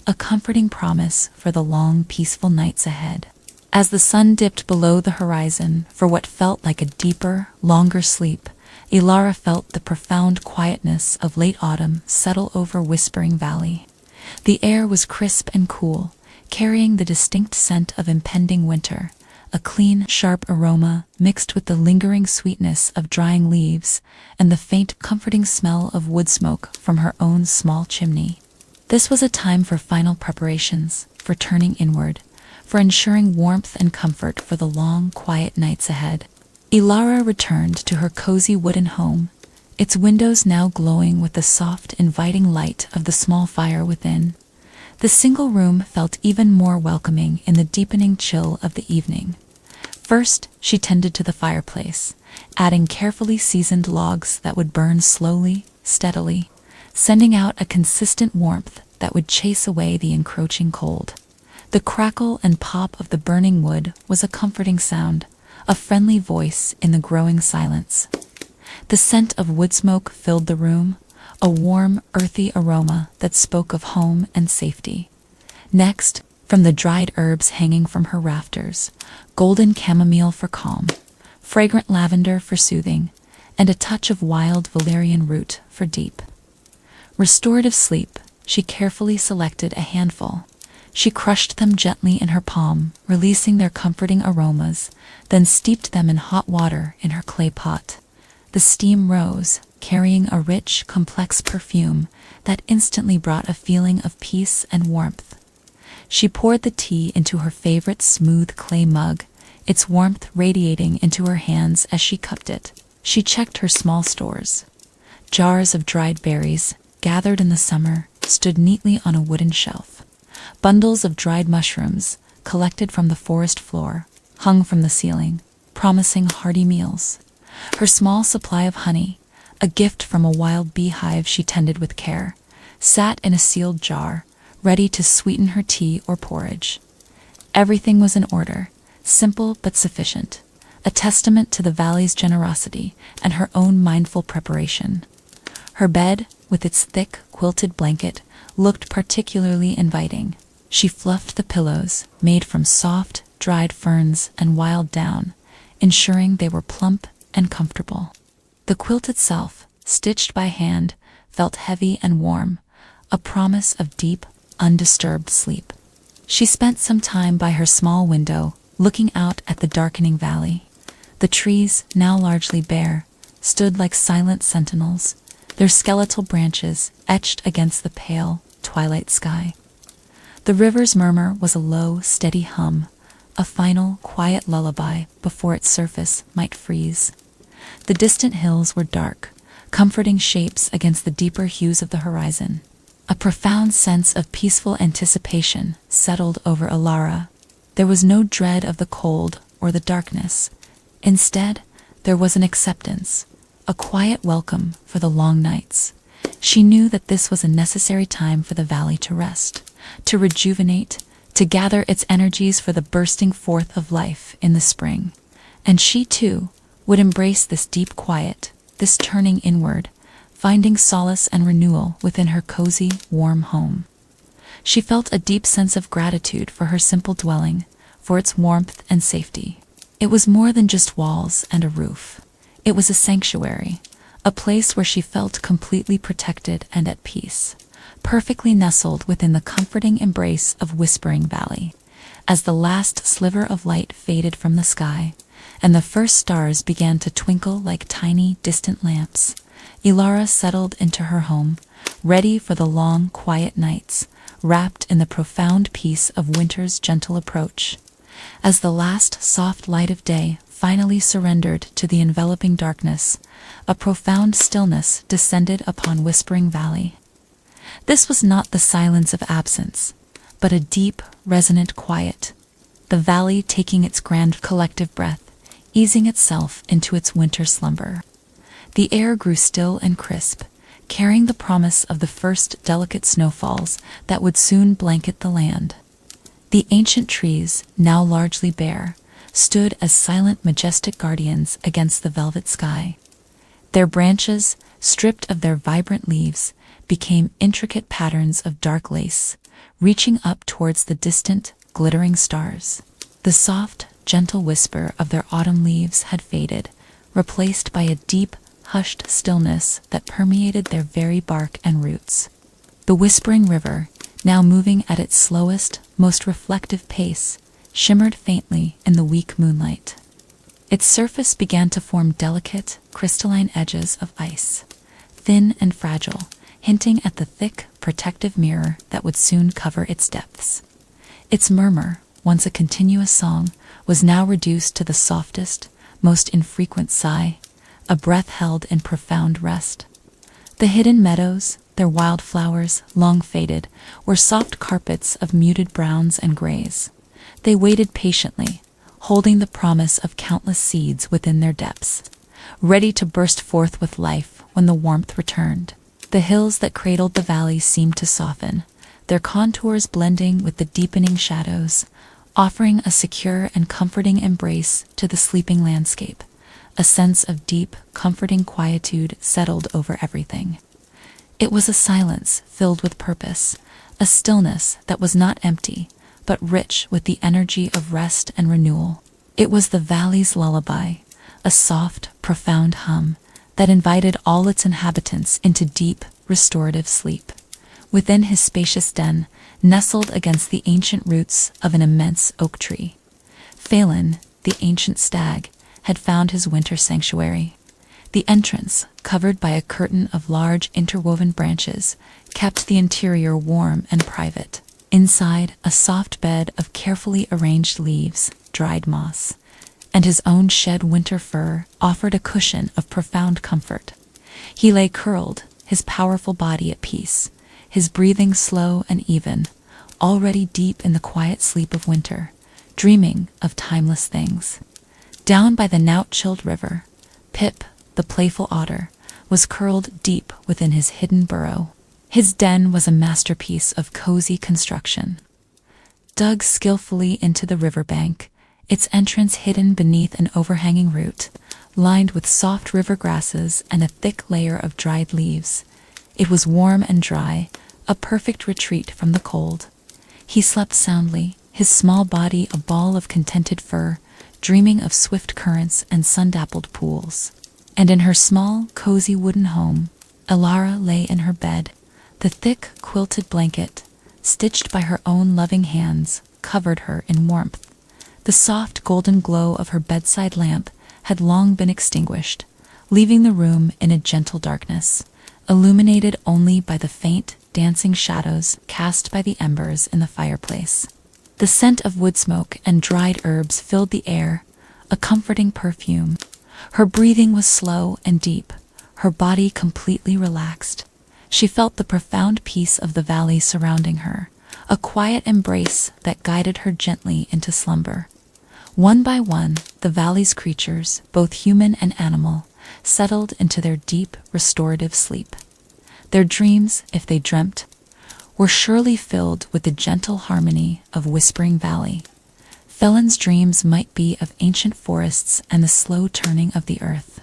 a comforting promise for the long, peaceful nights ahead. As the sun dipped below the horizon for what felt like a deeper, longer sleep, Elara felt the profound quietness of late autumn settle over Whispering Valley. The air was crisp and cool, carrying the distinct scent of impending winter, a clean, sharp aroma mixed with the lingering sweetness of drying leaves and the faint, comforting smell of wood smoke from her own small chimney. This was a time for final preparations, for turning inward, for ensuring warmth and comfort for the long, quiet nights ahead. Elara returned to her cozy wooden home, its windows now glowing with the soft, inviting light of the small fire within. The single room felt even more welcoming in the deepening chill of the evening. First, she tended to the fireplace, adding carefully seasoned logs that would burn slowly, steadily, sending out a consistent warmth that would chase away the encroaching cold. The crackle and pop of the burning wood was a comforting sound, a friendly voice in the growing silence. The scent of wood smoke filled the room, a warm, earthy aroma that spoke of home and safety. Next, from the dried herbs hanging from her rafters, golden chamomile for calm, fragrant lavender for soothing, and a touch of wild valerian root for deep, restorative sleep, she carefully selected a handful. She crushed them gently in her palm, releasing their comforting aromas, then steeped them in hot water in her clay pot. The steam rose, carrying a rich, complex perfume that instantly brought a feeling of peace and warmth. She poured the tea into her favorite smooth clay mug, its warmth radiating into her hands as she cupped it. She checked her small stores. Jars of dried berries, gathered in the summer, stood neatly on a wooden shelf. Bundles of dried mushrooms, collected from the forest floor, hung from the ceiling, promising hearty meals. Her small supply of honey, a gift from a wild beehive she tended with care, sat in a sealed jar, ready to sweeten her tea or porridge. Everything was in order, simple but sufficient, a testament to the valley's generosity and her own mindful preparation. Her bed, with its thick, quilted blanket, looked particularly inviting. She fluffed the pillows, made from soft, dried ferns, and wild down, ensuring they were plump and comfortable. The quilt itself, stitched by hand, felt heavy and warm, a promise of deep, undisturbed sleep. She spent some time by her small window, looking out at the darkening valley. The trees, now largely bare, stood like silent sentinels, their skeletal branches etched against the pale, twilight sky. The river's murmur was a low, steady hum, a final, quiet lullaby before its surface might freeze. The distant hills were dark, comforting shapes against the deeper hues of the horizon. A profound sense of peaceful anticipation settled over Elara. There was no dread of the cold or the darkness. Instead, there was an acceptance, a quiet welcome for the long nights. She knew that this was a necessary time for the valley to rest, to rejuvenate, to gather its energies for the bursting forth of life in the spring. And she, too, would embrace this deep quiet, this turning inward, finding solace and renewal within her cozy, warm home. She felt a deep sense of gratitude for her simple dwelling, for its warmth and safety. It was more than just walls and a roof. It was a sanctuary, a place where she felt completely protected and at peace, perfectly nestled within the comforting embrace of Whispering Valley. As the last sliver of light faded from the sky, and the first stars began to twinkle like tiny, distant lamps, Elara settled into her home, ready for the long, quiet nights, wrapped in the profound peace of winter's gentle approach. As the last soft light of day finally surrendered to the enveloping darkness, a profound stillness descended upon Whispering Valley. This was not the silence of absence, but a deep, resonant quiet, the valley taking its grand collective breath, easing itself into its winter slumber. The air grew still and crisp, carrying the promise of the first delicate snowfalls that would soon blanket the land. The ancient trees, now largely bare, stood as silent, majestic guardians against the velvet sky. Their branches, stripped of their vibrant leaves, became intricate patterns of dark lace, reaching up towards the distant, glittering stars. The soft, gentle whisper of their autumn leaves had faded, replaced by a deep, hushed stillness that permeated their very bark and roots. The Whispering River, now moving at its slowest, most reflective pace, shimmered faintly in the weak moonlight. Its surface began to form delicate, crystalline edges of ice, thin and fragile, hinting at the thick, protective mirror that would soon cover its depths. Its murmur, once a continuous song, was now reduced to the softest, most infrequent sigh, a breath held in profound rest. The hidden meadows, their wildflowers, long faded, were soft carpets of muted browns and grays. They waited patiently, holding the promise of countless seeds within their depths, ready to burst forth with life when the warmth returned. The hills that cradled the valley seemed to soften, their contours blending with the deepening shadows, offering a secure and comforting embrace to the sleeping landscape. A sense of deep, comforting quietude settled over everything. It was a silence filled with purpose, a stillness that was not empty, but rich with the energy of rest and renewal. It was the valley's lullaby, a soft, profound hum that invited all its inhabitants into deep, restorative sleep. Within his spacious den, nestled against the ancient roots of an immense oak tree, Faelan, the ancient stag, had found his winter sanctuary. The entrance, covered by a curtain of large interwoven branches, kept the interior warm and private. Inside, a soft bed of carefully arranged leaves, dried moss, and his own shed winter fur offered a cushion of profound comfort. He lay curled, his powerful body at peace, his breathing slow and even, already deep in the quiet sleep of winter, dreaming of timeless things. Down by the now-chilled river, Pip, the playful otter, was curled deep within his hidden burrow. His den was a masterpiece of cozy construction. Dug skillfully into the riverbank, its entrance hidden beneath an overhanging root, lined with soft river grasses and a thick layer of dried leaves. It was warm and dry, a perfect retreat from the cold. He slept soundly, his small body a ball of contented fur, dreaming of swift currents and sun-dappled pools. And in her small, cozy wooden home, Elara lay in her bed, the thick, quilted blanket, stitched by her own loving hands, covered her in warmth. The soft golden glow of her bedside lamp had long been extinguished, leaving the room in a gentle darkness, illuminated only by the faint, dancing shadows cast by the embers in the fireplace. The scent of wood smoke and dried herbs filled the air, a comforting perfume. Her breathing was slow and deep, her body completely relaxed. She felt the profound peace of the valley surrounding her, a quiet embrace that guided her gently into slumber. One by one, the valley's creatures, both human and animal, settled into their deep, restorative sleep. Their dreams, if they dreamt, were surely filled with the gentle harmony of Whispering Valley. Faelan's dreams might be of ancient forests and the slow turning of the earth.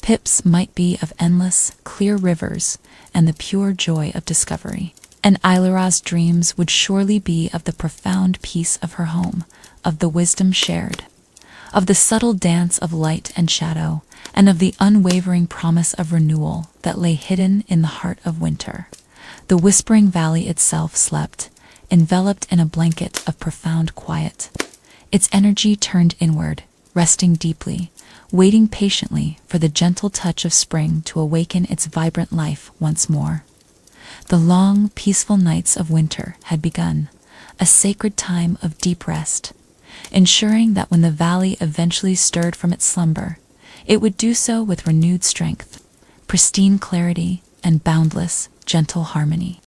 Pip's might be of endless, clear rivers and the pure joy of discovery. And Elara's dreams would surely be of the profound peace of her home, of the wisdom shared, of the subtle dance of light and shadow, and of the unwavering promise of renewal that lay hidden in the heart of winter. The Whispering Valley itself slept, enveloped in a blanket of profound quiet. Its energy turned inward, resting deeply, waiting patiently for the gentle touch of spring to awaken its vibrant life once more. The long, peaceful nights of winter had begun, a sacred time of deep rest, ensuring that when the valley eventually stirred from its slumber, it would do so with renewed strength, pristine clarity, and boundless, gentle harmony.